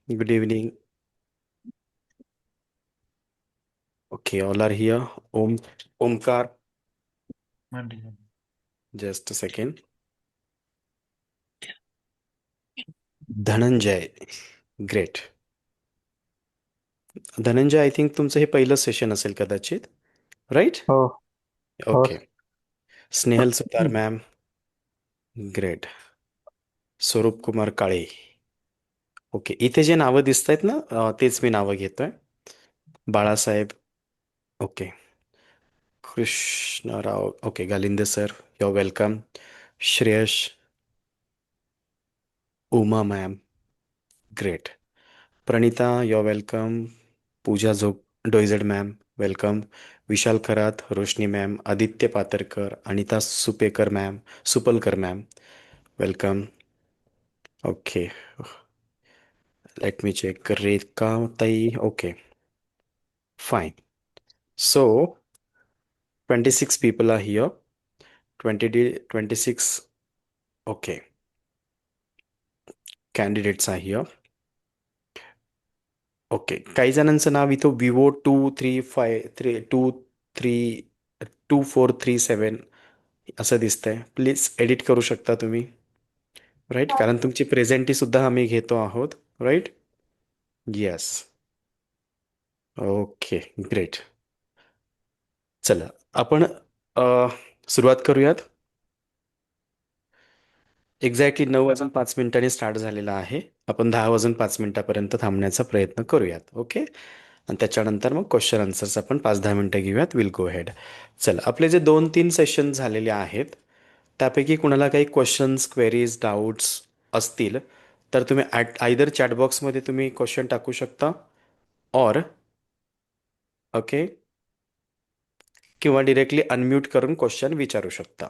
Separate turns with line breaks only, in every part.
Good evening. Okay, all are here. Omkar,
Monday.
just a second. Dhananjay, great. Dhananjay, I think तुमचं हे पहिलं session असेल कदाचित, राईट?
हो हो.
ओके. स्नेहल सुतार मॅम, ग्रेट. स्वरूप कुमार काळे. ओके, इथे जे नावं दिसत आहेत ना, तेच मी नावं घेतोय. Balasaheb, okay. Krishnarao, okay. Galinde sir, you're welcome. Shreyash, Uma ma'am, great. Pranita, you're welcome. Pooja Doijad ma'am, welcome. Vishal Kharat, Roshni ma'am, Aditya Patarkar, Anita Supalkar ma'am, welcome. Okay, let me check. Rekha Tai, okay, fine. So 26 people are here. 26, okay, candidates are here. Okay, काही जणांचं नाव इथं विवो 2437 असं दिसतंय. प्लीज एडिट करू शकता तुम्ही, right? कारण तुमची प्रेझेंटी सुद्धा आम्ही घेतो आहोत, राईट? येस. Okay, great. चला, आपण सुरुवात करूयात. एक्झॅक्टली 9:05 स्टार्ट झालेला आहे. आपण 10:05 थांबण्याचा प्रयत्न करूयात, ओके? आणि त्याच्यानंतर मग क्वेश्चन आन्सर्स आपण 5-10 घेऊयात. Will go head. चला, आपले जे 2-3 सेशन झालेले आहेत त्यापैकी कुणाला काही क्वेश्चन्स, क्वेरीज, डाऊट्स असतील तर तुम्ही आयदर चॅटबॉक्समध्ये तुम्ही क्वेश्चन टाकू शकता, ऑर ओके, किंवा डिरेक्टली अनम्यूट करून क्वेश्चन विचारू शकता.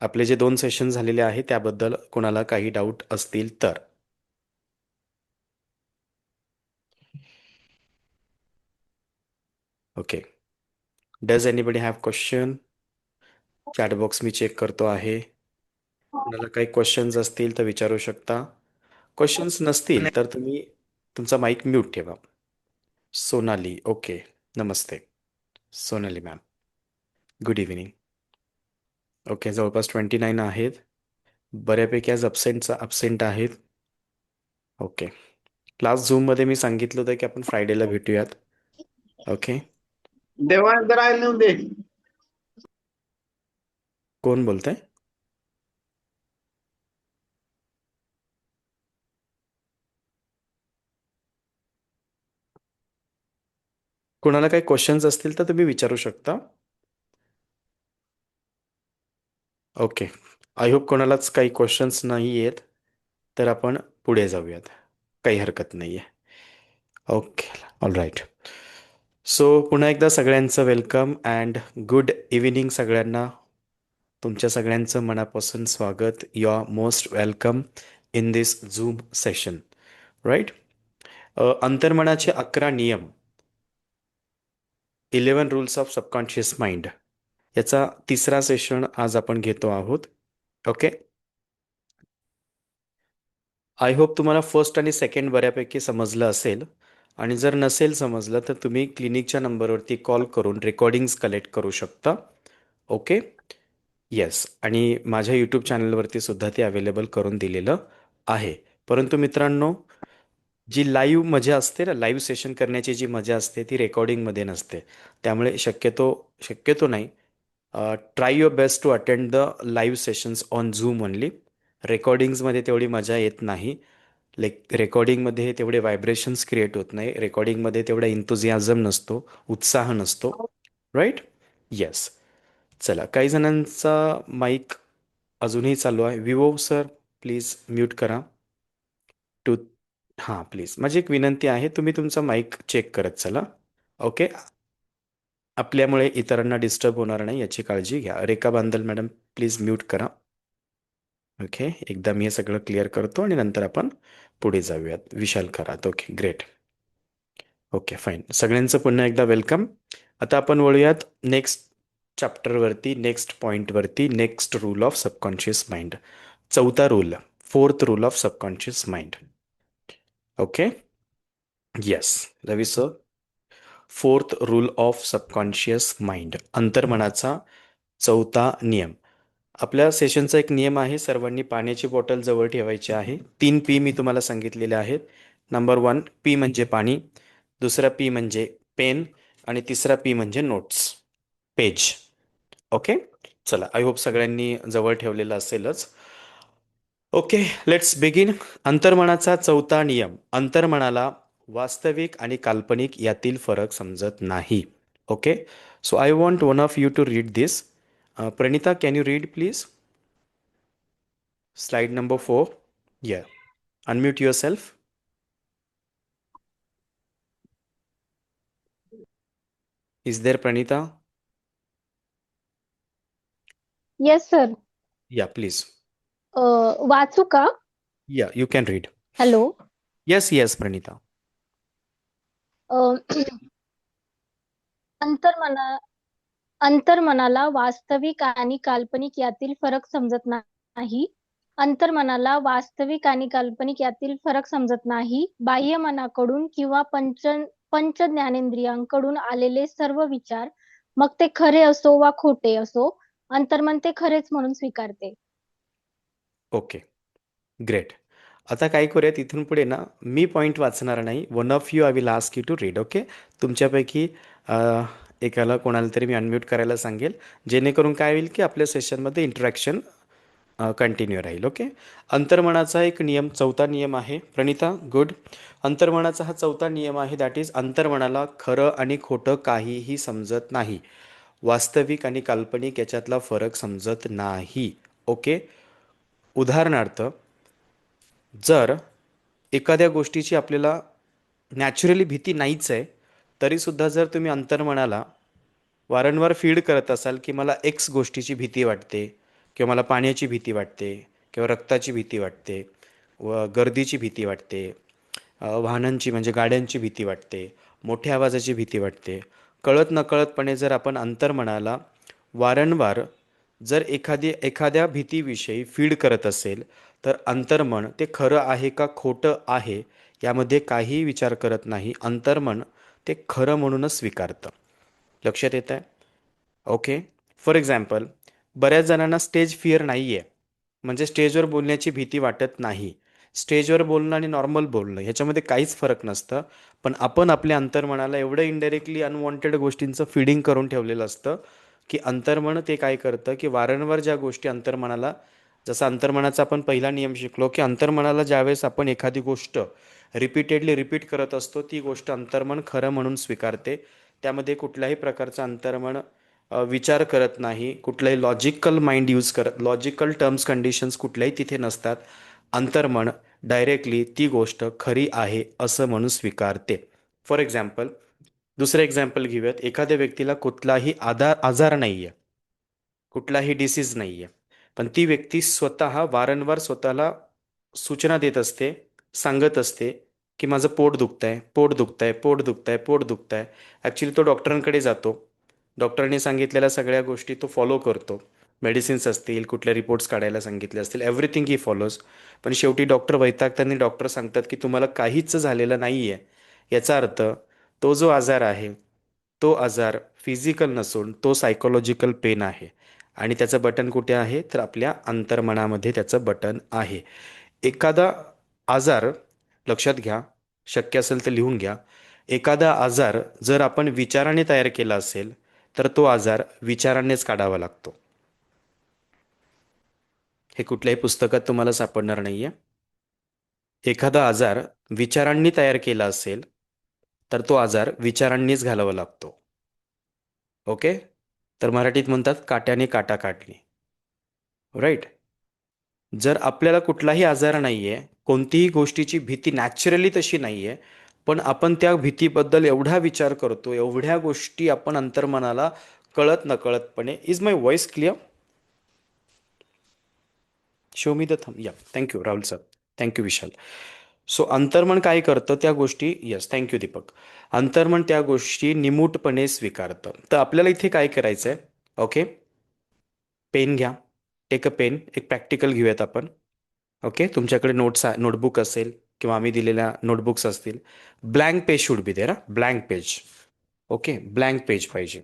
आपले जे 2 सेशन झालेले आहेत त्याबद्दल कुणाला काही डाऊट असतील तर. Okay, does anybody have question? Chat box मी चेक करतो आहे. कुणाला काही क्वेश्चन्स असतील तर विचारू शकता. क्वेश्चन्स नसतील तर तुम्ही तुमचा माईक म्यूट ठेवा. सोनाली, ओके, नमस्ते Sonali ma'am, good evening. Okay, जवळपास 29 आहेत. बऱ्यापैकी आज अब्सेंट आहेत. ओके, क्लास झूममध्ये मी सांगितलं होतं की आपण फ्रायडेला भेटूयात. ओके,
देवानंद राहिले नव्हते.
कोण बोलतंय? कुणाला काही क्वेश्चन्स असतील तर तुम्ही विचारू शकता. ओके, आय होप कोणालाच काही क्वेश्चन्स नाही आहेत तर आपण पुढे जाऊयात. काही हरकत नाही आहे. Okay, all right. सो पुन्हा एकदा सगळ्यांचं वेलकम अँड गुड इव्हिनिंग सगळ्यांना. तुमच्या सगळ्यांचं मनापासून स्वागत. You are most welcome in this Zoom session, right? अंतर्मनाचे 11 नियम, 11 रूल्स ऑफ सबकॉन्शियस माइंड, याचा तिसरा सेशन आज आपण घेतो आहोत. ओके, आय होप तुम्हाला फर्स्ट आणि सेकंड बऱ्यापैकी समजलं असेल. आणि जर नसेल समजलं तर तुम्ही क्लिनिकच्या नंबरवरती कॉल करून रेकॉर्डिंग्स कलेक्ट करू शकता. Okay, yes. आणि माझ्या यूट्यूब चॅनलवरती सुद्धा ते अवेलेबल करून दिलेलं आहे. परंतु मित्रांनो, जी लाईव्ह मजा असते ना, लाईव्ह सेशन करण्याची जी मजा असते ती रेकॉर्डिंगमध्ये नसते. त्यामुळे शक्यतो नाही, try your best to attend the live sessions on Zoom only. रेकॉर्डिंग्समध्ये तेवढी मजा येत नाही. रेकॉर्डिंगमध्ये तेवढे व्हायब्रेशन्स क्रिएट होत नाही. रेकॉर्डिंगमध्ये तेवढा इंथुझियाझम नसतो, उत्साह नसतो, राईट? येस. चला, काही जणांचा माईक अजूनही चालू आहे. विवो सर, प्लीज म्यूट करा. टू हां, प्लीज माझी एक विनंती आहे, तुम्ही तुमचा माईक चेक करत चला. ओके, आपल्यामुळे इतरांना डिस्टर्ब होणार नाही याची काळजी घ्या. रेखा बांदल मॅडम, प्लीज म्यूट करा. ओके, एकदा मी हे सगळं क्लिअर करतो आणि नंतर आपण पुढे जाऊयात. Vishal Kharat, okay, great. Okay, fine. सगळ्यांचं पुन्हा एकदा वेलकम. आता आपण वळूयात नेक्स्ट चॅप्टरवरती, नेक्स्ट पॉईंटवरती. Next rule of subconscious mind, चौथा rule, fourth rule of subconscious mind. Okay. Yes. Ravi sir. Fourth rule of subconscious mind, अंतर्मनाचा चौथा नियम. आपल्या सेशनचा एक नियम आहे, सर्वांनी पाण्याची बॉटल जवळ ठेवायची आहे. 3 P मी तुम्हाला सांगितलेले आहेत. नंबर 1 P म्हणजे पाणी, दुसरा P म्हणजे पेन, आणि तिसरा P म्हणजे नोट्स, पेज. ओके. चला, आय होप सगळ्यांनी जवळ ठेवलेलं असेलच. Okay, let's begin. अंतर्मनाचा चौथा नियम. अंतर्मनाला वास्तविक आणि काल्पनिक यातील फरक समजत नाही. Okay. So I want one of you to read this. Pranita, can you read please? Slide number 4. Yeah. Unmute yourself. Is there Pranita?
Yes sir.
Yeah, please.
वाचू का?
Yeah, you can read.
Hello.
Yes, yes, Pranita.
अंतर्मना अंतर्मनाला वास्तविक आणि काल्पनिक यातील फरक समजत नाही. अंतर्मनाला वास्तविक आणि काल्पनिक यातील फरक समजत नाही. बाह्य मनाकडून किंवा पंच ज्ञानेंद्रियांकडून आलेले सर्व विचार, मग ते खरे असो वा खोटे असो, अंतर्मन ते खरेच म्हणून स्वीकारते.
Okay, great. आता काय करूया, तिथून पुढे ना मी पॉईंट वाचणार नाही. One of you I will ask you to read. Okay. तुमच्यापैकी एकाला कोणाला तरी मी अनम्यूट करायला सांगेल, जेणेकरून काय होईल की आपल्या सेशनमध्ये इंटरॅक्शन कंटिन्यू राहील. ओके. अंतर्मनाचा एक नियम, चौथा नियम आहे. प्रणिता, गुड. अंतर्मनाचा हा चौथा नियम आहे, दॅट इज अंतर्मनाला खरं आणि खोटं काहीही समजत नाही. वास्तविक आणि काल्पनिक याच्यातला फरक समजत नाही. ओके. उदाहरणार्थ, जर एखाद्या गोष्टीची आपल्याला नॅचरली भीती नाहीच आहे, तरीसुद्धा जर तुम्ही अंतर्मनाला वारंवार फीड करत असाल की मला एक्स गोष्टीची भीती वाटते, किंवा मला पाण्याची भीती वाटते, किंवा रक्ताची भीती वाटते, व गर्दीची भीती वाटते, वाहनांची म्हणजे गाड्यांची भीती वाटते, मोठ्या आवाजाची भीती वाटते, कळत नकळतपणे जर आपण अंतर्मनाला वारंवार जर एखाद्या भीतीविषयी फीड करत असेल, तर अंतर्मन ते खरं आहे का खोटं आहे यामध्ये काहीही विचार करत नाही. अंतर्मन ते खरं म्हणूनच स्वीकारतं. लक्षात येत आहे? ओके. फॉर एक्झाम्पल, बऱ्याच जणांना स्टेज फिअर नाही आहे, म्हणजे स्टेजवर बोलण्याची भीती वाटत नाही. स्टेजवर बोलणं आणि नॉर्मल बोलणं ह्याच्यामध्ये काहीच फरक नसतं, पण आपण आपल्या अंतर्मनाला एवढं इनडायरेक्टली अनवॉन्टेड गोष्टींचं फीडिंग करून ठेवलेलं असतं की अंतर्मन ते काय करतं की वारंवार ज्या गोष्टी अंतर्मनाला, जसं अंतर्मनाचा आपण पहिला नियम शिकलो की अंतर्मनाला ज्यावेळेस आपण एखादी गोष्ट रिपीटेडली रिपीट करत असतो, ती गोष्ट अंतर्मन खरं म्हणून स्वीकारते. त्यामध्ये कुठल्याही प्रकारचं अंतर्मन विचार करत नाही, कुठलाही लॉजिकल माइंड यूज करत, लॉजिकल टर्म्स कंडिशन्स कुठल्याही तिथे नसतात. अंतर्मन डायरेक्टली ती गोष्ट खरी आहे असं म्हणून स्वीकारते. फॉर एक्झाम्पल, दुसरं एक्झाम्पल घेऊयात. एखाद्या व्यक्तीला कुठलाही आजार नाही आहे, कुठलाही डिसीज नाही आहे, पण ती व्यक्ती स्वतः वारंवार स्वतःला सूचना देत असते, सांगत असते की माझं पोट दुखतंय, पोट दुखतंय, पोट दुखतंय, पोट दुखतंय. ॲक्च्युली तो डॉक्टरांकडे जातो, डॉक्टरांनी सांगितलेल्या सगळ्या गोष्टी तो फॉलो करतो. मेडिसिन्स असतील, कुठले रिपोर्ट्स काढायला सांगितले असतील, एव्हरीथिंग ही फॉलोज. पण शेवटी डॉक्टर वैतागताना डॉक्टर सांगतात की तुम्हाला काहीच झालेलं नाही आहे. याचा अर्थ तो जो आजार आहे, तो आजार फिजिकल नसून तो सायकोलॉजिकल पेन आहे. आणि त्याचं बटन कुठे आहे, तर आपल्या अंतर्मनामध्ये त्याचं बटन आहे. एखादा आजार, लक्षात घ्या, शक्य असेल तर लिहून घ्या. एखादा आजार जर आपण विचाराने तयार केला असेल, तर तो आजार विचारांनीच काढावा लागतो. हे कुठल्याही पुस्तकात तुम्हाला सापडणार नाहीये. एखादा आजार विचारांनी तयार केला असेल, तर तो आजार विचारांनीच घालावा लागतो. ओके. तर मराठीत म्हणतात काट्याने काटा काढणे. राईट. जर आपल्याला कुठलाही आजार नाहीये, कोणतीही गोष्टीची भीती नॅचरली तशी नाहीये, पण आपण त्या भीतीबद्दल एवढा विचार करतो, एवढ्या गोष्टी आपण अंतर्मनाला कळत नकळतपणे. Is my voice clear? Show me the thumb. या, थँक्यू राहुल सर, थँक्यू विशाल. सो अंतर्मन काय करतं, त्या गोष्टी, यस थँक्यू दीपक, अंतर्मन त्या गोष्टी निमूटपणे स्वीकारतं. तर आपल्याला इथे काय करायचं आहे? ओके, पेन घ्या, टेक अ पेन. एक प्रॅक्टिकल घेऊयात आपण. ओके, तुमच्याकडे नोटबुक असेल, किंवा आम्ही दिलेल्या नोटबुक्स असतील, blank page should be there, blank page. Okay, blank page पाहिजे.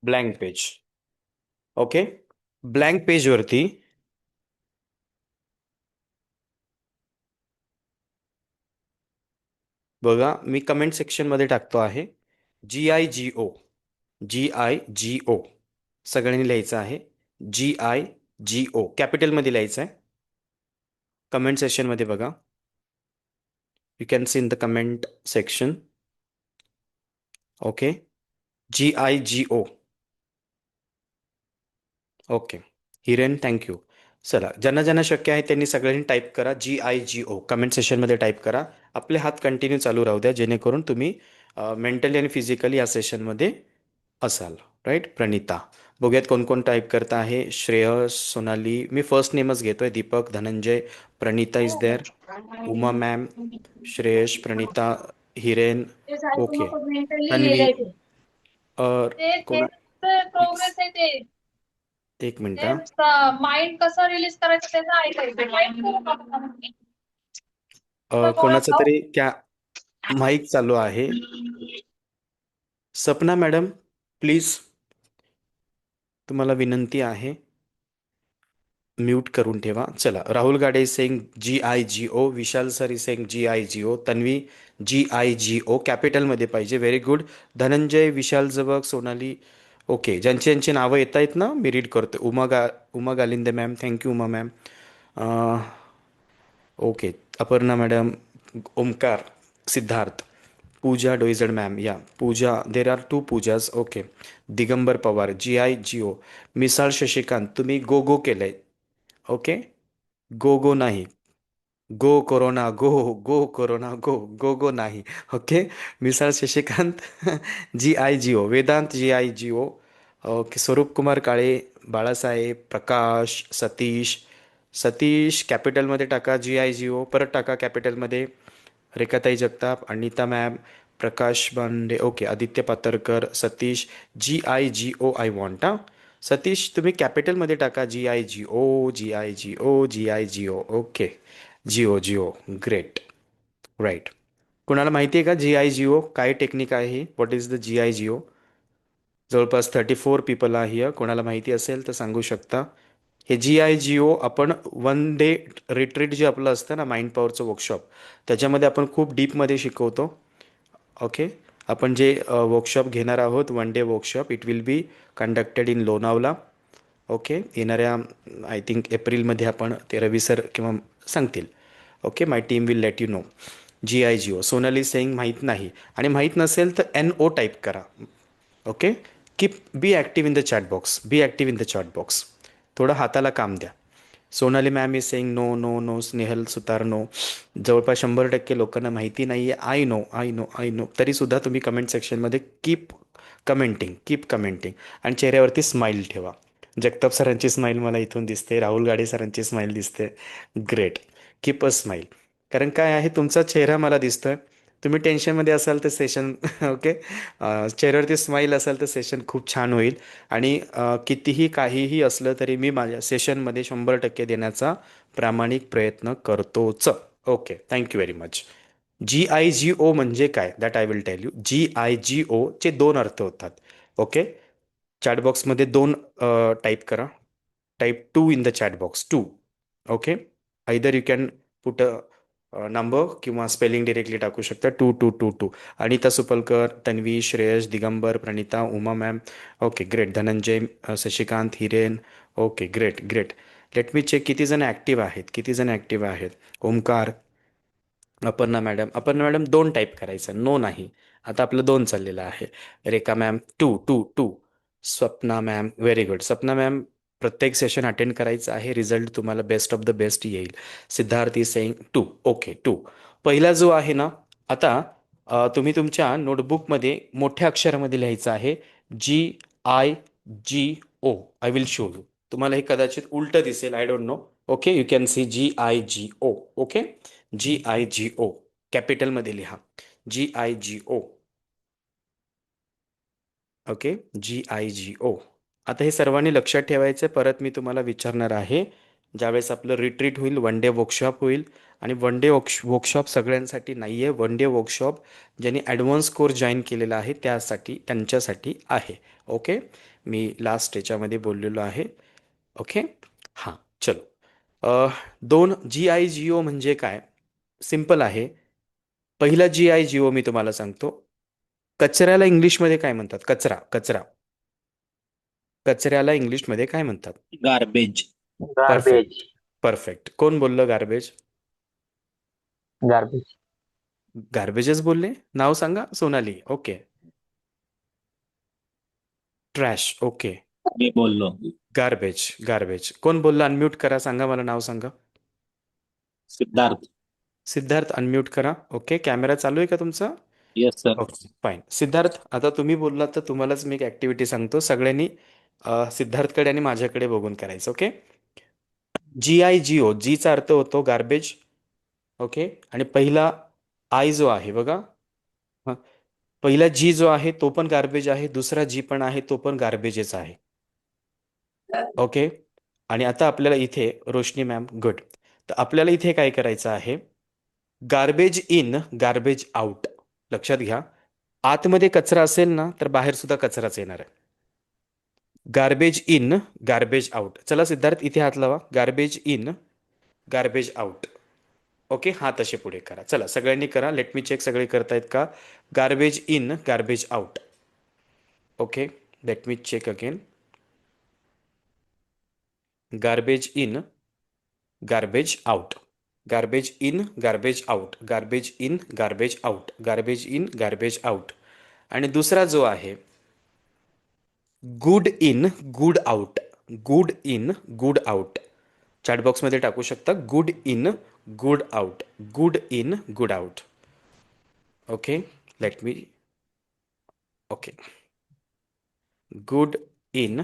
Blank page. ओके, ब्लँक पेजवरती बघा, मी कमेंट सेक्शनमध्ये टाकतो आहे GIGO, GIGO सगळ्यांनी लिहायचं आहे. GIGO कॅपिटलमध्ये लिहायचं आहे. कमेंट सेक्शनमध्ये बघा, you can see in the comment section. Okay, GIGO. Okay, Hiren thank you. चला, ज्यांना ज्यांना शक्य आहे त्यांनी सगळ्यांनी टाईप करा GIGO, कमेंट सेशनमध्ये टाईप करा. आपले हात कंटिन्यू चालू राहू द्या, जेणेकरून तुम्ही मेंटली आणि फिजिकली या सेशनमध्ये असाल. राईट, प्रणिता. बघूयात कोण कोण टाईप करत आहे. श्रेयस, सोनाली, मी फर्स्ट नेमच घेतोय. Deepak, Dhananjay, Pranita is there, Uma ma'am, Shreyas, Pranita, Hiren. Okay, Tanvi. कोणा
प्रोग्रेस आहे ते.
एक मिनिट.
माइंड कसं रिलीज करायचं त्याचं ऐकायचं.
कोणाचं तरी त्या माईक चालू आहे. सपना मॅडम, प्लीज, तुम्हाला विनंती आहे, म्यूट करून ठेवा. चला, Rahul Gade is saying GIGO, Vishal sir is saying GIGO, Tanvi GIGO कॅपिटलमध्ये पाहिजे. Very good. Dhananjay, Vishal Jawak, Sonali. Okay, ज्यांची ज्यांची नावं येत आहेत ना, मी रीड करतो. Uma Galinde ma'am, thank you Uma ma'am. Okay, Aparna madam, Omkar, Siddharth, Pooja Doijad ma'am, या Pooja, there are 2 Poojas. Okay, Digambar Pawar, GIGO. Misal Shashikant, तुम्ही गो गो केलंय. ओके, गो गो नाही, गो कोरोना गो, गो कोरोना गो, गो गो नाही. Okay, Misal Shashikant GIGO. Vedant GIGO. Okay, Swaroop Kumar काळे, बाळासाहेब, प्रकाश, सतीश कॅपिटलमध्ये टाका GIGO, परत टाका कॅपिटलमध्ये. Rekhatai Jagtap, Anita ma'am, Prakash Bande. Okay, Aditya Patarkar, Satish GIGO I want. Satish, तुम्ही कॅपिटलमध्ये टाका GIGO. ओके, जिओ. ग्रेट. राईट. कुणाला माहिती आहे का GIGO काय टेक्निक आहे ही? What is the GIGO? जवळपास 34 पीपल आहे हिअर. कोणाला माहिती असेल तर सांगू शकता. हे GIGO आपण 1 डे रिट्रीट जे आपलं असतं ना, माइंड पॉवरचं वर्कशॉप, त्याच्यामध्ये आपण खूप डीपमध्ये शिकवतो. ओके, आपण जे वर्कशॉप घेणार आहोत, 1 day workshop, it will be conducted in Lonavala. Okay, येणाऱ्या आय थिंक एप्रिलमध्ये आपण ते रवी सर किंवा सांगतील. Okay, my team will let you know. GIGO. Sonali saying माहीत नाही, आणि माहीत नसेल तर NO टाईप करा. Okay, be active in the chat box. थोडं हाताला काम द्या. Sonali ma'am is saying no. Snehal Sutar no. जवळपास 100% लोकांना माहिती नाही आहे. I know. तरीसुद्धा तुम्ही कमेंट सेक्शनमध्ये कीप कमेंटिंग आणि चेहऱ्यावरती स्माईल ठेवा. जगताप सरांची स्माईल मला इथून दिसते, राहुल गाडे सरांची स्माईल दिसते. Great, keep a smile. कारण काय आहे, तुमचा चेहरा मला दिसतोय. तुम्ही टेन्शनमध्ये असाल तर सेशन ओके, चेहऱ्यावरती स्माईल असाल तर सेशन खूप छान होईल. आणि कितीही काहीही असलं तरी मी माझ्या सेशनमध्ये 100% देण्याचा प्रामाणिक प्रयत्न करतोच. Okay, thank you very much. GIGO म्हणजे काय, that I will tell you. GIGO चे 2 अर्थ होतात. ओके, चॅटबॉक्समध्ये 2 टाईप करा. Type 2 in the chatbox, 2. Okay, either you can put number किंवा स्पेलिंग डिरेक्टली टाकू शकता. 2. Anita Supalkar, Tanvi, Shreyas, Digambar, Pranita, Uma ma'am. Okay, great. Dhananjay, Shashikant, Hiren. Okay, great. Let me check किती जण ॲक्टिव्ह आहेत. ओमकार, अपर्णा मॅडम 2 टाईप करायचं, नो नाही. आता आपलं 2 चाललेलं आहे. Rekha ma'am 2. Swapna ma'am, very good. Swapna ma'am, प्रत्येक सेशन अटेंड करायचं आहे, रिझल्ट तुम्हाला बेस्ट ऑफ द बेस्ट येईल. Siddharth is saying 2. ओके, 2. पहिला जो आहे ना, आता तुम्ही तुमच्या नोटबुकमध्ये मोठ्या अक्षरामध्ये लिहायचं आहे GIGO. I will show you. तुम्हाला हे कदाचित उलटं दिसेल, I don't know. Okay, you can see GIGO. Okay, GIGO कॅपिटलमध्ये लिहा. GIGO. Okay, GIGO. आता हे सर्वांनी लक्षात ठेवायचं. परत मी तुम्हाला विचारणार आहे, ज्यावेळेस आपलं रिट्रीट होईल, वन डे वर्कशॉप होईल. आणि वन डे वर्कशॉप सगळ्यांसाठी नाही आहे. वन डे वर्कशॉप ज्यांनी ॲडव्हान्स कोर्स जॉईन केलेला आहे त्यांच्यासाठी आहे. ओके, मी लास्ट याच्यामध्ये बोललेलो आहे. ओके, हां, चलो. 2 GIGO म्हणजे काय? सिम्पल आहे. पहिला GIGO मी तुम्हाला सांगतो. कचऱ्याला इंग्लिशमध्ये काय म्हणतात? कचरा. कचऱ्याला इंग्लिशमध्ये काय म्हणतात?
गार्बेज.
परफेक्ट. परफेक्ट. कोण बोललं गार्बेज?
गार्बेज.
गार्बेजच बोलले. नाव सांगा. सोनाली. ओके. ट्रॅश. ओके.
मी बोललो.
गार्बेज. कोण बोललं? अनम्यूट करा. सांगा मला, नाव सांगा.
सिद्धार्थ.
सिद्धार्थ, अनम्यूट करा. ओके, कॅमेरा चालू आहे का तुमचा?
Yes sir.
Okay, fine. Siddharth, आता तुम्ही बोललात तर तुम्हालाच मी एक ऍक्टिव्हिटी सांगतो. सगळ्यांनी सिद्धार्थकडे आणि माझ्याकडे बघून करायचं. ओके. GIGO, जीचा अर्थ होतो गार्बेज. ओके, आणि पहिला आय जो आहे बघा, हा, पहिला जी जो आहे तो पण गार्बेज आहे, दुसरा जी पण आहे तो पण गार्बेजच आहे. ओके, आणि आता आपल्याला इथे रोशनी मॅम, गुड. तर आपल्याला इथे काय करायचं आहे? Garbage in, garbage out. लक्षात घ्या, आतमध्ये कचरा असेल ना तर बाहेर सुद्धा कचराच येणार आहे. Garbage in, garbage out. चला सिद्धार्थ, इथे हात लावा. Garbage in, garbage out. Okay, हा तसे पुढे करा. चला सगळ्यांनी करा. लेट मी चेक, सगळे करतायत का? Garbage in, garbage out. Okay, let me check again. Garbage in, garbage out. Garbage in, garbage out. Garbage in, garbage out. Garbage in, garbage out. आणि दुसरा जो आहे good in, good out. Good in, good out. चॅटबॉक्समध्ये टाकू शकता. Good in, good out. Good in, good out. Okay, let me. Okay, good in,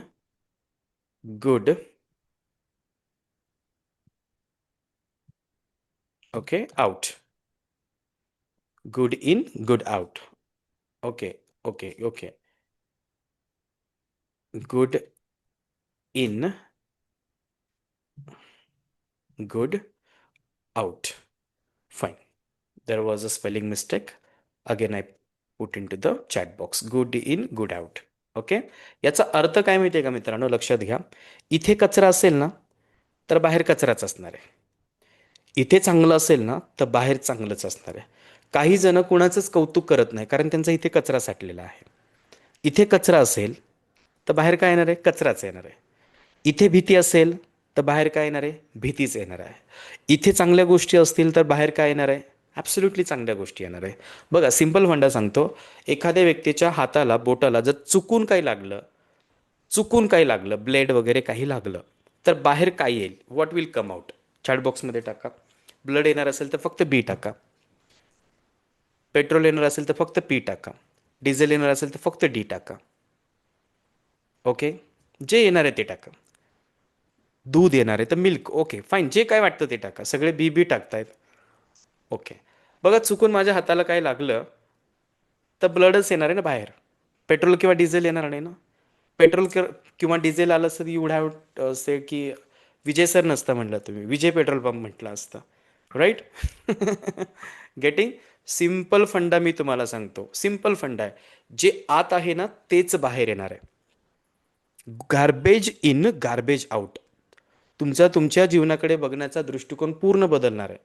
good. Okay, out. Good in, good out. Okay, okay. Good in, good out. Fine. There was a spelling mistake. Again, I put into the chat box. Good in, good out. Okay, याचा अर्थ काय माहिती आहे का मित्रांनो? लक्षात घ्या, इथे कचरा असेल ना तर बाहेर कचराच असणार आहे. इथे चांगलं असेल ना तर बाहेर चांगलंच असणार आहे. काही जण कुणाचंच कौतुक करत नाही कारण त्यांचा इथे कचरा साठलेला आहे. इथे कचरा असेल तर बाहेर काय येणार आहे? कचराच येणार आहे. इथे भीती असेल तर बाहेर काय येणार आहे? भीतीच येणार आहे. इथे चांगल्या गोष्टी असतील तर बाहेर काय येणार आहे? ॲब्सोल्युटली चांगल्या गोष्टी येणार आहे. बघा, सिंपल फंडा सांगतो. एखाद्या व्यक्तीच्या हाताला, बोटाला जर चुकून काही लागलं, ब्लेड वगैरे काही लागलं, तर बाहेर काय येईल? What will come out? चॅटबॉक्समध्ये टाका. ब्लड येणार असेल तर फक्त बी टाका. पेट्रोल येणार असेल तर फक्त पी टाका. डिझेल येणार असेल तर फक्त डी टाका. ओके, जे येणार आहे ते टाका. दूध येणार आहे तर मिल्क. Okay, fine. जे काय वाटतं ते टाका. सगळे बी बी टाकतायत. ओके, बघा, चुकून माझ्या हाताला काय लागलं तर ब्लडच येणार आहे ना बाहेर. पेट्रोल किंवा डिझेल येणार नाही ना. पेट्रोल किंवा डिझेल आलं असतं यू वुड हॅव से की विजय सर नसता म्हटलं, तुम्ही विजय पेट्रोल पंप म्हटलं असतं. राईट? गेटिंग? सिम्पल फंडा मी तुम्हाला सांगतो. सिम्पल फंडा आहे. जे आत आहे ना तेच बाहेर येणार आहे. Garbage in, garbage out. तुमच्या जीवनाकडे बघण्याचा दृष्टिकोन पूर्ण बदलणार आहे.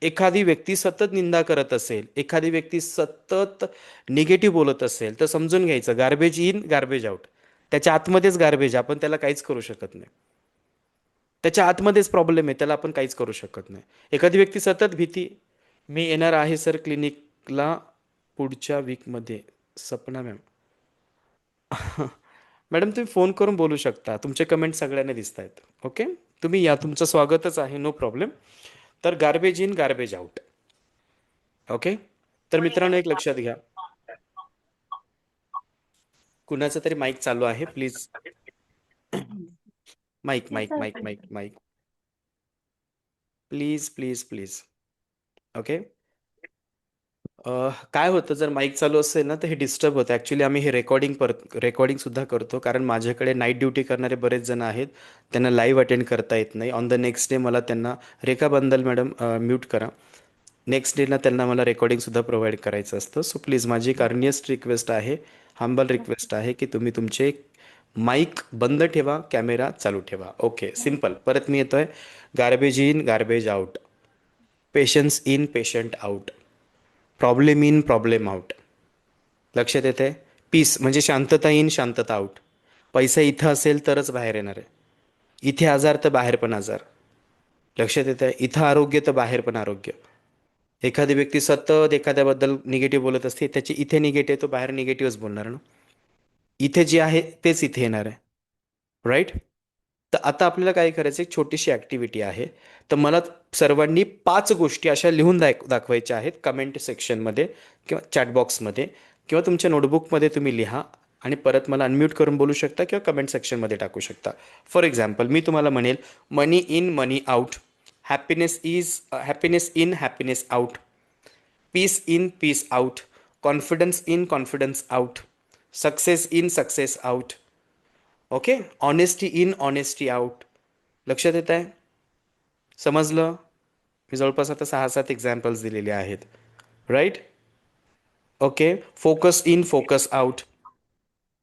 एखादी व्यक्ती सतत निंदा करत असेल, एखादी व्यक्ती सतत निगेटिव्ह बोलत असेल तर समजून घ्यायचं गार्बेज इन, गार्बेज आउट. त्याच्या आतमध्येच गार्बेज, आपण त्याला काहीच करू शकत नाही. त्याच्या आतमध्येच प्रॉब्लेम आहे, त्याला आपण काहीच करू शकत नाही. एखादी व्यक्ती सतत भीती, मी येणार आहे सर क्लिनिकला पुढच्या वीकमध्ये. सपना मॅम. मॅडम, तुम्ही फोन करून बोलू शकता. तुमचे कमेंट सगळ्यांना दिसत आहेत. ओके, तुम्ही या, तुमचं स्वागतच आहे, नो प्रॉब्लेम. तर garbage in, garbage out. Okay, तर मित्रांनो एक लक्षात घ्या, कुणाचं तरी माईक चालू आहे, please. Mic mic mic mic mic please please please. Okay, काय होतं जर माईक चालू असेल ना तर हे डिस्टर्ब होतं. ॲक्च्युली आम्ही हे रेकॉर्डिंगसुद्धा करतो, कारण माझ्याकडे नाईट ड्युटी करणारे बरेच जण आहेत. त्यांना लाईव्ह अटेंड करता येत नाही. ऑन द नेक्स्ट डे मला त्यांना रेखा बंदल मॅडम म्यूट करा. नेक्स्ट डेला त्यांना मला रेकॉर्डिंगसुद्धा प्रोव्हाइड करायचं असतं. सो प्लीज माझी एक अर्नियस्ट रिक्वेस्ट आहे, हंबल रिक्वेस्ट आहे की तुम्ही तुमचे माईक बंद ठेवा, कॅमेरा चालू ठेवा. Okay, simple. परत मी येतोय. Garbage in garbage out, patience in patient out, problem in problem out. लक्षात येते? पीस म्हणजे शांतता इन शांतता आउट. पैसा इथं असेल तरच बाहेर येणार आहे. इथे आजार तर बाहेर पण आजार. लक्षात येते? इथं आरोग्य तर बाहेर पण आरोग्य. एखादी व्यक्ती सतत एखाद्याबद्दल निगेटिव्ह बोलत असते, त्याची इथे निगेटिव्ह तो बाहेर निगेटिव्हच बोलणार ना. इथे जे आहे तेच इथे येणार आहे. राईट? तर आता आपल्याला काय करायचं, एक छोटीशी ॲक्टिव्हिटी आहे. तर मला सर्वांनी 5 गोष्टी अशा लिहून दाखवायच्या आहेत कमेंट सेक्शनमध्ये किंवा चॅटबॉक्समध्ये किंवा तुमच्या नोटबुकमध्ये तुम्ही लिहा आणि परत मला अनम्यूट करून बोलू शकता किंवा कमेंट सेक्शनमध्ये टाकू शकता. फॉर एक्झाम्पल मी तुम्हाला म्हणेल money in money out, happiness in happiness out, peace in peace out, confidence in confidence out, success in success out. Okay, honesty in honesty out. लक्षात येत आहे? समजलं? मी जवळपास आता 6-7 एक्झाम्पल्स दिलेले आहेत. Right? Okay, focus in focus out,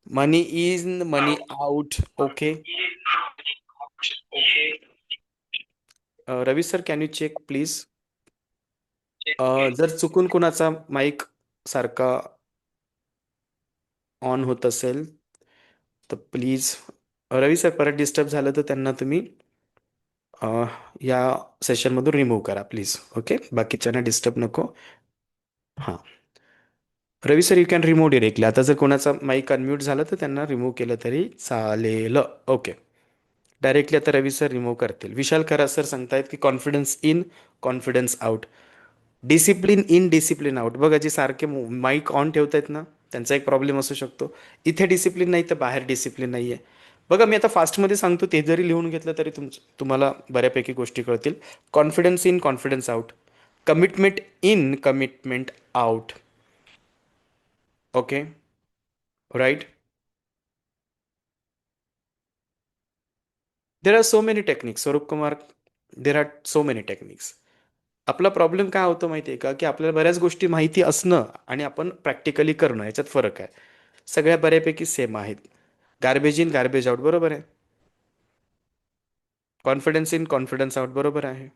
money in money out. Okay, Ravi sir can you check please? जर चुकून कुणाचा माईक सारखा ऑन होत असेल तर प्लीज रवी सर, परत डिस्टर्ब झालं तर त्यांना तुम्ही या सेशनमधून रिमूव्ह करा प्लीज. ओके, बाकीच्यांना डिस्टर्ब नको. हां, Ravi sir you can remove directly. आता जर कोणाचा माईक अनम्यूट झाला तर त्यांना रिमूव्ह केलं तरी चालेल. ओके, डायरेक्टली आता रवी सर रिमूव्ह करतील. विशाल खरा सर सांगतायत की confidence in confidence out, discipline in discipline out. बघा, जे सारखे माईक ऑन ठेवतायत ना त्यांचा एक प्रॉब्लेम असू शकतो. इथे डिसिप्लिन नाही तर बाहेर डिसिप्लिन नाही आहे. बघा, मी आता फास्टमध्ये सांगतो, ते जरी लिहून घेतलं तरी तुम्हाला बऱ्यापैकी गोष्टी कळतील. Confidence in confidence out, commitment in commitment out. Okay, right? There are so many techniques Swarup Kumar, there are so many techniques. आपला प्रॉब्लेम काय होतो माहिती आहे का, की आपल्याला बऱ्याच गोष्टी माहिती असणं आणि आपण प्रॅक्टिकली करणं याच्यात फरक आहे. सगळ्या बऱ्यापैकी सेम आहेत. गार्बेज इन गार्बेज आउट बरोबर आहे. कॉन्फिडन्स इन कॉन्फिडन्स आउट बरोबर आहे.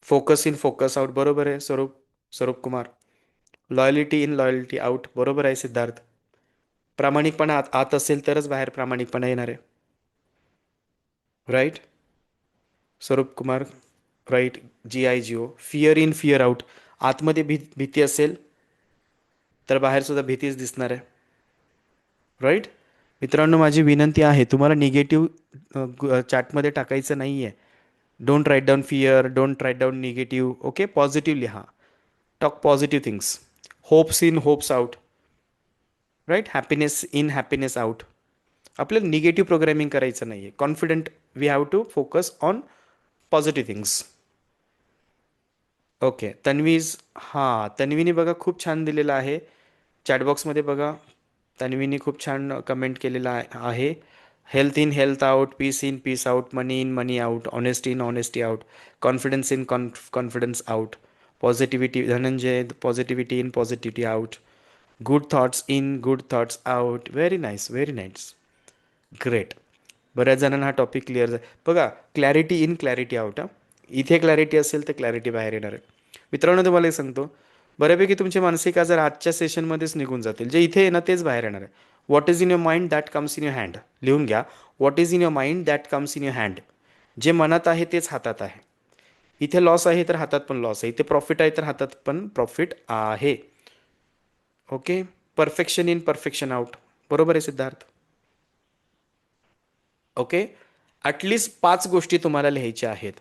फोकस इन फोकस आउट बरोबर आहे स्वरूप Kumar. Loyalty in loyalty out बरोबर आहे सिद्धार्थ. प्रामाणिकपणा आत असेल तरच बाहेर प्रामाणिकपणा येणार आहे. Right Swaroop Kumar? Right. GIGO, fear in fear out, आतमध्ये भीती असेल तर बाहेर सुद्धा भीतीच दिसणार आहे. राईट मित्रांनो, माझी विनंती आहे, तुम्हाला निगेटिव्ह चॅटमध्ये टाकायचं नाही आहे. Don't write down fear, don't write down negative. Okay, positive लिहा. Talk positive things. Hopes in hopes out. Right, happiness in happiness out. आपल्याला निगेटिव्ह प्रोग्रॅमिंग करायचं नाही आहे. Confident we have to focus on positive things. Okay, तन्वीज, हां तन्वीने बघा खूप छान दिलेलं आहे चॅटबॉक्समध्ये. बघा, तन्वीने खूप छान कमेंट केलेला आहे. Health in health out, peace in peace out, money in money out, honesty in honesty out, confidence in confidence out, positivity Dhananjay, positivity in positivity out, good thoughts in good thoughts out. Very nice, very nice, great. बऱ्याच जणांना हा topic clear झाला. बघा, clarity in clarity out. हां, इथे clarity असेल तर clarity बाहेर येणार आहे. मित्रांनो, तुम्हाला एक सांगतो, बऱ्यापैकी तुमचे मानसिक आजार आजच्या सेशनमध्येच निघून जातील. जे इथे आहे ना तेच बाहेर येणार आहे. What is in your mind that comes in your hand. लिहून घ्या, what is in your mind that comes in your hand. जे मनात आहे तेच हातात आहे. इथे लॉस आहे तर हातात पण लॉस आहे. इथे प्रॉफिट आहे तर हातात पण प्रॉफिट आहे. Okay, perfection in perfection out बरोबर आहे सिद्धार्थ. ओके, ॲटलिस्ट 5 गोष्टी तुम्हाला लिहायच्या आहेत.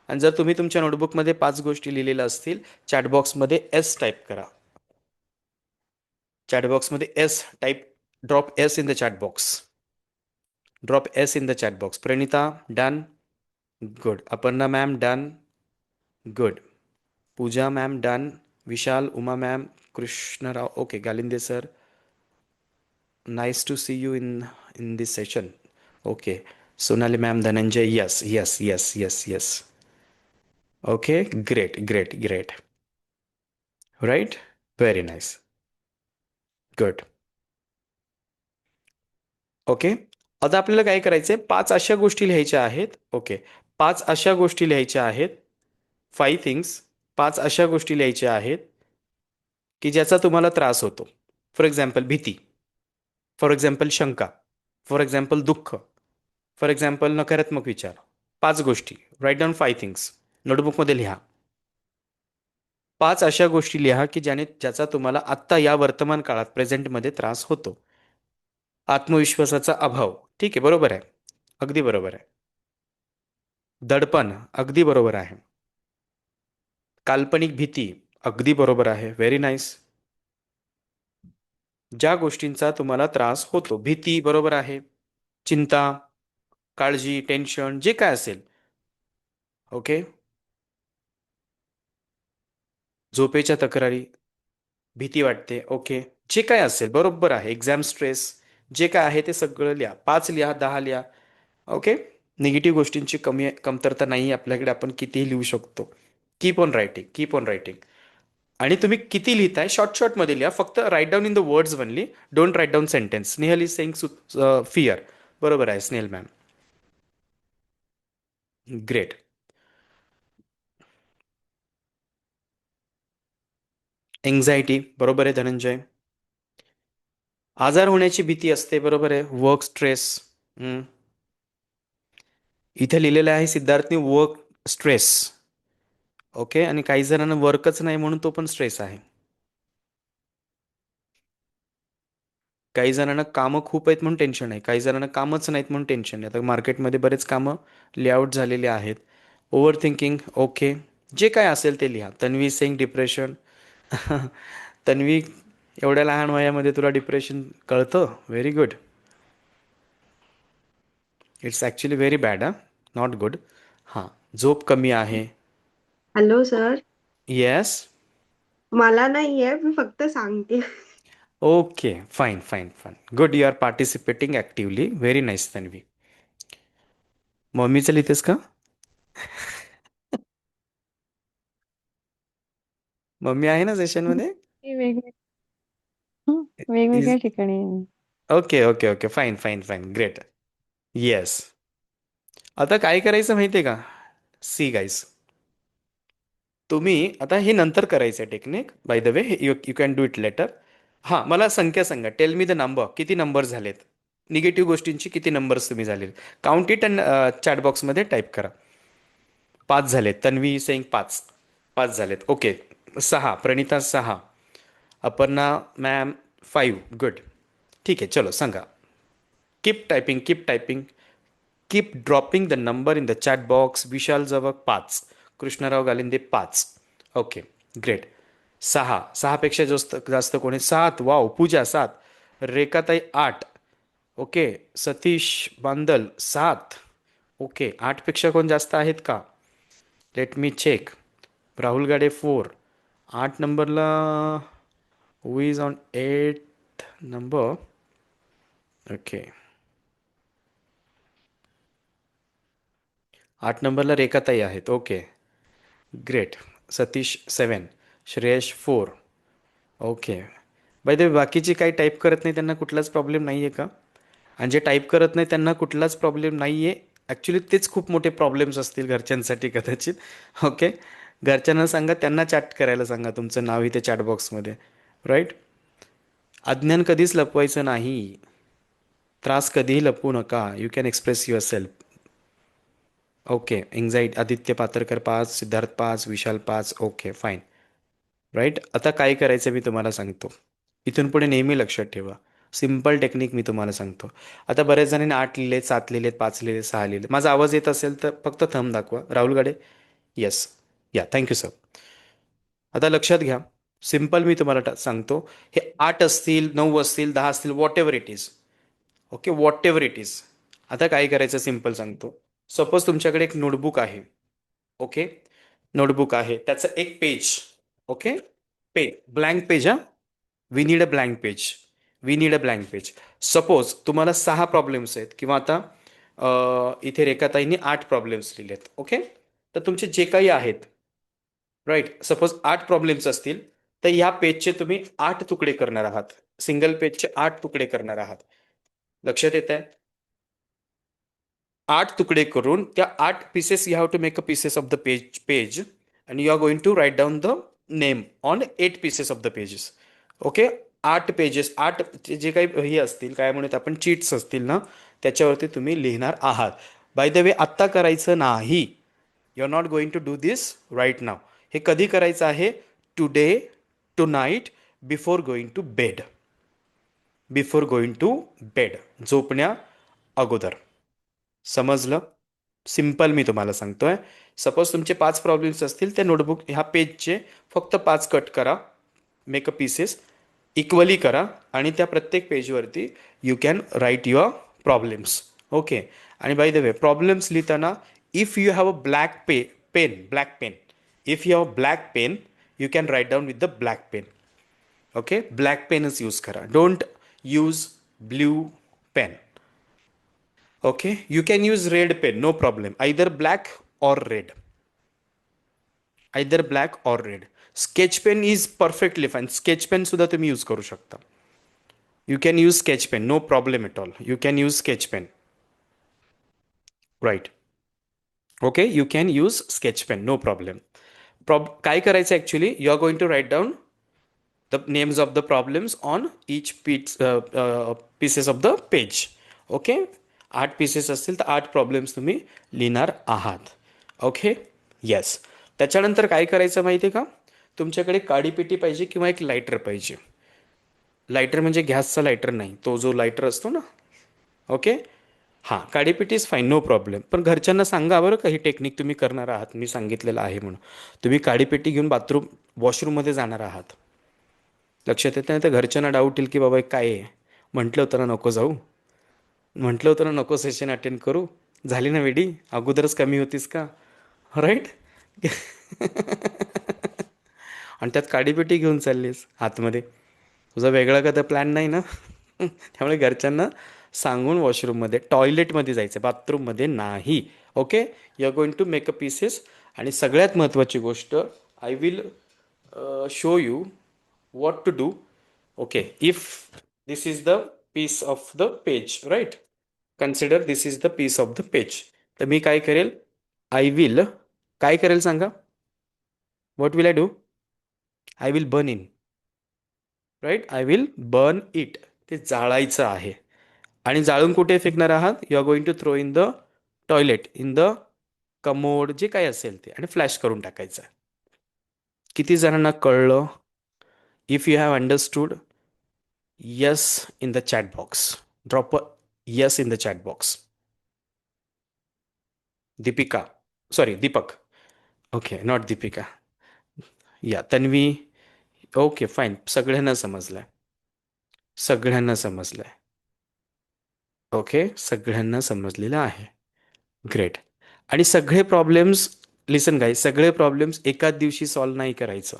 आणि जर तुम्ही तुमच्या नोटबुकमध्ये 5 गोष्टी लिहिलेल्या असतील, चॅटबॉक्समध्ये S टाईप करा. चॅटबॉक्समध्ये S type, drop S in the chatbox. Drop S in the chatbox. Pranita done, good. Aparna ma'am done, good. Pooja ma'am done, Vishal, Uma ma'am, Krishnarao, okay, Galinde sir, nice to see you in this session. Okay, Sonali ma'am, Dhananjay, yes yes yes yes yes. Okay, great great great. Right, very nice, good. Okay, आता आपल्याला काय करायचंय, 5 अशा गोष्टी लिहायच्या आहेत. Okay, 5 अशा गोष्टी लिहायच्या आहेत. 5 थिंग्स, 5 अशा गोष्टी लिहायच्या आहेत की ज्याचा तुम्हाला त्रास होतो. फॉर एक्झाम्पल भीती, फॉर एक्झाम्पल शंका, फॉर एक्झाम्पल दुःख, फॉर एक्झाम्पल नकारात्मक विचार. 5 गोष्टी. Right down 5 things. नोटबुकमध्ये लिहा. 5 अशा गोष्टी लिहा की ज्याचा तुम्हाला आत्ता या वर्तमान काळात प्रेझेंटमध्ये त्रास होतो. आत्मविश्वासाचा अभाव, ठीक आहे, बरोबर आहे, अगदी बरोबर आहे. दडपण, अगदी बरोबर आहे. काल्पनिक भीती, अगदी बरोबर आहे, व्हेरी नाईस. ज्या गोष्टींचा तुम्हाला त्रास होतो, भीती बरोबर आहे, चिंता, काळजी, टेन्शन, जे काय असेल. ओके, झोपेच्या तक्रारी, भीती वाटते, ओके, जे काय असेल बरोबर आहे. एक्झाम स्ट्रेस, जे काय आहे ते सगळं लिहा. 5 लिहा, 10 लिहा. ओके, निगेटिव्ह गोष्टींची कमतरता नाही आपल्याकडे, आपण कितीही लिहू शकतो. Keep on writing, keep on writing. आणि तुम्ही किती लिहिताय शॉर्ट मध्ये लिहा. फक्त write down in the words only, don't write down sentence. Snehal is saying fear, बरोबर आहे स्नेहल मॅम, ग्रेट. एन्झायटी, बरोबर आहे धनंजय. आजार होण्याची भीती असते, बरोबर आहे. वर्क स्ट्रेस, इथे लिहिलेलं आहे सिद्धार्थनी, वर्क स्ट्रेस. ओके, आणि काही जणांना वर्कच नाही म्हणून तो पण स्ट्रेस आहे. काही जणांना कामं खूप आहेत म्हणून टेन्शन आहे, काही जणांना कामच नाहीत म्हणून टेन्शन आहे. आता मार्केटमध्ये बरेच कामं लेआउट झालेले आहेत. ओव्हर थिंकिंग, ओके, जे काय असेल ते लिहा. तन्वी सिंग, डिप्रेशन. तन्वी, एवढ्या लहान वयामध्ये तुला डिप्रेशन कळतं, very good. It's actually very bad, not good. हां, झोप कमी आहे.
हॅलो सर,
येस,
मला नाहीये, मी फक्त सांगते.
Okay, fine fine fine, good, you are participating actively, very nice Tanvi. मम्मीचं लिहितेस का? मम्मी आहे ना सेशनमध्ये?
ते वेगवेगळ्या ठिकाणी आहे.
Okay okay okay, fine fine fine, great, yes. आता काय करायचं माहिती आहे का, सी गाईज, तुम्ही आता हे नंतर करायचं technique, bye the way, you you can do it later. हां, मला संख्या सांगा, टेल मी द नंबर, किती नंबर झालेत निगेटिव्ह गोष्टींची, किती नंबर्स तुम्ही झालेत. काउंट इट अँड चॅट बॉक्समध्ये टाईप करा. 5 झालेत, तन्वी सेंग 5, 5 झालेत. Okay, 6, Pranita 6, Aparna ma'am 5, good, ठीक आहे, चलो सांगा. Keep typing, keep typing, keep dropping the number in the chat box. विशाल जवळ 5, कृष्णराव गालिंदे 5, ओके, ग्रेट. 6, 6 पेक्षा जास्त कोणी? 7, वाव, पूजा 7, रेखाताई 8, ओके, सतीश बांदल 7, ओके, 8 पेक्षा कोण जास्त आहेत का? Let me check. Rahul Gade 4, 8 नंबरला who is on 8 number? Okay, 8 नंबरला रेखाताई आहेत, okay, great. Satish 7, Shreyash 4, okay. By the way, बाकीचे काही टाईप करत नाही त्यांना कुठलाच प्रॉब्लेम नाही आहे का? आणि जे टाईप करत नाही त्यांना कुठलाच प्रॉब्लेम नाही आहे. ॲक्च्युली तेच खूप मोठे प्रॉब्लेम्स असतील घरच्यांसाठी कदाचित. ओके, घरच्यांना सांगा, त्यांना चॅट करायला सांगा तुमचं नाव इथे चॅट बॉक्समध्ये, राईट. अज्ञान कधीच लपवायचं नाही, त्रास कधीही लपवू नका, you can express yourself. Okay, anxiety, Aditya Patrakar 5, Siddharth 5, Vishal 5, okay, fine, right. आता काय करायचं मी तुम्हाला सांगतो, इथून पुढे नेहमी लक्षात ठेवा, सिम्पल टेक्निक मी तुम्हाला सांगतो. आता बऱ्याच जणांनी 8 लिहिलेत, 7 लिहिलेत, 5 लिहिले, 6 लिहिले. माझा आवाज येत असेल तर फक्त थंब दाखवा. राहुल गाडे, येस, या, थँक्यू सर. आता लक्षात घ्या, सिम्पल मी तुम्हाला सांगतो, हे 8 असतील, 9 असतील, 10 असतील, what ever it is, okay, what ever it is. आता काय करायचं सिम्पल सांगतो. सपोज तुमच्याकडे एक नोटबुक आहे, ओके, नोटबुक आहे, त्याचं एक पेज, ओके, ब्लँक पेज हा. We need a blank page. We need a blank page. Suppose तुम्हाला 6 प्रॉब्लेम्स आहेत किंवा आता इथे रेखाताईंनी 8 प्रॉब्लेम्स लिहिलेत. ओके, तर तुमचे जे काही आहेत, राईट, सपोज 8 प्रॉब्लेम्स असतील तर या पेजचे तुम्ही 8 तुकडे करणार आहात. सिंगल पेजचे 8 तुकडे करणार आहात. लक्षात येत आहे? 8 तुकडे करून त्या 8 pieces you have to make a pieces of the page and you are going to write down the name on 8 pieces of the pages. Okay, 8 pages, 8 जे काही हे असतील, काय म्हणत आपण, चीट्स असतील ना, त्याच्यावरती तुम्ही लिहिणार आहात. बाय द वे, आत्ता करायचं नाही. You are not going to do this right now. हे कधी करायचं आहे? Today, tonight, before going to bed. Before going to bed, झोपण्या अगोदर. समजलं? सिम्पल मी तुम्हाला सांगतोय. सपोज तुमचे 5 प्रॉब्लेम्स असतील, त्या नोटबुक ह्या पेजचे फक्त 5 कट करा, मेक अ पीसेस इक्वली करा आणि त्या प्रत्येक पेजवरती you can write your problems. Okay, आणि बाय द वे, प्रॉब्लेम्स लिहिताना if you have a black black pen, if you have black pen you can write down with the black pen. Okay, black पेनच use करा. Don't use blue pen. Okay, you can use red pen, no problem. Either black or red. Either black or red. Sketch pen is perfectly fine. Sketch pen सुद्धा तुम्ही use करू शकता. You can use sketch pen, no problem at all. You can use sketch pen. Right. Okay, you can use sketch pen, no problem. काय करायचं actually? You are going to write down the names of the problems on each pieces of the page. Okay, 8 pieces असतील तर 8 problems तुम्ही लिहिणार आहात. Okay, yes. त्याच्यानंतर काय करायचं माहिती आहे का? तुमच्याकडे काडीपेटी पाहिजे किंवा एक लायटर पाहिजे. लायटर म्हणजे गॅसचा लायटर नाही, तो जो लायटर असतो ना. ओके, हां, काडीपेटी इज फाईन, नो प्रॉब्लेम. पण घरच्यांना सांगा बरं का, ही टेक्निक तुम्ही करणार आहात, मी सांगितलेलं आहे म्हणून. तुम्ही काडीपेटी घेऊन वॉशरूममध्ये जाणार आहात. लक्षात येतं नाही तर घरच्यांना डाऊट येईल की बाबा काय आहे, म्हटलं होतं ना नको जाऊ, म्हटलं होतं ना नको सेशन अटेंड करू, झाली ना वेडी, अगोदरच कमी होतीस का, राईट. आणि त्यात काडीपेटी घेऊन चाललीस आतमध्ये, तुझा वेगळा का प्लॅन नाही ना. त्यामुळे घरच्यांना सांगून वॉशरूममध्ये, टॉयलेटमध्ये जायचं, बाथरूममध्ये नाही. Okay, you are going to make a pieces. आणि सगळ्यात महत्त्वाची गोष्ट, I will show you what to do. Okay, if this is the piece of the page, right, consider this is the piece of the page. तर मी काय करेल? I will, काय करेल सांगा? What will I do? I will burn in, right, I will burn it. ते जाळायचं आहे. आणि जाळून कुठे फेकणार आहात? You are going to throw in the toilet, in the commode, जे काय असेल ते, आणि फ्लॅश करून टाकायचं. किती जणांना कळलं? If you have understood, yes in the chat box. Drop a yes in the chat box. Deepika. Sorry, Deepak. Okay, not Deepika. Yeah, Tanvi. Okay, fine. सगळ्यांना समजलंय. सगळ्यांना समजलंय. ओके, सगळ्यांना समजलेलं आहे. ग्रेट. आणि सगळे प्रॉब्लेम्स, लिसन गाईज, सगळे प्रॉब्लेम्स एकाच दिवशी सॉल्व्ह नाही करायचं.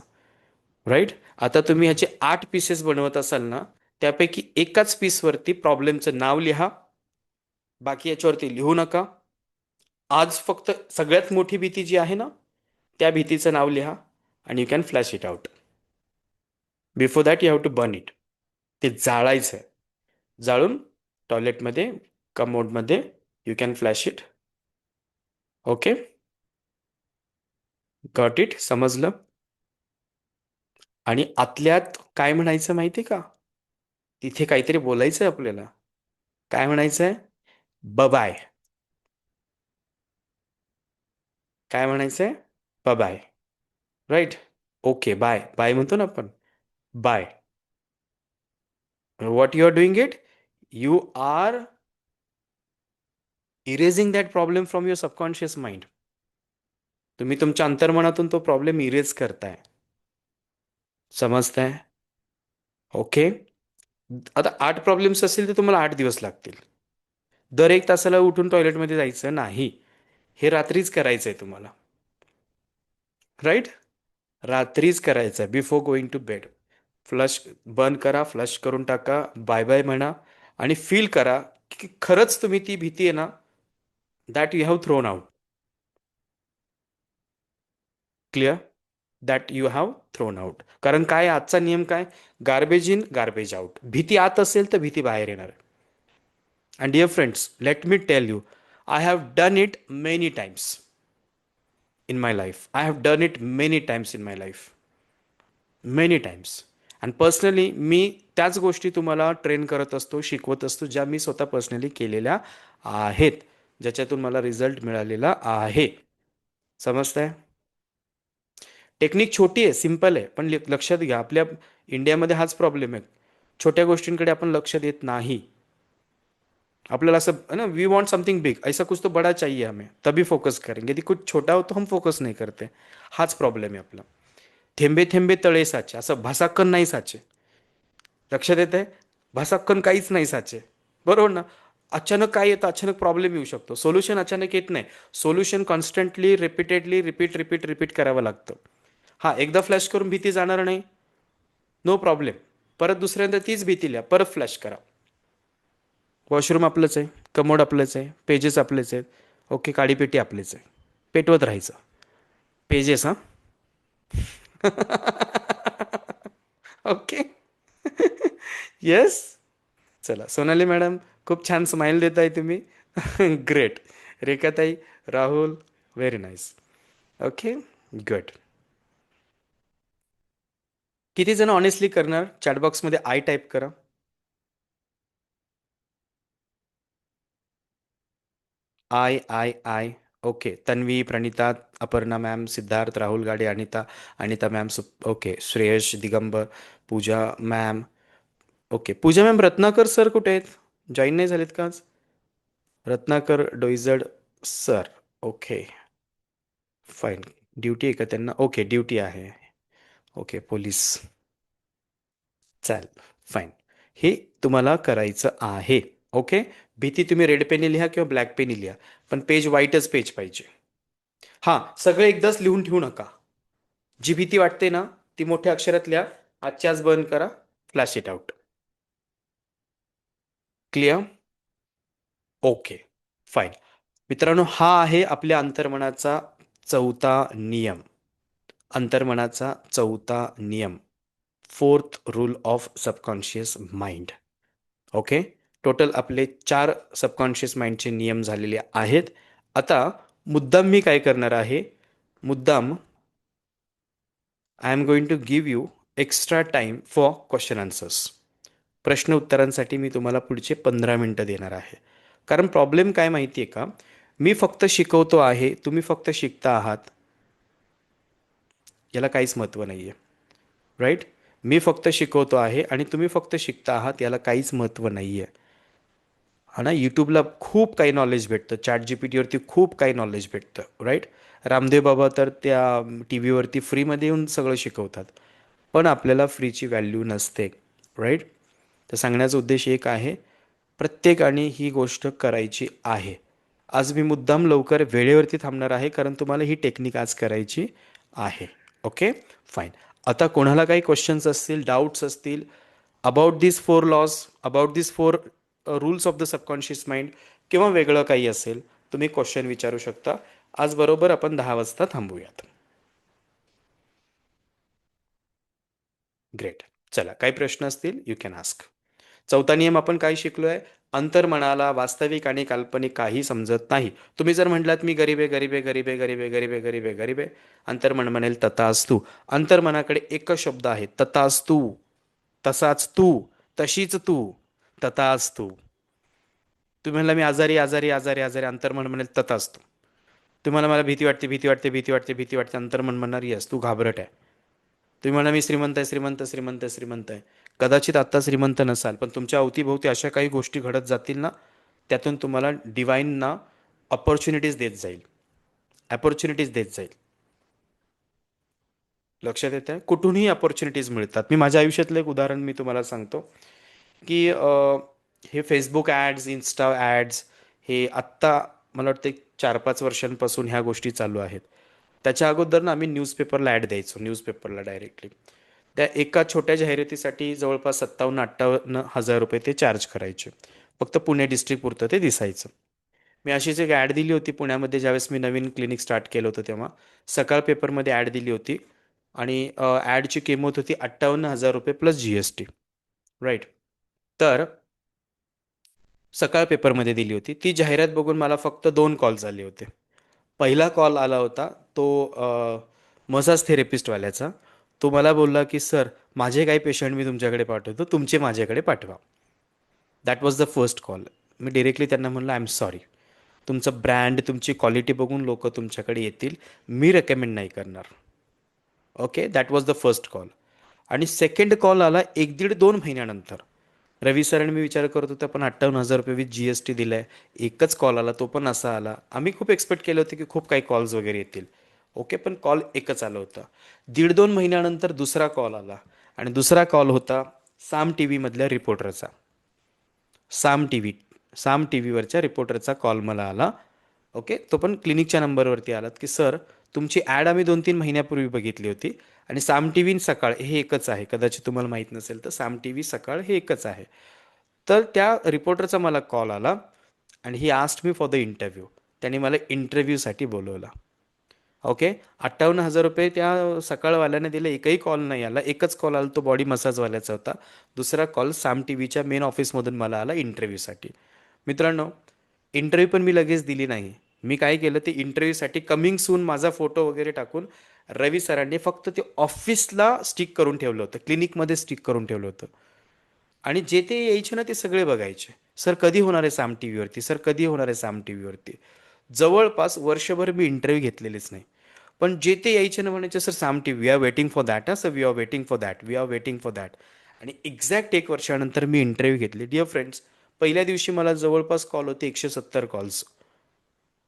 राईट. आता तुम्ही ह्याचे 8 पीसेस बनवत असाल ना, त्यापैकी एकाच पीसवरती प्रॉब्लेमचं नाव लिहा, बाकी याच्यावरती लिहू नका. आज फक्त सगळ्यात मोठी भीती जी आहे ना, त्या भीतीचं नाव लिहा आणि you can flash it out. Before that you have to burn it. ते जाळायचं आहे. जाळून टॉयलेटमध्ये, कमोडमध्ये you can flash it. Okay, got it? समजलं? आणि आतल्यात काय म्हणायचं माहिती आहे का? तिथे काहीतरी बोलायचं आहे आपल्याला. काय म्हणायचं आहे? बाय. काय म्हणायचं आहे? Bye. Right. Okay, bye. Bye म्हणतो ना आपण, bye. What you are doing it? You are erasing that problem from your subconscious mind. तुम्ही तुमच्या अंतर्मनातून तो प्रॉब्लेम इरेज करताय. समजताय? ओके. आता 8 प्रॉब्लेम्स असतील तर तुम्हाला 8 दिवस लागतील. दर 1 तासाला उठून टॉयलेटमध्ये जायचं नाही. हे रात्रीच करायचं आहे तुम्हाला. राईट. रात्रीच करायचं आहे, before going to bed. Flush बंद करा, फ्लश करून टाका, बाय बाय म्हणा आणि फील करा की खरंच तुम्ही ती भीती आहे ना, that you have thrown out. क्लिअर? That you have thrown out. कारण काय आजचा नियम काय? Garbage in garbage out. भीती आत असेल तर भीती बाहेर येणार. And dear friends, let me tell you, I have done it many times in my life. I have done it many times in my life. Many times. And personally मी त्याच गोष्टी तुम्हाला ट्रेन करत असतो, शिकवत असतो, ज्या मी स्वतः पर्सनली केलेल्या आहेत, ज्याच्यातून मला रिझल्ट मिळालेला आहे. समजतंय? टेक्निक छोटी आहे, सिंपल आहे, पण लक्षात घ्या, आपल्या इंडियामध्ये हाच प्रॉब्लेम आहे. छोट्या गोष्टींकडे आपण लक्ष देत नाही. आपल्याला असं है ना, वी वॉन्ट समथिंग बिग, ऐसा कुछ तो बड़ा चाहिए हमें, तभी फोकस करेंगे. यदि कुछ छोटा हो तो हम फोकस नहीं करते. हाच प्रॉब्लेम आहे आपला. थेंबे थेंबे तळे साचे, असं भासाक्कन नाही साचे. लक्षात येत आहे? भासाक्कन काहीच नाही साचे, बरोबर ना? अचानक काय येतं, अचानक प्रॉब्लेम येऊ शकतो. सोल्युशन अचानक येत नाही. सोल्युशन कॉन्स्टंटली रिपीटेडली रिपीट करावं लागतं. हा, एकदा फ्लॅश करून भीती जाणार नाही, नो प्रॉब्लेम. परत दुसऱ्यांदा तीच भीती लिहा, परत फ्लॅश करा. वॉशरूम आपलंच आहे, कमोड आपलंच आहे, पेजेस आपलेच आहेत, ओके, काडीपेटी आपलीच आहे. पेटवत राहायचं पेजेस, हां. ओके. येस. चला, सोनाली मॅडम, खूप छान स्माइल देत आहे तुम्ही. ग्रेट. रेखाताई, Rahul, very nice. Okay, good. किती जण ऑनेस्टली करणार? चॅटबॉक्समध्ये आय टाईप करा. I. Okay. Tanvi, Pranita, Aparna ma'am, Siddharth, Rahul Gade, Anita ma'am, okay, Shreyash, Digambar, Pooja ma'am. Okay, Pooja ma'am. Ratnakar sir कुठे आहेत? जॉईन नाही झालेत का आज? Ratnakar Doijad sir, okay, fine. Duty आहे का त्यांना? ओके, ड्युटी आहे. Okay, police. चाल, फाईन. हे तुम्हाला करायचं आहे. ओके. भीती तुम्ही रेड पेनने लिहा किंवा ब्लॅक पेनने लिहा, पण पेज व्हाईटच पेज पाहिजे. हां, सगळं एकदाच लिहून ठेवू नका. जी भीती वाटते ना, ती मोठ्या अक्षरात लिहा. आजच्या आज बंद करा, flash it out. Clear? Okay, fine. मित्रांनो, हा आहे आपल्या अंतर्मनाचा चौथा नियम. अंतर्मनाचा चौथा नियम, fourth rule of subconscious mind. Okay. Total आपले 4 सबकॉन्शियस माइंडचे नियम झालेले आहेत. आता मुद्दाम मी काय करणार आहे? मुद्दाम I am going to give you extra time for question answers. प्रश्न उत्तरांसाठी मी तुम्हाला पुढचे 15 मिनटं देणार आहे. कारण प्रॉब्लेम काय माहिती आहे का? मी फक्त शिकवतो आहे, तुम्ही फक्त शिकता आहात, याला काहीच महत्त्व नाही आहे. राईट? मी फक्त शिकवतो आहे आणि तुम्ही फक्त शिकता आहात, याला काहीच महत्त्व नाही आहे. हा ना, यूट्यूबला खूप काही नॉलेज भेटतं, ChatGPTवरती खूप काही नॉलेज भेटतं, राईट? रामदेव बाबा तर त्या टी व्हीवरती फ्रीमध्ये येऊन सगळं शिकवतात, पण आपल्याला फ्रीची व्हॅल्यू नसते, राईट? तर सांगण्याचा उद्देश एक आहे, प्रत्येकाने ही गोष्ट करायची आहे. आज मी मुद्दाम लवकर वेळेवरती थांबणार आहे, कारण तुम्हाला ही टेक्निक आज करायची आहे. Okay, fine. आता कोणाला काही क्वेश्चन्स असतील, डाऊट्स असतील about this 4 laws, about this 4 rules of the subconscious mind, किंवा वेगळं काही असेल, तुम्ही क्वेश्चन विचारू शकता. आज बरोबर आपण 10 वाजता थांबूयात. ग्रेट. चला, काही प्रश्न असतील यू कॅन आस्क. चौथा नियम आपण काय शिकलोय? अंतर्मनाला वास्तविक आणि काल्पनिक काही समजत नाही. तुम्ही जर म्हटलात मी गरीब आहे, गरीब आहे, गरीब आहे, गरीब आहे, गरीब आहे, गरीब आहे, गरीब आहे, अंतर्मन म्हणेल तथास्तु. अंतर्मनाकडे एकच शब्द आहे, तथास्तु. तसाच तू, तशीच तू, तथास्तु. तुम्ही म्हणला मी आजारी आजारी आजारी आजारी, अंतर्मन म्हणेल तथास्तु. तुम्हाला मला भीती वाटते भीती वाटते भीती वाटते भीती वाटते, अंतर्मन म्हणणार यस तू घाबरट आहे. तुम्ही म्हणा मी श्रीमंत आहे श्रीमंत श्रीमंत श्रीमंत आहे, कदाचित आत्ता श्रीमंत नसाल, पण तुमच्या अवतीभोवती अशा काही गोष्टी घडत जातील ना, त्यातून तुम्हाला डिवाईन ना अपॉर्च्युनिटीज देत जाईल, अपॉर्च्युनिटीज देत जाईल. लक्षात येत आहे? कुठूनही अपॉर्च्युनिटीज मिळतात. मी माझ्या आयुष्यातलं एक उदाहरण मी तुम्हाला सांगतो की हे फेसबुक ॲड्स, इन्स्टा ॲड्स, हे आत्ता मला वाटतं 4-5 वर्षांपासून ह्या गोष्टी चालू आहेत. त्याच्या अगोदर ना आम्ही न्यूजपेपरला ॲड द्यायचो, न्यूजपेपरला डायरेक्टली. त्या एका छोट्या जाहिरातीसाठी जवळपास 57-58 हजार रुपये ते चार्ज करायचे. फक्त पुणे डिस्ट्रिक्ट पुरतं ते दिसायचं. मी अशीच एक ॲड दिली होती पुण्यामध्ये ज्यावेळेस मी नवीन क्लिनिक स्टार्ट केलं होतं तेव्हा. सकाळ पेपरमध्ये ॲड दिली होती आणि ॲडची किंमत होती 58,000 रुपये प्लस GST. राईट. तर सकाळ पेपरमध्ये दिली होती. ती जाहिरात बघून मला फक्त 2 कॉल्स आले होते. पहिला कॉल आला होता तो मसाज थेरपिस्टवाल्याचा. तो मला बोलला की सर माझे काही पेशंट मी तुमच्याकडे पाठवतो, तुमचे माझ्याकडे पाठवा. That was the first call. Me directly त्यांना म्हणलं आय एम सॉरी, तुमचं ब्रँड तुमची क्वालिटी बघून लोक तुमच्याकडे येतील, मी रेकमेंड नाही करणार. Okay, that was the first call. आणि सेकंड कॉल आला 1-1.5-2 महिन्यानंतर. रवी सरांनी मी विचार करत होतो पण 58,000 रुपये विथ GST दिलाय. एकच कॉल आला, तो पण असा आला. आम्ही खूप एक्सपेक्ट केलं होतं की खूप काही कॉल्स वगैरे येतील. ओके, पण कॉल एकच आला होता. 1.5-2 महिन्यानंतर दुसरा कॉल आला आणि दुसरा कॉल होता साम टी व्हीमधल्या रिपोर्टरचा. साम टी व्हीवरच्या रिपोर्टरचा कॉल मला आला. ओके, तो पण क्लिनिकच्या नंबरवरती आलात की सर तुमची ॲड आम्ही 2-3 महिन्यापूर्वी बघितली होती आणि साम टी व्ही सकाळ हे एकच आहे. कदाचित तुम्हाला माहीत नसेल तर साम टी व्ही सकाळ हे एकच आहे. तर त्या रिपोर्टरचा मला कॉल आला आणि he asked me for the interview. त्यांनी मला इंटरव्ह्यूसाठी बोलवला. ओके, 58,000 रुपये त्या सकाळवाल्याने दिले. एकही कॉल नाही आला. एकच कॉल आला, तो बॉडी मसाजवाल्याचा होता. दुसरा कॉल साम टी व्हीच्या मेन ऑफिसमधून मला आला इंटरव्ह्यूसाठी. मित्रांनो, इंटरव्ह्यू पण मी लगेच दिली नाही. मी काय केलं, ते इंटरव्ह्यूसाठी कमिंग सून माझा फोटो वगैरे टाकून रवी सरांनी फक्त ते ऑफिसला स्टिक करून ठेवलं होतं, क्लिनिकमध्ये स्टिक करून ठेवलं होतं. आणि जे ते यायचे ना ते सगळे बघायचे, सर कधी होणार आहे साम टी व्हीवरती, सर कधी होणार आहे साम टी व्हीवरती. जवळपास वर्षभर मी इंटरव्ह्यू घेतलेलेच नाही. पण जे ते यायचे ना म्हणायचे सर साम टी we are waiting for that, sir we are waiting for that, we are waiting for that. आणि एक्झॅक्ट 1 वर्षानंतर मी इंटरव्ह्यू घेतले. डिअर फ्रेंड्स, पहिल्या दिवशी मला जवळपास कॉल होते 170 कॉल्स.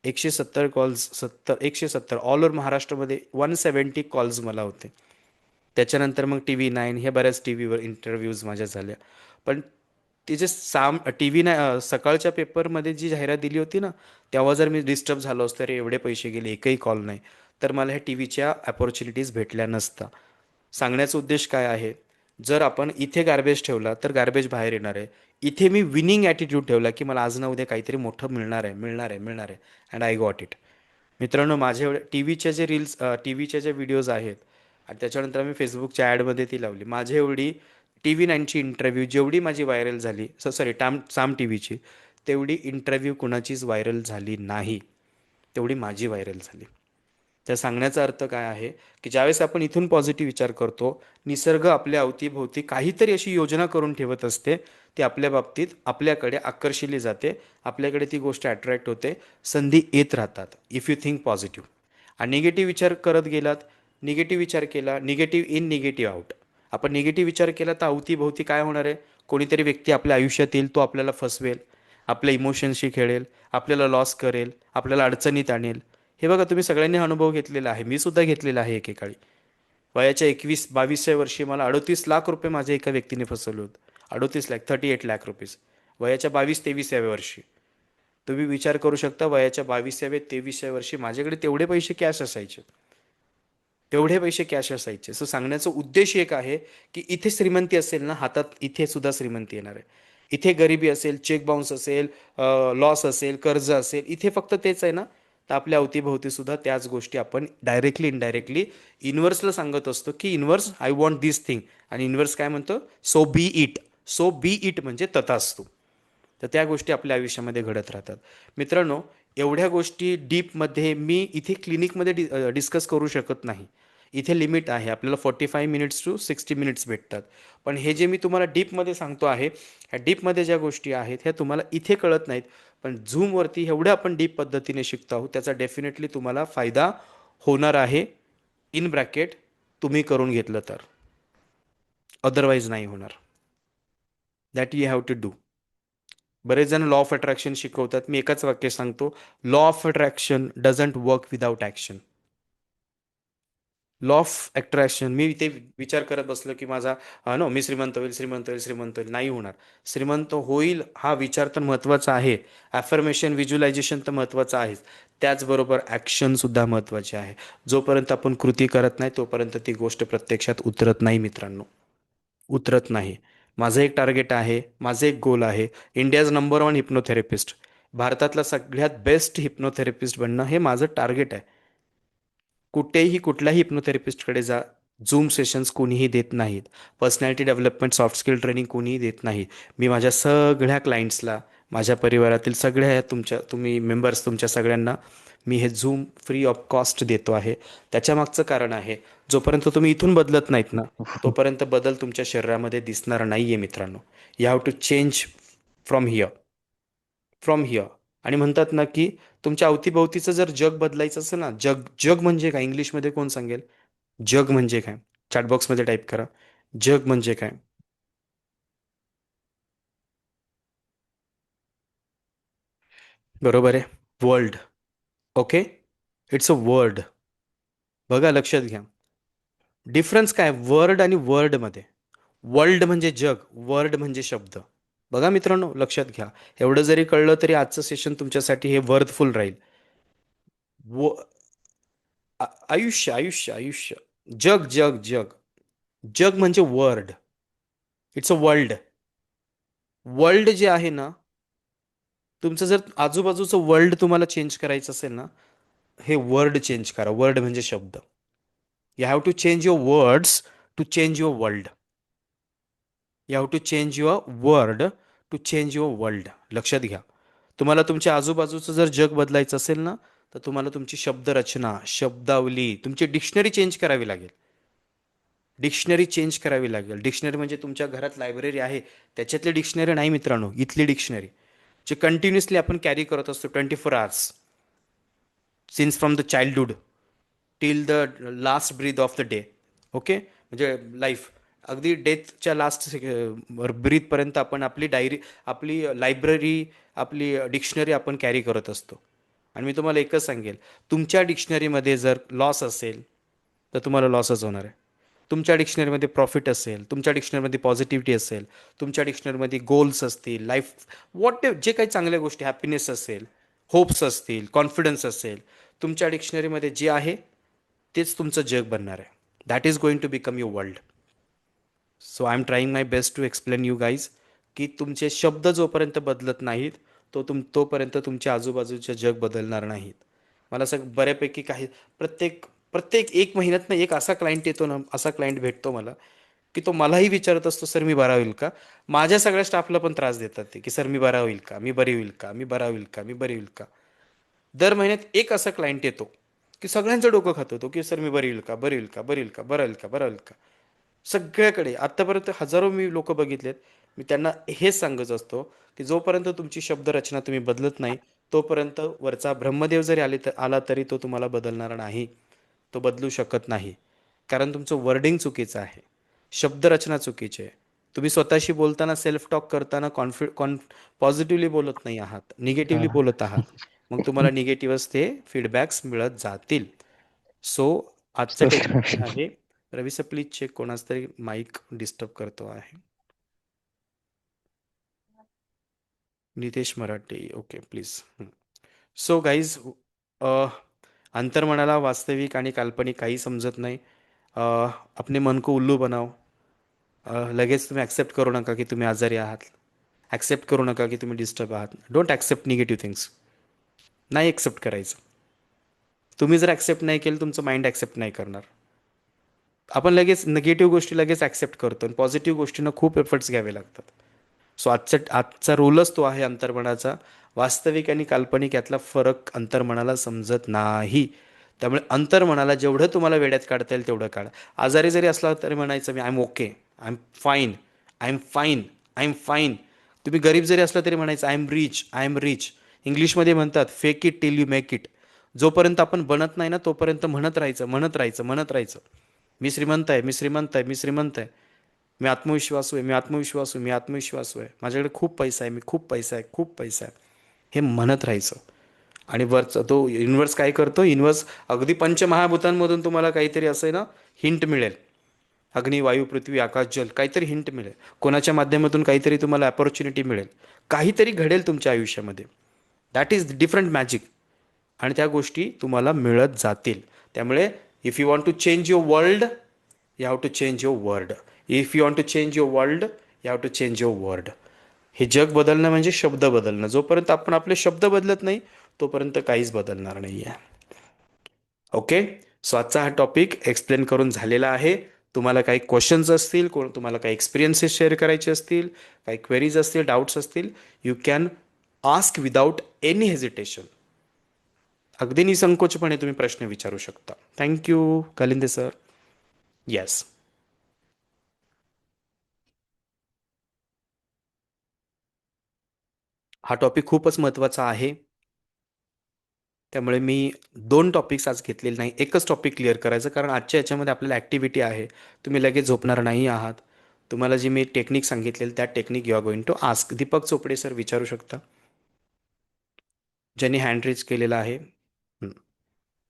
170 कॉल्स, 170 ऑल ओव्हर महाराष्ट्रामध्ये 170 कॉल्स मला होते. त्याच्यानंतर मग TV9 हे बऱ्याच टी व्हीवर इंटरव्ह्यूज माझ्या झाल्या. पण ते जे TV9 सकाळच्या पेपरमध्ये जी जाहिरात दिली होती ना, तेव्हा जर मी डिस्टर्ब झालो असतो, अरे एवढे पैसे गेले, एकही कॉल नाही, तर मला ह्या TVच्या अपॉर्च्युनिटीज भेटल्या नसता. सांगण्याचा उद्देश काय आहे, जर आपण इथे गार्बेज ठेवला तर गार्बेज बाहेर येणार आहे. इथे मी विनिंग ॲटिट्यूड ठेवला की मला आज ना उद्या काहीतरी मोठं मिळणार आहे, मिळणार आहे, मिळणार आहे, अँड आय गॉट इट. मित्रांनो, माझे एवढे TVच्या जे रील्स, TVच्या जे व्हिडिओज आहेत आणि त्याच्यानंतर मी फेसबुकच्या ॲडमध्ये ती लावली. माझी एवढी TV9ची इंटरव्ह्यू जेवढी माझी व्हायरल झाली, साम TVची, तेवढी इंटरव्ह्यू कुणाचीच व्हायरल झाली नाही, तेवढी माझी व्हायरल झाली. त्या सांगण्याचा अर्थ काय आहे की ज्यावेळेस आपण इथून पॉझिटिव्ह विचार करतो, निसर्ग आपल्या अवतीभोवती काहीतरी अशी योजना करून ठेवत असते, ती आपल्या बाबतीत आपल्याकडे आकर्षिली जाते, आपल्याकडे ती गोष्ट अट्रॅक्ट होते, संधी येत राहतात इफ यू थिंक पॉझिटिव्ह. आणि निगेटिव्ह विचार करत गेलात, निगेटिव्ह विचार केला, निगेटिव्ह इन निगेटिव्ह आउट. आपण निगेटिव्ह विचार केला तर अवतीभोवती काय होणार आहे, कोणीतरी व्यक्ती आपल्या आयुष्यात येईल, तो आपल्याला फसवेल, आपल्या इमोशनशी खेळेल, आपल्याला लॉस करेल, आपल्याला अडचणीत आणेल. हे बघा, तुम्ही सगळ्यांनी अनुभव घेतलेला आहे, मी सुद्धा घेतलेला आहे एकेकाळी. वयाच्या 21-22व्या वर्षी मला 38 लाख रुपये माझ्या एका व्यक्तीने फसवले होते. 38 लाख, 38 लाख रुपीज, वयाच्या 22-23व्या वर्षी. तुम्ही विचार करू शकता, वयाच्या 22व्या-23व्या वर्षी माझ्याकडे तेवढे पैसे कॅश असायचे, तेवढे पैसे कॅश असायचे. सो सांगण्याचा उद्देश एक आहे की इथे श्रीमंती असेल ना हातात, इथे सुद्धा श्रीमंती येणार आहे. इथे गरिबी असेल, चेक बाउन्स असेल, लॉस असेल, कर्ज असेल, इथे फक्त तेच आहे ना, तर आपल्या अवतीभोवती सुद्धा त्याच गोष्टी आपण डायरेक्टली इनडायरेक्टली युनिव्हर्सला सांगत असतो की universe I want this thing, आणि युनिव्हर्स काय म्हणतो, so B it. So B it म्हणजे तथास्तु. तर त्या गोष्टी आपल्या आयुष्यामध्ये घडत राहतात. मित्रांनो, एवढ्या गोष्टी डीपमध्ये मी इथे क्लिनिकमध्ये डिस्कस करू शकत नाही. इथे लिमिट आहे, आपल्याला 45 मिनिट्स टू 60 मिनिट्स भेटतात. पण हे जे मी तुम्हाला डीपमध्ये सांगतो आहे, ह्या डीपमध्ये ज्या गोष्टी आहेत ह्या तुम्हाला इथे कळत नाहीत, पण झूमवरती एवढं आपण डीप पद्धतीने शिकतो आहोत, त्याचा डेफिनेटली तुम्हाला फायदा होणार आहे. इन ब्रॅकेट तुम्ही करून घेतलं तर, अदरवाईज नाही होणार. That you have to do. बरेच जण लॉ ऑफ अट्रॅक्शन शिकवतात, मी एकच वाक्य सांगतो, law of attraction doesn't work without action. Law of attraction. मी ते विचार करत बसलो की माझा नो मी श्रीमंत होईल, श्रीमंत होईल, श्रीमंत होईल. नाही होणार. श्रीमंत होईल हा विचार तर महत्त्वाचा आहे, ॲफर्मेशन व्हिज्युअलायझेशन तर महत्त्वाचं आहेच, त्याचबरोबर ॲक्शन सुद्धा महत्त्वाचे आहे. जोपर्यंत आपण कृती करत नाही तोपर्यंत ती गोष्ट प्रत्यक्षात उतरत नाही मित्रांनो, उतरत नाही. माझं एक टार्गेट आहे, माझं एक गोल आहे, इंडियाज नंबर 1 हिप्नोथेरपिस्ट, भारतातला सगळ्यात बेस्ट हिप्नोथेरपिस्ट बनणं हे माझं टार्गेट आहे. कुठेही कुठल्याही हिप्नोथेरपिस्टकडे जा, झूम सेशन्स कोणीही देत नाहीत, personality development soft skill training कोणीही देत नाही. मी माझ्या सगळ्या क्लायंट्सला, माझ्या परिवारातील सगळ्या तुम्ही मेंबर्स तुमच्या सगळ्यांना मी हे झूम फ्री ऑफ कॉस्ट देतो आहे. त्याच्यामागचं कारण आहे, जोपर्यंत तुम्ही इथून बदलत नाहीत ना तोपर्यंत बदल तुमच्या शरीरामध्ये दिसणार नाही आहे मित्रांनो. You have to change from here, from here. आणि म्हणतात ना की तुमच्या अवतीभोवतीचं जर जग बदलायचं असेल ना, जग जग म्हणजे काय इंग्लिशमध्ये कोण सांगेल? जग म्हणजे काय? चॅटबॉक्समध्ये टाईप करा, जग म्हणजे काय. बरोबर आहे, world. Okay, it's a word. बघा लक्षात घ्या, डिफरन्स काय वर्ड आणि वर्डमध्ये. वर्ल्ड म्हणजे जग, वर्ड म्हणजे शब्द. बघा मित्रांनो लक्षात घ्या, एवढं जरी कळलं तरी आजचं सेशन तुमच्यासाठी हे वर्थफुल राहील. व आयुष्य आयुष्य आयुष्य, जग जग जग, जग म्हणजे word, it's a world. World जे आहे ना, तुमचं जर आजूबाजूचं वर्ल्ड तुम्हाला चेंज करायचं असेल ना, हे वर्ड चेंज करा. वर्ड म्हणजे शब्द. You have to change your words to change your world. You have to change your word to change your world. लक्षात घ्या, तुम्हाला तुमच्या आजूबाजूचं जर जग बदलायचं असेल ना, तर तुम्हाला तुमची शब्दरचना, शब्दावली, तुमची डिक्शनरी चेंज करावी लागेल. डिक्शनरी चेंज करावी लागेल. डिक्शनरी म्हणजे तुमच्या घरात लायब्ररी आहे त्याच्यातली डिक्शनरी नाही मित्रांनो, इथली डिक्शनरी जे कंटिन्युअसली आपण कॅरी करत असतो 24 hours, since from the childhood till the last breath of the day. Okay, म्हणजे लाईफ अगदी डेथच्या लास्ट ब्रीथपर्यंत आपण आपली डायरी, आपली लायब्ररी, आपली डिक्शनरी आपण कॅरी करत असतो. आणि मी तुम्हाला एकच सांगेल, तुमच्या डिक्शनरीमध्ये जर लॉस असेल तर तुम्हाला लॉसच होणार आहे. तुमच्या डिक्शनरीमध्ये प्रॉफिट असेल, तुमच्या डिक्शनरीमध्ये पॉझिटिव्हिटी असेल, तुमच्या डिक्शनरीमध्ये गोल्स असतील, लाईफ वॉट जे काही चांगल्या गोष्टी, हॅपीनेस असेल, होप्स असतील, कॉन्फिडन्स असेल, तुमच्या डिक्शनरीमध्ये जे आहे तेच तुमचं जग बनणार आहे. That is going to become your world. So I am trying my best to explain you guys की तुमचे शब्द जोपर्यंत बदलत नाहीत तोपर्यंत तुमच्या आजूबाजूचे जग बदलणार नाहीत. मला बऱ्यापैकी काही प्रत्येक प्रत्येक 1 महिन्यात एक असा क्लायंट येतो ना, असा क्लायंट भेटतो मला की तो मलाही विचारत असतो, सर मी बरा होईल का. माझ्या सगळ्या स्टाफला पण त्रास देतात ते की सर मी बरा होईल का, मी बरी होईल का, मी बरा होईल का, मी बरी होईल का. दर महिन्यात एक असा क्लायंट येतो की सगळ्यांचं डोकं खातो तो की सर मी बरी होईल का, बरी होईल का, बरी होईल का, बरं होईल का, बरं होईल का. सगळ्याकडे आत्तापर्यंत हजारो मी लोक बघितलेत. मी त्यांना हेच सांगत असतो की जोपर्यंत तुमची शब्दरचना तुम्ही बदलत नाही तोपर्यंत वरचा ब्रह्मदेव जरी आला तरी तो तुम्हाला बदलणार नाही, तो बदलू शकत नाही. कारण तुमचं वर्डिंग चुकीचं आहे, शब्दरचना चुकीची आहे. तुम्ही स्वतःशी बोलताना, सेल्फ टॉक करताना पॉझिटिव्हली बोलत नाही आहात, निगेटिव्हली बोलत आहात. मग तुम्हाला निगेटिव्हच ते फीडबॅक्स मिळत जातील. सो आजचं टेक्निक आहे, रवी सर प्लीज चेक, कोणाच तरी माईक डिस्टर्ब करतो आहे. नितेश मराठे, ओके प्लीज. सो गाईज, अंतर्मनाला वास्तविक आणि काल्पनिक काही समजत नाही. अपने मन को उल्लू बनाव. लगेच तुम्ही ॲक्सेप्ट करू नका की तुम्ही आजारी आहात. ॲक्सेप्ट करू नका की तुम्ही डिस्टर्ब आहात. Don't accept negative things. नाही ॲक्सेप्ट करायचं. तुम्ही जर ॲक्सेप्ट नाही केलं तुमचं माइंड ॲक्सेप्ट नाही करणार. आपण लगेच निगेटिव्ह गोष्टी लगेच ॲक्सेप्ट करतो आणि पॉझिटिव्ह गोष्टींना खूप एफर्ट्स घ्यावे लागतात. सो आजचा रोलच तो आहे अंतर्मनाचा. वास्तविक आणि काल्पनिक यातला फरक अंतर्मनाला समजत नाही. त्यामुळे अंतर्मनाला जेवढं तुम्हाला वेड्यात काढता येईल तेवढं काढा. आजारी जरी असला तरी म्हणायचं मी I am okay, I am fine, I am fine, I am fine. तुम्ही गरीब जरी असला तरी म्हणायचं I am rich, I am rich. इंग्लिशमध्ये म्हणतात fake it till you make it. जोपर्यंत आपण बनत नाही ना तोपर्यंत म्हणत राहायचं, म्हणत राहायचं, म्हणत राहायचं. मी श्रीमंत आहे, मी श्रीमंत आहे, मी श्रीमंत आहे, मी आत्मविश्वासू आहे, मी आत्मविश्वासू आहे, मी आत्मविश्वासू आहे, माझ्याकडे खूप पैसा आहे, मी खूप पैसा आहे, खूप पैसा आहे, हे म्हणत राहायचं. आणि वरचा तो युनिवर्स काय करतो, युनिवर्स अगदी पंचमहाभूतांमधून तुम्हाला काहीतरी असं आहे ना हिंट मिळेल. अग्नी, वायू, पृथ्वी, आकाश, जल, काहीतरी हिंट मिळेल. कोणाच्या माध्यमातून काहीतरी तुम्हाला अपॉर्च्युनिटी मिळेल. काहीतरी घडेल तुमच्या आयुष्यामध्ये. That is different magic. आणि त्या गोष्टी तुम्हाला मिळत जातील. त्यामुळे if you want to change your world, you have to change your word. If you want to change your world, you have to change your word. हे जग बदलणं म्हणजे शब्द बदलणं. जोपर्यंत आपण आपले शब्द बदलत नाही तोपर्यंत काहीच बदलणार नाही आहे. ओके, सो आजचा हा टॉपिक एक्सप्लेन करून झालेला आहे. तुम्हाला काही क्वेश्चन्स असतील, तुम्हाला काही एक्सपिरियन्सेस शेअर करायचे असतील, काही क्वेरीज असतील, डाऊट्स असतील, you can ask without any hesitation. अगदी निसंकोचपणे तुम्ही प्रश्न विचारू शकता. Thank you Kalinde sir. येस, हा टॉपिक खूपच महत्त्वाचा आहे. त्यामुळे मी 2 टॉपिक्स आज घेतलेले नाही, एकच टॉपिक क्लिअर करायचं. कारण आजच्या याच्यामध्ये आपल्याला ॲक्टिव्हिटी आहे. तुम्ही लगेच झोपणार नाही आहात. तुम्हाला जी मी टेक्निक सांगितलेली त्या technique you are going to ask. Deepak Chopde sir विचारू शकता, ज्यांनी हँड रेज केलेला आहे.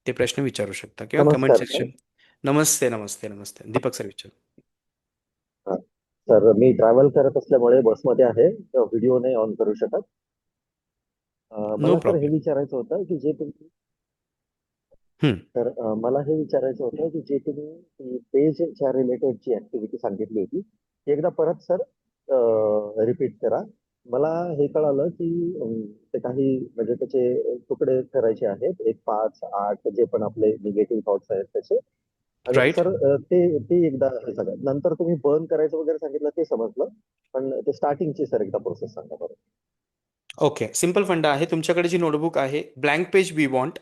ते प्रश्न विचारू शकता किंवा कमेंट
नमस्कार सर.
सेक्शन. नमस्ते नमस्ते नमस्ते. दीपक सर विचार.
सर मी ट्रॅव्हल करत असल्यामुळे बसमध्ये आहे, तर व्हिडिओ नाही ऑन करू शकत.
नो
मला सर हे
प्रॉब्लेम.
विचारायचं होतं की जे तुम्ही तर मला हे विचारायचं होतं की जे तुम्ही पेजच्या रिलेटेड जी ऍक्टिव्हिटी सांगितली होती ती एकदा परत सर रिपीट करा. मला हे कळालं की ते काही म्हणजे त्याचे तुकडे करायचे आहेत, 1, 5, 8 जे पण आपले निगेटिव्ह थॉट्स आहेत त्याचे. आणि
राईट.
सर ते एकदा हे सगळं नंतर तुम्ही बर्न करायचं वगैरे सांगितलं ते समजलं, पण ते स्टार्टिंगची सर एकदा प्रोसेस सांगा बरं.
ओके, सिम्पल फंडा आहे. तुमच्याकडे जी नोटबुक आहे, ब्लँक पेज वी वॉन्ट.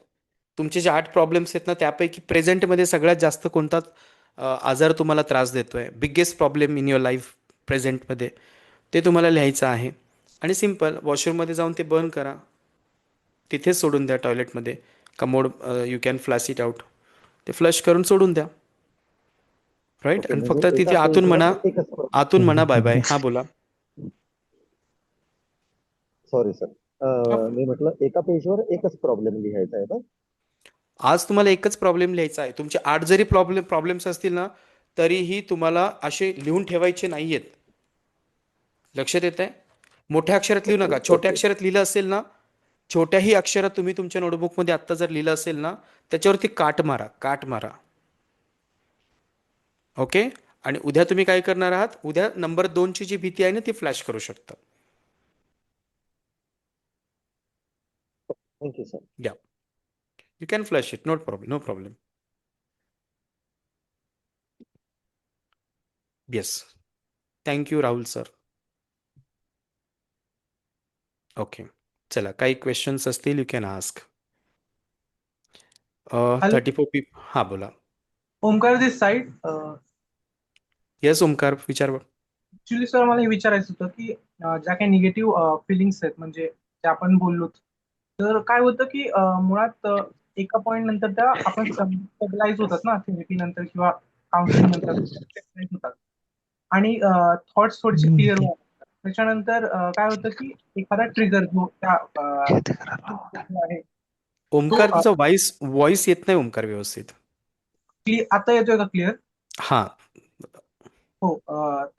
तुमचे जे 8 प्रॉब्लेम्स आहेत ना, त्यापैकी प्रेझेंटमध्ये सगळ्यात जास्त कोणता आजार तुम्हाला त्रास देतोय, biggest problem in your life प्रेझेंटमध्ये, ते तुम्हाला लिहायचं आहे. आणि सिम्पल वॉशरूममध्ये जाऊन ते बर्न करा, तिथेच सोडून द्या टॉयलेटमध्ये. Commode you can flash it out. ते फ्लश करून सोडून द्या. राईट.
ओके,
आणि
म्हणजे
फक्त तिथे
एका
आतून
पेजवर
म्हणा,
एकच
आतून म्हणा बाय बाय. हां बोला.
सॉरी सर, मी म्हटलं एका पेजवर एकच प्रॉब्लेम लिहायचा आहे का?
आज तुम्हाला एकच प्रॉब्लेम लिहायचा आहे. तुमचे 8 जरी प्रॉब्लेम्स असतील ना, तरीही तुम्हाला असे लिहून ठेवायचे नाही आहेत. लक्षात येत आहे? मोठ्या अक्षरात लिहू नका. छोट्या
ओके.
अक्षरात लिहिलं असेल ना, छोट्याही अक्षरात तुम्ही तुमच्या नोटबुकमध्ये आत्ता जर लिहिलं असेल ना, त्याच्यावरती काट मारा, काट मारा. ओके. आणि उद्या तुम्ही काय करणार आहात, उद्या नंबर 2ची जी भीती आहे ना, ती फ्लॅश करू शकता.
Thank you sir.
Yeah, you can flash it, no problem, no problem. Yes, thank you Rahul sir. Okay, चला काही क्वेश्चन्स असतील यू कॅन आस्क. 34 पीपल. हां बोला.
ओमकार दिस साईड.
येस ओमकार, विचार.
ऍक्च्युली सर मला हे विचारायचं होतं की ज्या काही निगेटिव्ह फिलिंग्स आहेत म्हणजे त्या आपण बोललो, तर काय होतं की मुळात एका पॉईंट नंतर त्या आपण स्टेबलाइज होतात ना थेरपी नंतर किंवा काउन्सिलिंग नंतर stabilize होतात आणि थॉट्स थोडेसे क्लिअर होतात. त्याच्यानंतर काय होतं की एखादा ट्रिगर जो त्या आहे
ओमकार
तो
तुझा व्हॉइस येत नाही ओमकार व्यवस्थित.
आता येतोय का क्लिअर?
हां.
हो.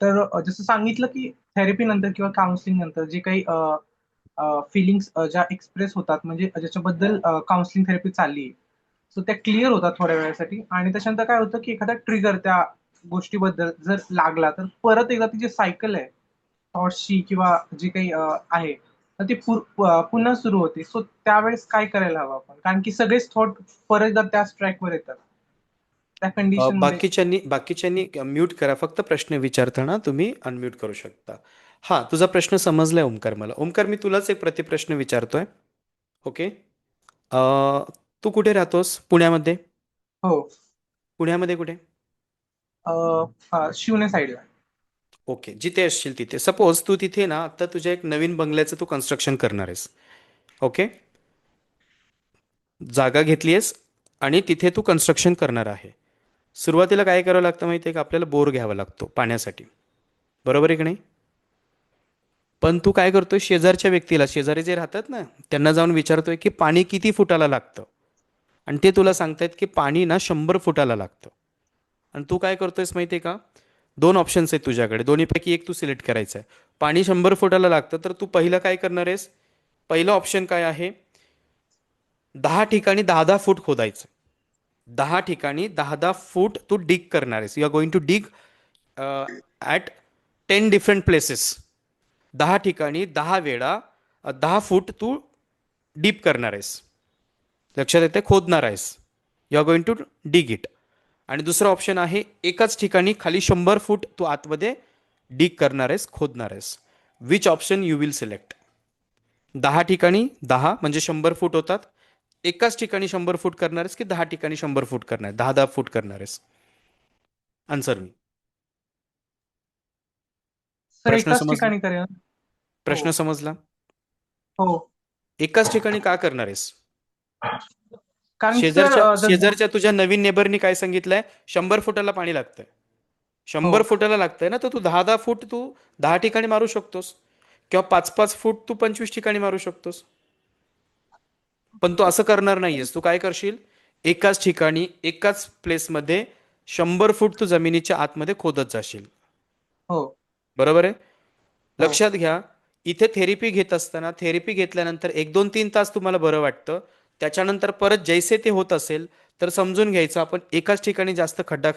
तर जसं सांगितलं की थेरपी नंतर किंवा काउन्सिलिंग नंतर जे काही फिलिंग्स ज्या एक्सप्रेस होतात म्हणजे ज्याच्याबद्दल काउन्सिलिंग थेरपी चालली सो त्या क्लिअर होतात थोड्या वेळासाठी आणि त्याच्यानंतर काय होतं की एखादा ट्रिगर त्या गोष्टीबद्दल जर लागला तर परत एकदा ती जी सायकल आहे थॉट्सची किंवा जी काही आहे तर ती पुन्हा सुरू होते. सो त्यावेळेस काय करायला हवं आपण, कारण की सगळेच थॉट परत एकदा त्याच ट्रॅकवर येतात त्या कंडिशन मध्ये.
बाकीच्यांनी म्यूट करा. फक्त प्रश्न विचारताना तुम्ही अनम्यूट करू शकता. हां, तुझा प्रश्न समजलाय ओमकार मला. ओमकार, मी तुलाच एक प्रतिप्रश्न विचारतोय. ओके. तू कुठे राहतोस? पुण्यामध्ये?
हो.
पुण्यामध्ये कुठे?
शिवने साईडला.
ओके, जिथे असशील तिथे. सपोज तू तिथे ना आता तुझ्या एक नवीन बंगल्याचं तू कन्स्ट्रक्शन करणार आहेस. ओके. जागा घेतली आहेस आणि तिथे तू कन्स्ट्रक्शन करणार आहे. सुरुवातीला काय करावं लागतं माहिती आहे का? आपल्याला बोर घ्यावा लागतो पाण्यासाठी. बरोबर आहे की नाही? पण तू काय करतोय, शेजारच्या व्यक्तीला, शेजारी जे राहतात ना, त्यांना जाऊन विचारतोय की पाणी किती फुटाला लागतं, आणि ते तुला सांगतायत की पाणी ना 100 फुटाला लागतं. आणि तू काय करतोयस माहितीये का, दोन ऑप्शन्स आहेत तुझ्याकडे, दोन्हीपैकी एक तू सिलेक्ट करायचं आहे. पाणी 100 फुटाला लागतं, तर तू पहिलं काय करणार आहेस, पहिलं ऑप्शन काय आहे, 10 ठिकाणी 10-10 फूट खोदायचं. 10 ठिकाणी 10-10 फूट तू डिग करणार आहेस. You are going to dig at 10 different places. 10 ठिकाणी 10 वेळा 10 फूट तू डीप करणार आहेस. लक्षात येते, खोदणार आहेस. You are going to dig it. आणि दुसरं ऑप्शन आहे, एकाच ठिकाणी खाली 100 फूट तू आतमध्ये डिग करणार आहेस, खोदणार आहेस. Which option you will select? 10 ठिकाणी 10 म्हणजे 100 फूट होतात. एकाच ठिकाणी 100 फूट करणार आहेस की 10 ठिकाणी 100 फूट करणार, 10-10 फूट करणार आहेस? आन्सर मी.
सर
प्रश्न
एकाच
समजला?
ठिकाणी करेल.
प्रश्न समजला?
हो,
एकाच ठिकाणी का करणार आहेस?
कारण की
शेजारच्या
सर जर
शेजारच्या तुझ्या नवीन नेबरनी काय सांगितलंय, 100 फुटाला पाणी लागतंय. 100 फुटाला लागतंय ना, तर तू 10-10 फूट तू 10 ठिकाणी मारू शकतोस, किंवा 5-5 फूट तू 25 ठिकाणी मारू शकतोस. पण तू असं करणार नाहीयेस. तू काय करशील, एकाच ठिकाणी एकाच प्लेसमध्ये 100 फूट तू जमिनीच्या आतमध्ये खोदत जाशील.
हो
बरोबर आहे?
हो
लक्षात घ्या, इथे थेरपी घेत असताना, थेरपी घेतल्यानंतर 1-2-3 तास तुम्हाला बरं वाटतं. त्याच्यानंतर परत जैसे ते होत असेल, तर समजून घ्यायचं आपण एकाच ठिकाणी जास्त खड्डा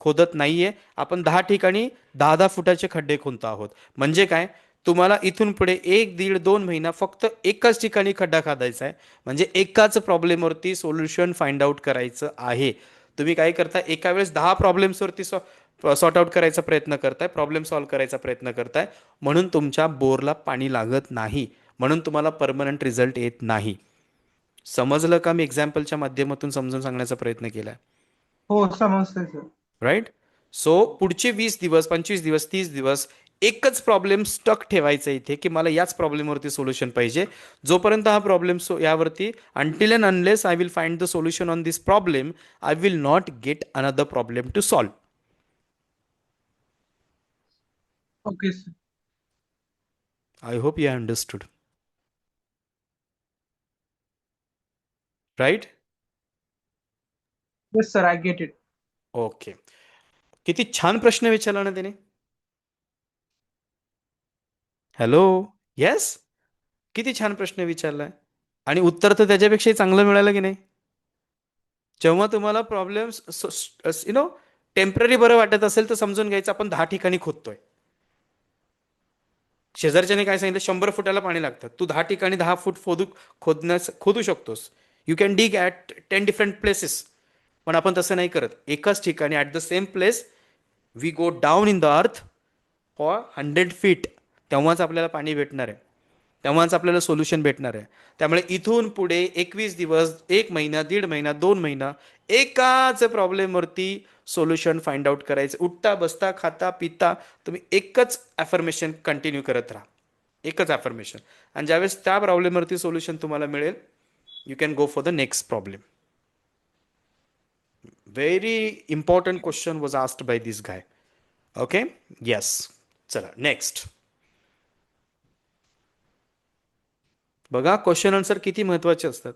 खोदत नाहीये. आपण 10 ठिकाणी 10-10 फुटाचे खड्डे खोदतो आहोत. म्हणजे काय, तुम्हाला इथून पुढे 1-1.5-2 महिना फक्त एकाच ठिकाणी खड्डा खोदायचा आहे. म्हणजे एकाच प्रॉब्लेमवरती सोल्युशन फाइंड आउट करायचं आहे. तुम्ही काय करता, एका वेळेस 10 प्रॉब्लेम्सवरती सॉर्ट आउट करायचा प्रयत्न करताय, प्रॉब्लेम सॉल्व्ह करायचा प्रयत्न करताय, म्हणून तुमच्या बोरला पाणी लागत नाही, म्हणून तुम्हाला परमनंट रिझल्ट येत नाही. समजलं का? मी एक्झाम्पलच्या माध्यमातून समजून सांगण्याचा प्रयत्न केलाय.
हो समजतंय सर.
राईट? सो पुढचे 20 दिवस, 25 दिवस, 30 दिवस एकच प्रॉब्लेम स्टक ठेवायचा इथे, की मला याच प्रॉब्लेमवरती सोल्युशन पाहिजे. जोपर्यंत हा प्रॉब्लेम यावरती, until and unless I will find the solution on this problem, I will not get another problem to solve.
Okay sir.
I hope you understood. Right?
Yes sir, I get it.
Okay. किती छान प्रश्न विचारला ना त्याने. Hello. Yes. किती छान प्रश्न विचारलाय, आणि उत्तर तर त्याच्यापेक्षाही चांगलं मिळालं की नाही. जेव्हा तुम्हाला प्रॉब्लेम्स टेम्पररी बरं वाटत असेल, तर समजून घ्यायचं आपण 10 ठिकाणी खोदतोय. शेजारच्याने काय सांगितलं, 100 फुटाला पाणी लागतं, तू 10 ठिकाणी 10 फूट खोदू शकतोस. You can dig at 10 different places. पण आपण तसं नाही करत. एकाच ठिकाणी at the same place we go down in the earth for 100 feet. तेव्हाच आपल्याला पाणी भेटणार आहे, तेव्हाच आपल्याला सोल्युशन भेटणार आहे. त्यामुळे इथून पुढे 21 दिवस, 1 महिना, 1.5 महिना, 2 महिना एकाच प्रॉब्लेमवरती सोल्युशन फाइंड आउट करायचं. उठता बसता खाता पिता तुम्ही एकच ॲफर्मेशन कंटिन्यू करत राहा, एकच ॲफर्मेशन. आणि ज्यावेळेस त्या प्रॉब्लेमवरती सोल्युशन तुम्हाला मिळेल, you can go for the next problem. Very important question was asked by this guy. Okay. Yes. चला नेक्स्ट बघा. क्वेश्चन आन्सर किती महत्वाचे असतात.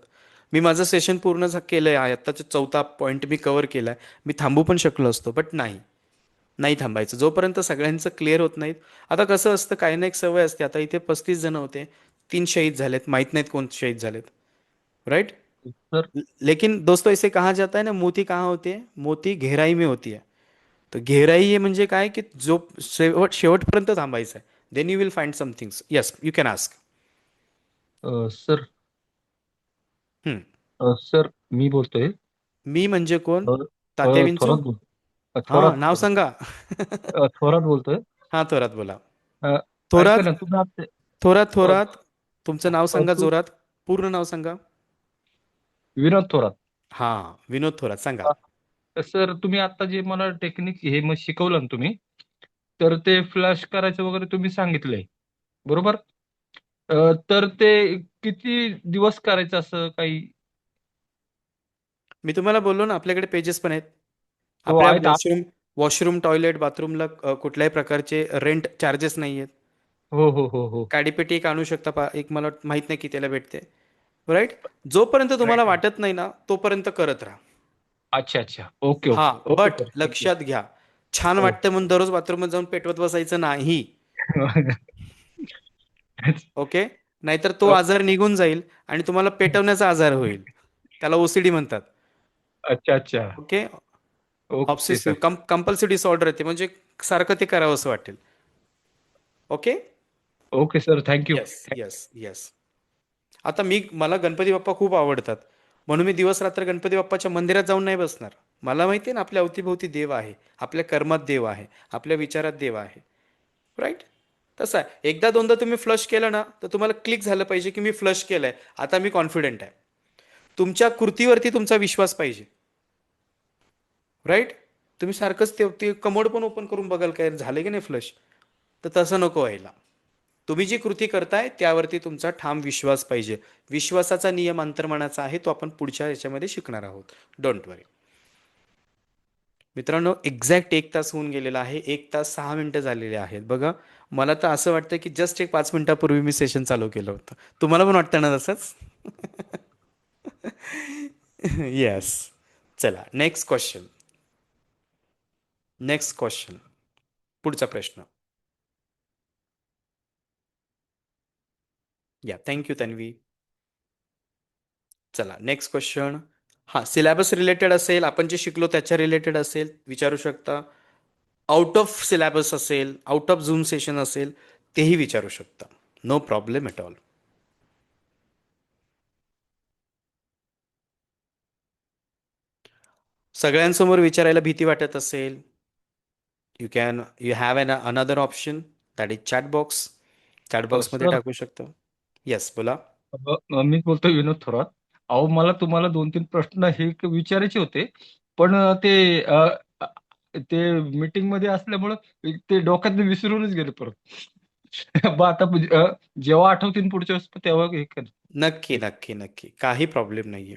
मी माझं सेशन पूर्ण केलंय आहे, आत्ताचा 4था पॉईंट मी कव्हर केलाय. मी थांबू पण शकलो असतो, बट नाही थांबायचं जोपर्यंत सगळ्यांचं क्लिअर होत नाहीत. आता कसं असतं, काही ना एक सवय असते. आता इथे 35 जण होते, 3 शहीद झालेत, माहित नाहीत कोण शहीद झालेत. राइट?
सर
लेकिन दोस्तों इसे कहा जाता है ना, मोती कहाँ होती है, मोती गहराई में होती है. तर गहराई हे म्हणजे काय, की जो शेवटपर्यंत थांबायचं आहे. Then you will find some things. Yes, you can ask.
Sir
hmm.
Sir मी बोलतोय.
मी म्हणजे कोण?
अ,
तात्या विंचू?
थोरात बोल
हा,
थोरात
नाव सांगा.
थोरात बोलतोय.
हा, थोरात बोला.
ऐका
थोरात
ना तुम्ही आता
थोरात तुमचं नाव सांगा
तू
जोरात. पूर्ण नाव सांगा.
विनोद थोरात.
हा, विनोद थोरात सांगा.
सर तुम्ही आता जे मला टेक्निक हे मग शिकवलं ना तुम्ही, तर ते फ्लॅश करायचं वगैरे तुम्ही सांगितलंय बरोबर. तर ते किती दिवस करायचं असं काही?
मी तुम्हाला बोललो ना, आपल्याकडे पेजेस पण आहेत.
हो
आपल्या
आहेत.
वॉशरूम टॉयलेट बाथरूमला कुठल्याही प्रकारचे रेंट चार्जेस नाही आहेत.
हो हो हो हो.
काडीपेटी एक आणू शकता एक मला माहित नाही की त्याला भेटते. राईट. जोपर्यंत तुम्हाला
राईट.
वाटत नाही ना तोपर्यंत करत राहा.
अच्छा अच्छा. ओके
हा,
okay okay
but
sir, thank you.
लक्षात घ्या, छान
हो.
वाटतं म्हणून दररोज बाथरूममध्ये जाऊन पेटवत बसायचं नाही. ओके. नाहीतर तो आजार निघून जाईल आणि तुम्हाला पेटवण्याचा आजार होईल. त्याला ओसीडी म्हणतात.
अच्छा अच्छा.
Okay.
Okay
obsessive
sir.
Compulsive disorder येते, म्हणजे सारखं ते करावं असं वाटेल. Okay.
Okay sir, thank you.
Yes yes yes. आता मला गणपती बाप्पा खूप आवडतात, म्हणून मी दिवस रात्र गणपती बाप्पाच्या मंदिरात जाऊन नाही बसणार. मला माहिती आहे ना आपल्या अवतीभोवती देव आहे, आपल्या कर्मात देव आहे, आपल्या विचारात देव आहे. राईट. तसं आहे. एकदा दोनदा तुम्ही फ्लश केलं ना तर तुम्हाला क्लिक झालं पाहिजे की मी फ्लश केलंय, आता मी कॉन्फिडेंट आहे. तुमच्या कृतीवरती तुमचा विश्वास पाहिजे. राईट. तुम्ही सारखंच ते कमोड पण ओपन करून बघाल काय झालं की नाही फ्लश, तर तसं नको व्हायला. तुम्ही जी कृती करताय त्यावरती तुमचा ठाम विश्वास पाहिजे. विश्वासाचा नियम अंतर्मनाचा आहे, तो आपण पुढच्या याच्यामध्ये शिकणार आहोत. डोंट वरी. मित्रांनो, एक्झॅक्ट 1 तास होऊन गेलेला आहे. 1 तास 6 मिनिटं झालेले आहेत. बघा, मला तर असं वाटतं की जस्ट एक 5 मिनिटापूर्वी मी सेशन चालू केलं होतं. तुम्हाला पण वाटतं ना तसंच? येस. चला, नेक्स्ट क्वेश्चन. Next question. पुढचा प्रश्न. या, थँक्यू तन्वी. चला, नेक्स्ट क्वेश्चन. हां, सिलेबस रिलेटेड असेल, आपण जे शिकलो त्याच्या रिलेटेड असेल, विचारू शकता. आउट ऑफ सिलेबस असेल, आउट ऑफ झूम सेशन असेल, तेही विचारू शकता. No problem at all. सगळ्यांसमोर विचारायला भीती वाटत असेल, you have another option, that is chat box. Chat बॉक्समध्ये
सर,
टाकू शकता. येस, बोला.
मी बोलतो विनोद थोरात. अहो, मला तुम्हाला 2-3 प्रश्न हे विचारायचे होते, पण ते मीटिंग मध्ये असल्यामुळं ते डोक्यात विसरूनच गेले परत. मग आता जेव्हा आठवतील पुढच्या वेळेस तेव्हा हे कर.
नक्की नक्की नक्की, काही प्रॉब्लेम नाहीये.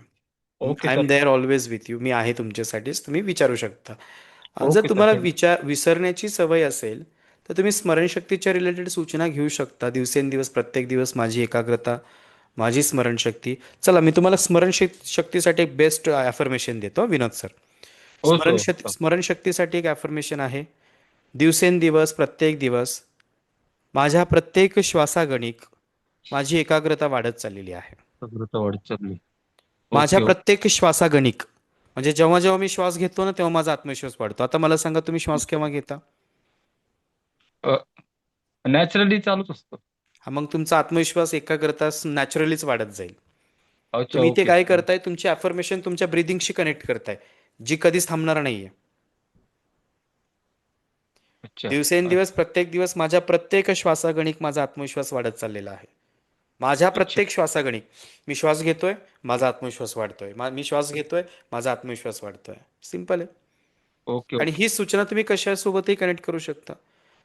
Okay
I am
sir.
There always with you. मी आहे तुमच्यासाठीच, तुम्ही विचारू शकता. जर
ओके सर,
तुम्हाला
थँक्यू.
विसरण्याची सवय असेल तर तुम्ही स्मरणशक्तीच्या रिलेटेड सूचना घेऊ शकता. दिवसेंदिवस प्रत्येक दिवस माझी एकाग्रता, माझी स्मरणशक्ती. चला, मी तुम्हाला स्मरणशक्तीसाठी एक बेस्ट ॲफर्मेशन देतो विनोद सर.
हो सर.
स्मरणशक्तीसाठी एक ॲफर्मेशन आहे. दिवसेंदिवस प्रत्येक दिवस माझ्या प्रत्येक श्वासागणिक माझी एकाग्रता वाढत चाललेली आहे.
सगळं वाढत चालली.
माझ्या
ओके ओके.
प्रत्येक श्वासागणिक, म्हणजे जेव्हा जेव्हा मी श्वास घेतो ना तेव्हा माझा आत्मविश्वास वाढतो. आता मला सांगा, तुम्ही श्वास केव्हा घेता?
नॅचरली चालूच असतं.
हा, मग तुमचा आत्मविश्वास, एकाग्रता नॅचरलीच वाढत जाईल.
अच्छा,
तुम्ही इथे
ओके.
काय करताय, तुमची अफर्मेशन तुमच्या ब्रिदिंगशी कनेक्ट करताय, जी कधीच थांबणार नाहीये.
अच्छा
दिवसेंदिवस प्रत्येक दिवस माझ्या प्रत्येक श्वासागणिक माझा आत्मविश्वास वाढत चाललेला आहे. माझ्या
अच्छा.
प्रत्येक श्वासागणिक, मी श्वास घेतोय, माझा आत्मविश्वास वाढतोय, मी श्वास घेतोय, माझा आत्मविश्वास वाढतोय. सिंपल आहे.
ओके
आणि
ओके.
ही सूचना तुम्ही कशासोबतही कनेक्ट करू शकता.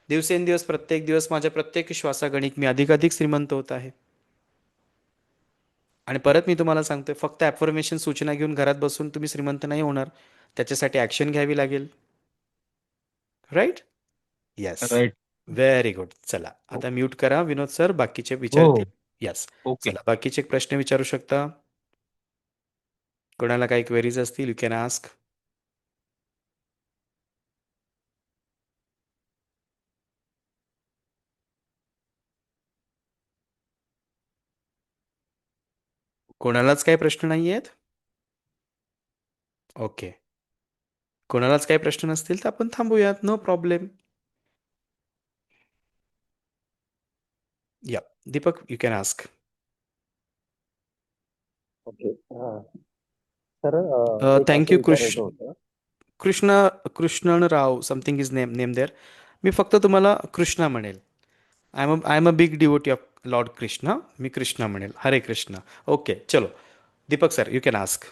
दिवसेंदिवस प्रत्येक दिवस माझ्या प्रत्येक श्वासागणिक मी अधिकाधिक श्रीमंत होत आहे. आणि परत मी तुम्हाला सांगतोय, फक्त ॲफर्मेशन सूचना घेऊन घरात बसून तुम्ही श्रीमंत नाही होणार. त्याच्यासाठी ॲक्शन घ्यावी लागेल. Right. Yes.
Right.
Very good. चला, आता म्यूट करा विनोद सर, बाकीचे
हो
विचारतील. येस.
ओके.
चला, बाकीचे प्रश्न विचारू शकता. कोणाला काही क्वेरीज असतील, यू कॅन आस्क. कोणालाच काही प्रश्न नाही आहेत? ओके. कोणालाच काही प्रश्न नसतील तर आपण थांबूयात. No problem. Yeah, Deepak, you can ask.
Okay. Sir, एक असं
थँक्यू
विचारायचं होतं.
Krishnarao something is name there. मी फक्त तुम्हाला कृष्णा म्हणेल. I am a big devotee of lord Krishna. मी कृष्णा म्हणेल. हरे कृष्णा. ओके, चलो Deepak sir, you can ask.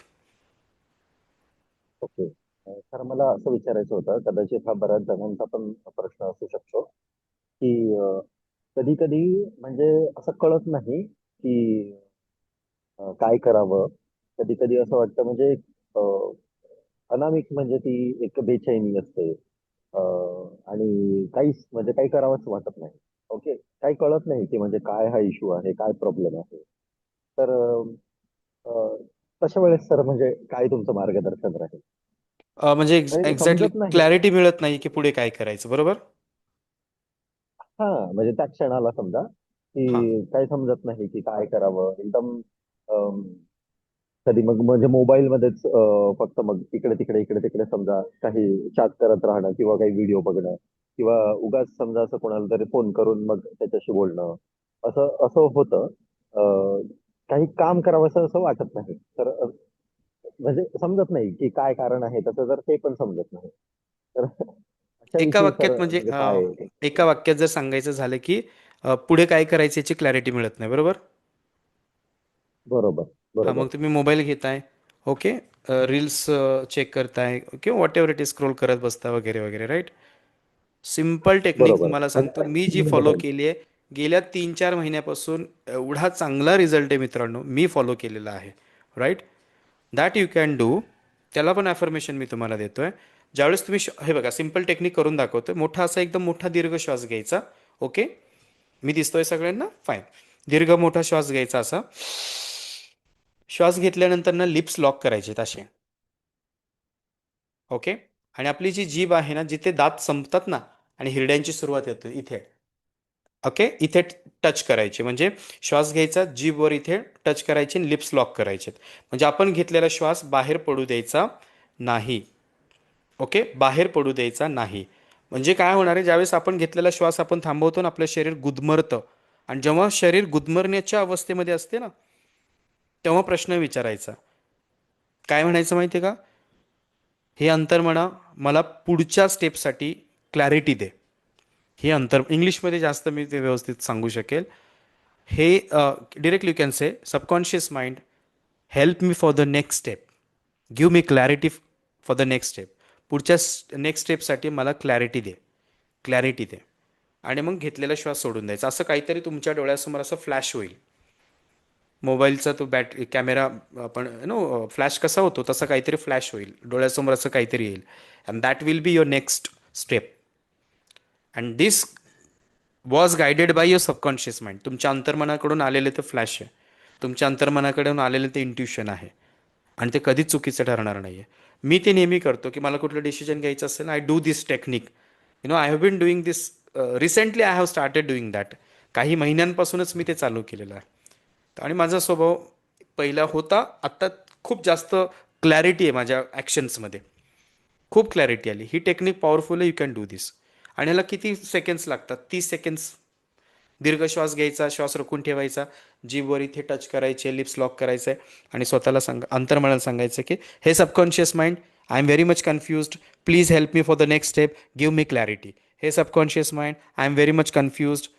Okay. Sir, मला असं विचारायचं होतं, कदाचित हा बऱ्याच जणांचा पण प्रश्न असू शकतो, की कधी कधी म्हणजे असं कळत नाही की काय करावं. कधी कधी असं वाटतं, म्हणजे अनामिक म्हणजे ती एक बेचैनी असते, आणि काहीच म्हणजे काही करावंच वाटत नाही. ओके, काही कळत नाही की म्हणजे काय हा इश्यू आहे, काय प्रॉब्लेम आहे. तर अ, तशा वेळेस सर म्हणजे काय तुमचं मार्गदर्शन राहील?
म्हणजे
म्हणजे
एक्झॅक्टली
समजत नाही.
क्लॅरिटी मिळत नाही की पुढे काय करायचं, बरोबर?
हा, म्हणजे त्या क्षणाला समजा
हां.
की काही समजत नाही की काय करावं एकदम. अम, कधी मग म्हणजे मोबाईल मध्येच फक्त मग इकडे तिकडे समजा काही चॅट करत राहणं किंवा काही व्हिडिओ बघणं किंवा उगाच समजा असं कोणाला तरी फोन करून मग त्याच्याशी बोलणं, असं असं होतं. काही काम करावं असं वाटत नाही तर म्हणजे समजत नाही की काय कारण आहे तसं, तर ते पण समजत नाही. तर अशा
एका
विषयी
वाक्यात
सर
म्हणजे
म्हणजे काय
एका वाक्यात जर सांगायचं झालं की पुढे काय करायचं याची क्लॅरिटी मिळत नाही, बरोबर?
बरोबर
हां,
बरोबर
मग तुम्ही मोबाईल घेताय, ओके, रील्स चेक करताय किंवा what ever it is, scroll करत बसता वगैरे वगैरे, राईट? सिम्पल टेक्निक
बरोबर
तुम्हाला सांगतो, मी जी फॉलो
म्हणजे
केली आहे गेल्या 3-4 महिन्यापासून, एवढा चांगला रिझल्ट आहे मित्रांनो, मी फॉलो केलेला आहे, right? That you can do. त्याला पण ॲफर्मेशन मी तुम्हाला देतोय. ज्यावेळेस तुम्ही हे बघा, सिम्पल टेक्निक करून दाखवतोय. मोठा असा एकदम मोठा दीर्घ श्वास घ्यायचा, ओके? मी दिसतोय सगळ्यांना? फाईन. दीर्घ मोठा श्वास घ्यायचा असा. श्वास घेतल्यानंतर ना लिप्स लॉक करायचे असे, ओके? आणि आपली जी जीभ आहे ना, जिथे दात संपतात ना आणि हिरड्यांची सुरुवात होते इथे, ओके, इथे टच करायचे. म्हणजे श्वास घ्यायचा, जीभवर इथे टच करायचे आणि लिप्स लॉक करायचे. म्हणजे आपण घेतलेला श्वास बाहेर पडू द्यायचा नाही, ओके? बाहेर पडू द्यायचा नाही. म्हणजे काय होणार आहे, ज्यावेळेस आपण घेतलेला श्वास आपण थांबवतो ना, आपलं शरीर गुदमरतं. आणि जेव्हा शरीर गुदमरण्याच्या अवस्थेमध्ये असते ना, तेव्हा प्रश्न विचारायचा, काय म्हणायचं माहिती आहे का? हे अंतर्मना, मला पुढच्या स्टेपसाठी क्लॅरिटी दे. हे इंग्लिशमध्ये जास्त मी ते व्यवस्थित सांगू शकेल. हे directly you can say, subconscious mind, help me for the next step, give me clarity for the next step. पुढच्या नेक्स्ट स्टेपसाठी मला क्लॅरिटी दे, क्लॅरिटी दे. आणि मग घेतलेला श्वास सोडून द्यायचा. असं काहीतरी तुमच्या डोळ्यासमोर असं फ्लॅश होईल. मोबाईलचा तो बॅटरी कॅमेरा, आपण नो फ्लॅश कसा होतो तसा काहीतरी फ्लॅश होईल डोळ्यासमोर, असं काहीतरी येईल. And that will be your next step. And this was guided by your subconscious mind. तुमच्या अंतर्मनाकडून आलेले ते फ्लॅश आहे, तुमच्या अंतर्मनाकडून आलेले ते इंट्युशन आहे, आणि ते कधीच चुकीचं ठरणार नाही आहे. मी ते नेहमी करतो की मला कुठलं डिसिजन घ्यायचं असेल, I do this technique. I have been doing this recently, I have started doing that. काही महिन्यांपासूनच मी ते चालू केलेलं आहे. आणि माझा स्वभाव पहिला होता, आत्ता खूप जास्त क्लॅरिटी आहे माझ्या ॲक्शन्समध्ये, खूप क्लॅरिटी आली. ही टेक्निक पॉवरफुल आहे, यू कॅन डू दिस. आणि ह्याला किती सेकंड्स लागतात? 30 सेकंड्स. दीर्घ श्वास घ्यायचा, श्वास रोखून ठेवायचा, जीभवर इथे टच करायचे, लिप्स लॉक करायचं आहे, आणि स्वतःला अंतर्मनाला सांगायचं की हे subconscious mind, I am very much confused, please help me for the next step, give me clarity. हे subconscious mind, I am very much confused,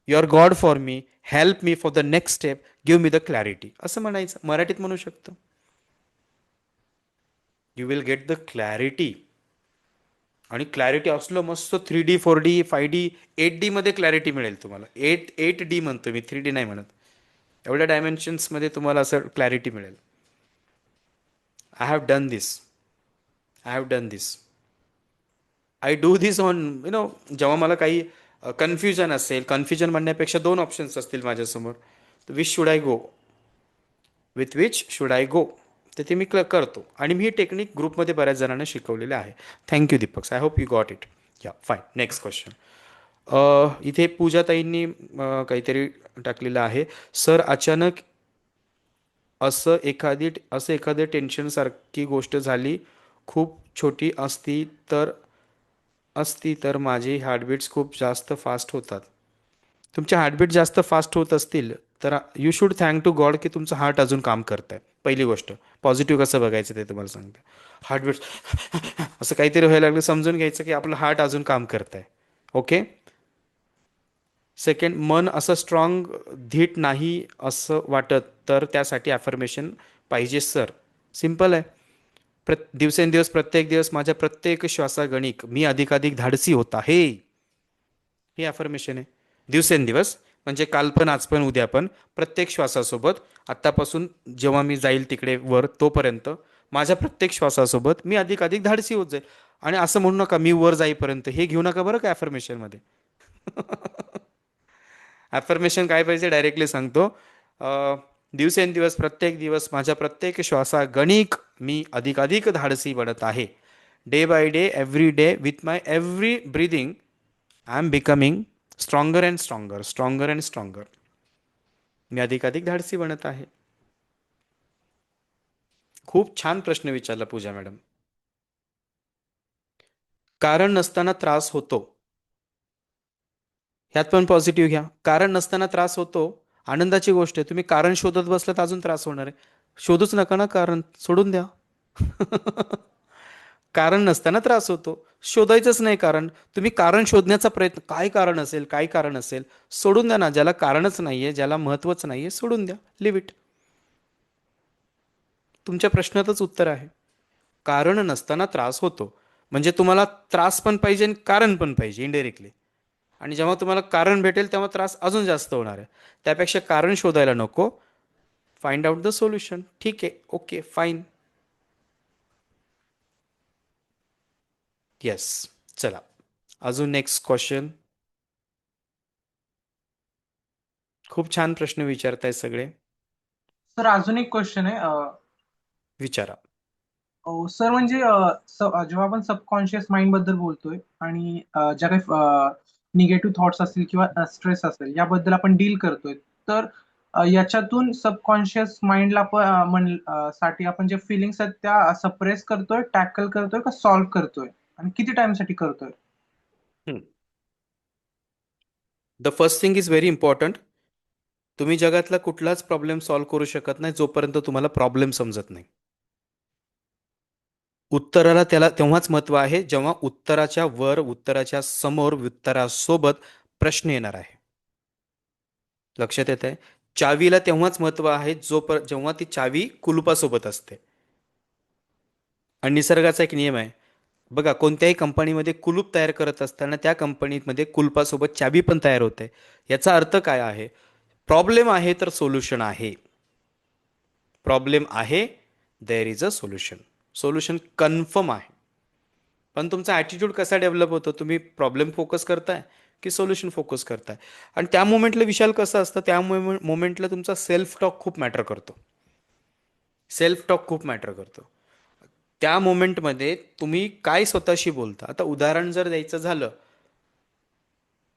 you are God for me, help me for the next step, give me the clarity. असं म्हणायचं, मराठीत म्हणू शकतो. You will get the clarity. आणि clarity असलं मस्त 3D 4D 5D 8D मध्ये clarity मिळेल तुम्हाला. 8D म्हणतो मी, 3D नाही म्हणत. एवढ्या डायमेन्शन्समध्ये तुम्हाला असं क्लॅरिटी मिळेल. I have done this, I have done this, I do this on जेव्हा मला काही कन्फ्युजन असेल, कन्फ्युजन म्हणण्यापेक्षा 2 ऑप्शन्स असतील माझ्यासमोर, which should I go, with which should I go, तर ते मी करतो. आणि मी ही टेक्निक ग्रुपमध्ये बऱ्याच जणांना शिकवलेले आहे. Thank you Deepak, I hope you got it. या फाईन. Next question. इथे पूजाताईंनी काहीतरी टाकलेलं आहे. सर, अचानक असं एखादी टेन्शनसारखी गोष्ट झाली, खूप छोटी असती तर माझे हार्टबीट्स खूप जास्त फास्ट होतात. तुमचे हार्टबीट जास्त फास्ट होत असतील तर you should thank to God की तुमचं हार्ट अजून काम करत आहे. पहिली गोष्ट, पॉझिटिव्ह कसं बघायचं ते तुम्हाला सांगते. हार्टबीट असं काहीतरी व्हायला लागलं, समजून घ्यायचं की आपलं हार्ट अजून काम करत आहे, ओके? सेकंड, मन असं स्ट्रॉंग धीट नाही असं वाटत तर त्यासाठी ॲफर्मेशन पाहिजे सर. सिम्पल आहे. दिवसेंदिवस, प्रत्येक दिवस माझ्या प्रत्येक श्वासागणिक मी अधिकाधिक धाडसी होत आहे, ही ॲफर्मेशन आहे. दिवसेंदिवस म्हणजे काल पण, आज पण, उद्या पण, प्रत्येक श्वासासोबत, आत्तापासून जेव्हा मी जाईल तिकडे वर तोपर्यंत, माझ्या प्रत्येक श्वासासोबत मी अधिकाधिक धाडसी होत जाईल. आणि असं म्हणू नका मी वर जाईपर्यंत, हे घेऊ नका बरं का ॲफर्मेशनमध्ये. ॲफर्मेशन काय पाहिजे डायरेक्टली सांगतो. दिवसेंदिवस प्रत्येक दिवस माझ्या प्रत्येक श्वासागणिक मी अधिकाधिक धाडसी बनत आहे. Day by day, every day, with my every breathing I am becoming stronger and stronger, stronger and stronger. मी अधिकाधिक धाडसी बनत आहे. खूप छान प्रश्न विचारला पूजा मॅडम. कारण नसताना त्रास होतो, ह्यात पण पॉझिटिव्ह घ्या. कारण नसताना त्रास होतो, आनंदाची गोष्ट आहे. तुम्ही कारण शोधत बसलं तर अजून त्रास होणार आहे. शोधूच नका ना कारण, सोडून द्या. कारण नसताना त्रास होतो, शोधायचंच नाही कारण. तुम्ही कारण शोधण्याचा प्रयत्न, काय कारण असेल, काय कारण असेल, सोडून द्या ना. ज्याला कारणच नाहीये, ज्याला महत्वच नाहीये, सोडून द्या. Leave it. तुमच्या प्रश्नातच उत्तर आहे. कारण नसताना त्रास होतो म्हणजे तुम्हाला त्रास पण पाहिजे आणि कारण पण पाहिजे इनडायरेक्टली. आणि जेव्हा तुम्हाला कारण भेटेल तेव्हा त्रास अजून जास्त होणार आहे. त्यापेक्षा कारण शोधायला नको, फाइंड आउट द सोल्युशन. ठीक आहे, ओके, फाईन. येस, चला अजून नेक्स्ट क्वेश्चन. खूप छान प्रश्न विचारताय सगळे,
सर अजून एक क्वेश्चन आहे.
विचारा.
सर म्हणजे जेव्हा आपण सबकॉन्शियस माइंड बद्दल बोलतोय आणि ज्या काही निगेटिव्ह थॉट्स असतील किंवा स्ट्रेस असेल याबद्दल आपण डील करतोय, तर याच्यातून सबकॉन्शियस माइंडला साठी आपण जे फिलिंग्स आहेत त्या सप्रेस करतोय, टॅकल करतोय का सॉल्व्ह करतोय आणि किती टाइम साठी करतोय?
The first thing is very important. तुम्ही जगातला कुठलाच प्रॉब्लेम सॉल्व्ह करू शकत नाही जोपर्यंत तुम्हाला प्रॉब्लेम समजत नाही. उत्तराला त्याला तेव्हाच महत्व आहे जेव्हा उत्तराच्या वर, उत्तराच्या समोर, उत्तरासोबत प्रश्न येणार आहे. लक्षात येत आहे? चावीला तेव्हाच महत्व आहे जेव्हा ती चावी कुलुपासोबत असते. आणि निसर्गाचा एक नियम आहे बघा, कोणत्याही कंपनीमध्ये कुलूप तयार करत असताना त्या कंपनीमध्ये कुलपासोबत चावी पण तयार होते. याचा अर्थ काय आहे? प्रॉब्लेम आहे तर सोल्युशन आहे. प्रॉब्लेम आहे, there is a solution. Solution confirm आहे. पण तुमचा ॲटिट्यूड कसा डेव्हलप होतो? तुम्ही प्रॉब्लेम फोकस करताय की सोल्युशन फोकस करताय? आणि त्या मोमेंटला विशाल कसं असतं, त्या मोमेंटला तुमचा सेल्फ टॉक खूप मॅटर करतो. सेल्फ टॉक खूप मॅटर करतो. त्या मोमेंटमध्ये तुम्ही काय स्वतःशी बोलता. आता उदाहरण जर द्यायचं झालं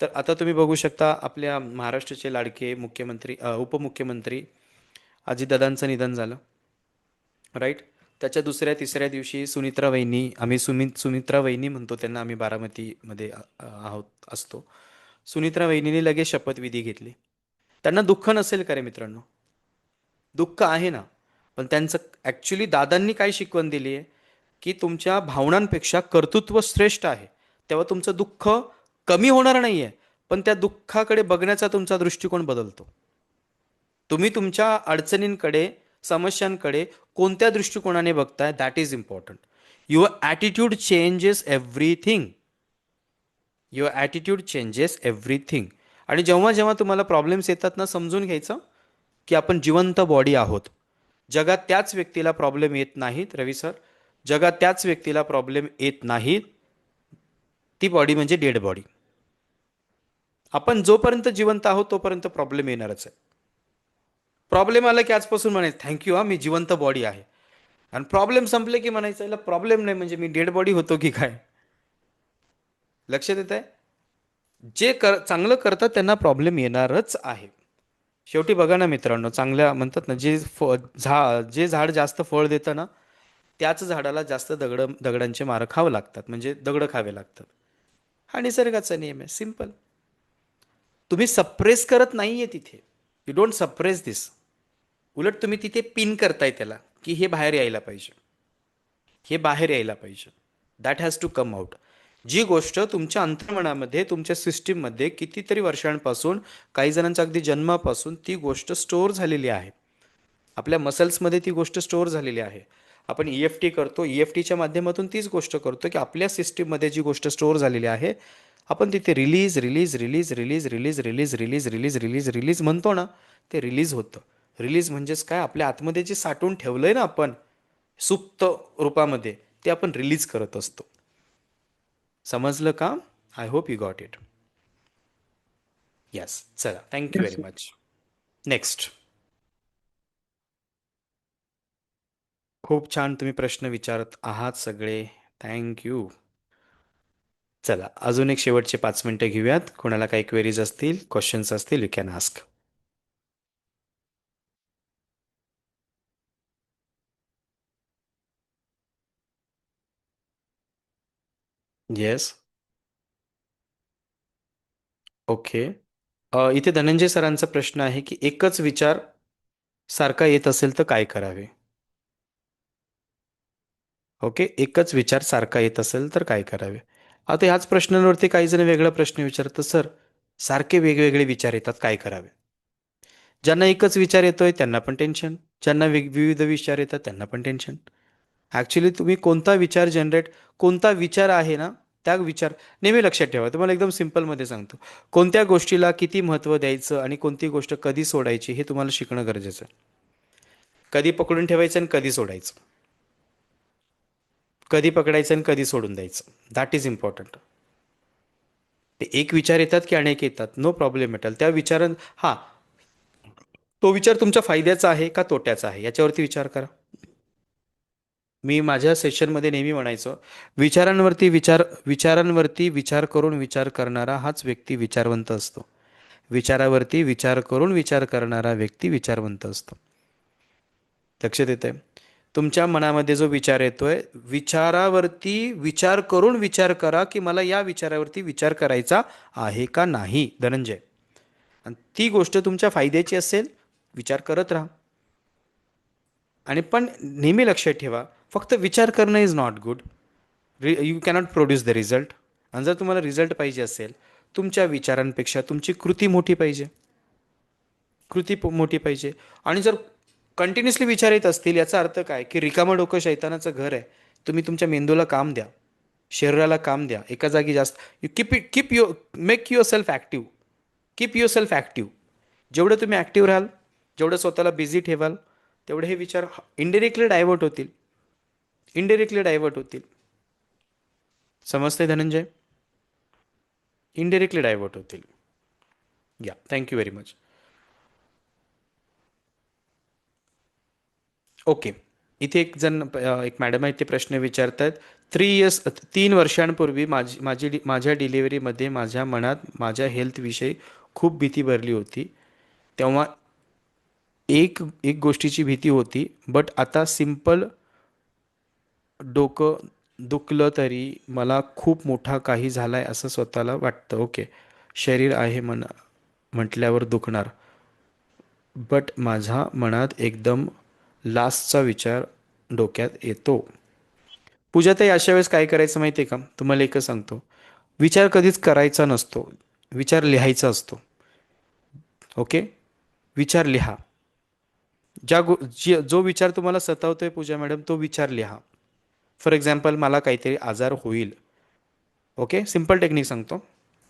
तर आता तुम्ही बघू शकता, आपल्या महाराष्ट्राचे लाडके मुख्यमंत्री, उपमुख्यमंत्री अजितदादांचं निधन झालं, राईट. त्याच्या दुसऱ्या तिसऱ्या दिवशी सुनित्रा वहिनी, आम्ही सुनित्रा वहिनी म्हणतो त्यांना, आम्ही बारामतीमध्ये असतो. सुनित्रा वहिनीने लगेच शपथविधी घेतली. त्यांना दुःख नसेल का रे मित्रांनो? दुःख आहे ना. पण त्यांचं ॲक्च्युली दादांनी काय शिकवण दिली आहे की तुमच्या भावनांपेक्षा कर्तृत्व श्रेष्ठ आहे. तेव्हा तुमचं दुःख कमी होणार नाही आहे, पण त्या दुःखाकडे बघण्याचा तुमचा दृष्टिकोन बदलतो. तुम्ही तुमच्या अडचणींकडे, समस्यांकडे कोणत्या दृष्टिकोनाने बघताय, that is important. Your attitude changes everything. Your attitude changes everything. आणि जेव्हा जेव्हा तुम्हाला प्रॉब्लेम्स येतात ना, समजून घ्यायचं की आपण जिवंत बॉडी आहोत. जगात त्याच व्यक्तीला प्रॉब्लेम येत नाहीत, रवी सर, जगात त्याच व्यक्तीला प्रॉब्लेम येत नाहीत. ती बॉडी म्हणजे डेड बॉडी. आपण जोपर्यंत जिवंत आहोत तोपर्यंत प्रॉब्लेम येणारच आहे. प्रॉब्लेम आला की आजपासून म्हणायचं थँक्यू, मी जिवंत बॉडी आहे. आणि प्रॉब्लेम संपले की म्हणायचं याला प्रॉब्लेम नाही, म्हणजे मी डेड बॉडी होतो की काय? लक्षात येत आहे? जे चांगलं करतात त्यांना प्रॉब्लेम येणारच आहे. शेवटी बघा ना मित्रांनो, चांगल्या म्हणतात ना, जे झाड जास्त फळ देतं ना, त्याच झाडाला जास्त दगडांचे मार खावं लागतात, म्हणजे दगड खावे लागतात. हा निसर्गाचा नियम आहे, सिंपल. तुम्ही सप्रेस करत नाहीये तिथे. यू डोंट सप्रेस दिस. उलट तुम्ही तिथे पिन करताय त्याला की हे बाहेर यायला पाहिजे, हे बाहेर यायला पाहिजे. That has to come out. जी गोष्ट तुमच्या अंतर्मनामध्ये, तुमच्या सिस्टीममध्ये कितीतरी वर्षांपासून, काही जणांचा अगदी जन्मापासून ती गोष्ट स्टोअर झालेली आहे. आपल्या मसल्समध्ये ती गोष्ट स्टोअर झालेली आहे. आपण EFT करतो, EFTच्या माध्यमातून तीच गोष्ट करतो की आपल्या सिस्टीममध्ये जी गोष्ट स्टोअर झालेली आहे, आपण तिथे release release release release release release release release release release म्हणतो ना, ते रिलीज होतं. रिलीज म्हणजेच काय? आपल्या आतमध्ये जे साठवून ठेवलंय ना आपण सुप्त रूपामध्ये, ते आपण रिलीज करत असतो. समजलं का? I hope you got it. Yes, चला, thank you
Yes,
very
sir.
Much. Next. खूप छान तुम्ही प्रश्न विचारत आहात सगळे. थँक्यू. चला, अजून एक शेवटचे 5 मिनिटं घेऊयात. कोणाला काही क्वेरीज असतील, क्वेश्चन्स असतील, you can ask. Yes. Okay. इथे धनंजय सरांचा प्रश्न आहे की एकच विचार सारखा येत असेल तर काय करावे? ओके, एकच विचार सारखा येत असेल तर काय करावे? आता ह्याच प्रश्नांवरती काही जण वेगळा प्रश्न विचारतात, सर सारखे वेगवेगळे विचार येतात, काय करावे? ज्यांना एकच विचार येतोय त्यांना पण टेन्शन, ज्यांना विविध विचार येतात त्यांना पण टेन्शन. ॲक्च्युली तुम्ही कोणता विचार आहे ना, त्या विचार नेहमी लक्षात ठेवा. तुम्हाला एकदम सिम्पलमध्ये सांगतो, कोणत्या गोष्टीला किती महत्त्व द्यायचं आणि कोणती गोष्ट कधी सोडायची हे तुम्हाला शिकणं गरजेचं आहे. कधी पकडून ठेवायचं आणि कधी सोडायचं, कधी पकडायचं आणि कधी सोडून द्यायचं, दॅट इज इम्पॉर्टंट. ते एक विचार येतात की अनेक येतात, नो प्रॉब्लेम एट ऑल. त्या हां, तो विचार तुमच्या फायद्याचा आहे का तोट्याचा आहे याच्यावरती विचार करा. मी माझ्या सेशनमध्ये नेहमी म्हणायचो, विचारांवरती विचार करून विचार करणारा हाच व्यक्ती विचारवंत असतो. विचारावरती विचार करून विचार करणारा व्यक्ती विचारवंत असतो. लक्षात येतंय? तुमच्या मनामध्ये जो विचार येतोय, विचारावरती विचार करून विचार करा की मला या विचारावरती विचार करायचा आहे का नाही, धनंजय. आणि ती गोष्ट तुमच्या फायद्याची असेल, विचार करत राहा. आणि पण नेहमी लक्षात ठेवा, फक्त विचार करणं is not good. You cannot produce the result. आणि जर तुम्हाला रिझल्ट पाहिजे असेल, तुमच्या विचारांपेक्षा तुमची कृती मोठी पाहिजे. मोठी पाहिजे. आणि जर कंटिन्युअसली विचार येत असतील, याचा अर्थ काय की रिकामं डोकं शैतानाचं घर आहे. तुम्ही तुमच्या मेंदूला काम द्या, शरीराला काम द्या. एका जागी जास्त make your self active. Keep your self active. जेवढं तुम्ही ॲक्टिव्ह राहाल, जेवढं स्वतःला बिझी ठेवाल, तेवढे हे विचार इनडिरेक्टली डायव्हर्ट होतील. समजते धनंजय? इनडिरेक्टली डायव्हर्ट होतील. या, थँक्यू व्हेरी मच. ओके, इथे एक मॅडम आहेत, ते प्रश्न विचारतात. 3 वर्षांपूर्वी माझ्या डिलिव्हरीमध्ये माझ्या मनात माझ्या हेल्थविषयी खूप भीती भरली होती. तेव्हा एक गोष्टीची भीती होती, बट आता सिंपल डोकं दुखलं तरी मला खूप मोठा काही झालाय असं स्वतःला वाटतं. ओके, शरीर आहे म्हटल्यावर दुखणार, बट माझ्या मनात एकदम लास्टचा विचार डोक्यात येतो. पूजाताई, अशा वेळेस काय करायचं माहिती आहे का? तुम्हाला एकच सांगतो, विचार कधीच करायचा नसतो, विचार लिहायचा असतो. ओके, विचार लिहा. जो विचार तुम्हाला सतावतोय पूजा मॅडम, तो विचार लिहा. फॉर एक्झाम्पल, मला काहीतरी आजार होईल. ओके, सिम्पल टेक्निक सांगतो,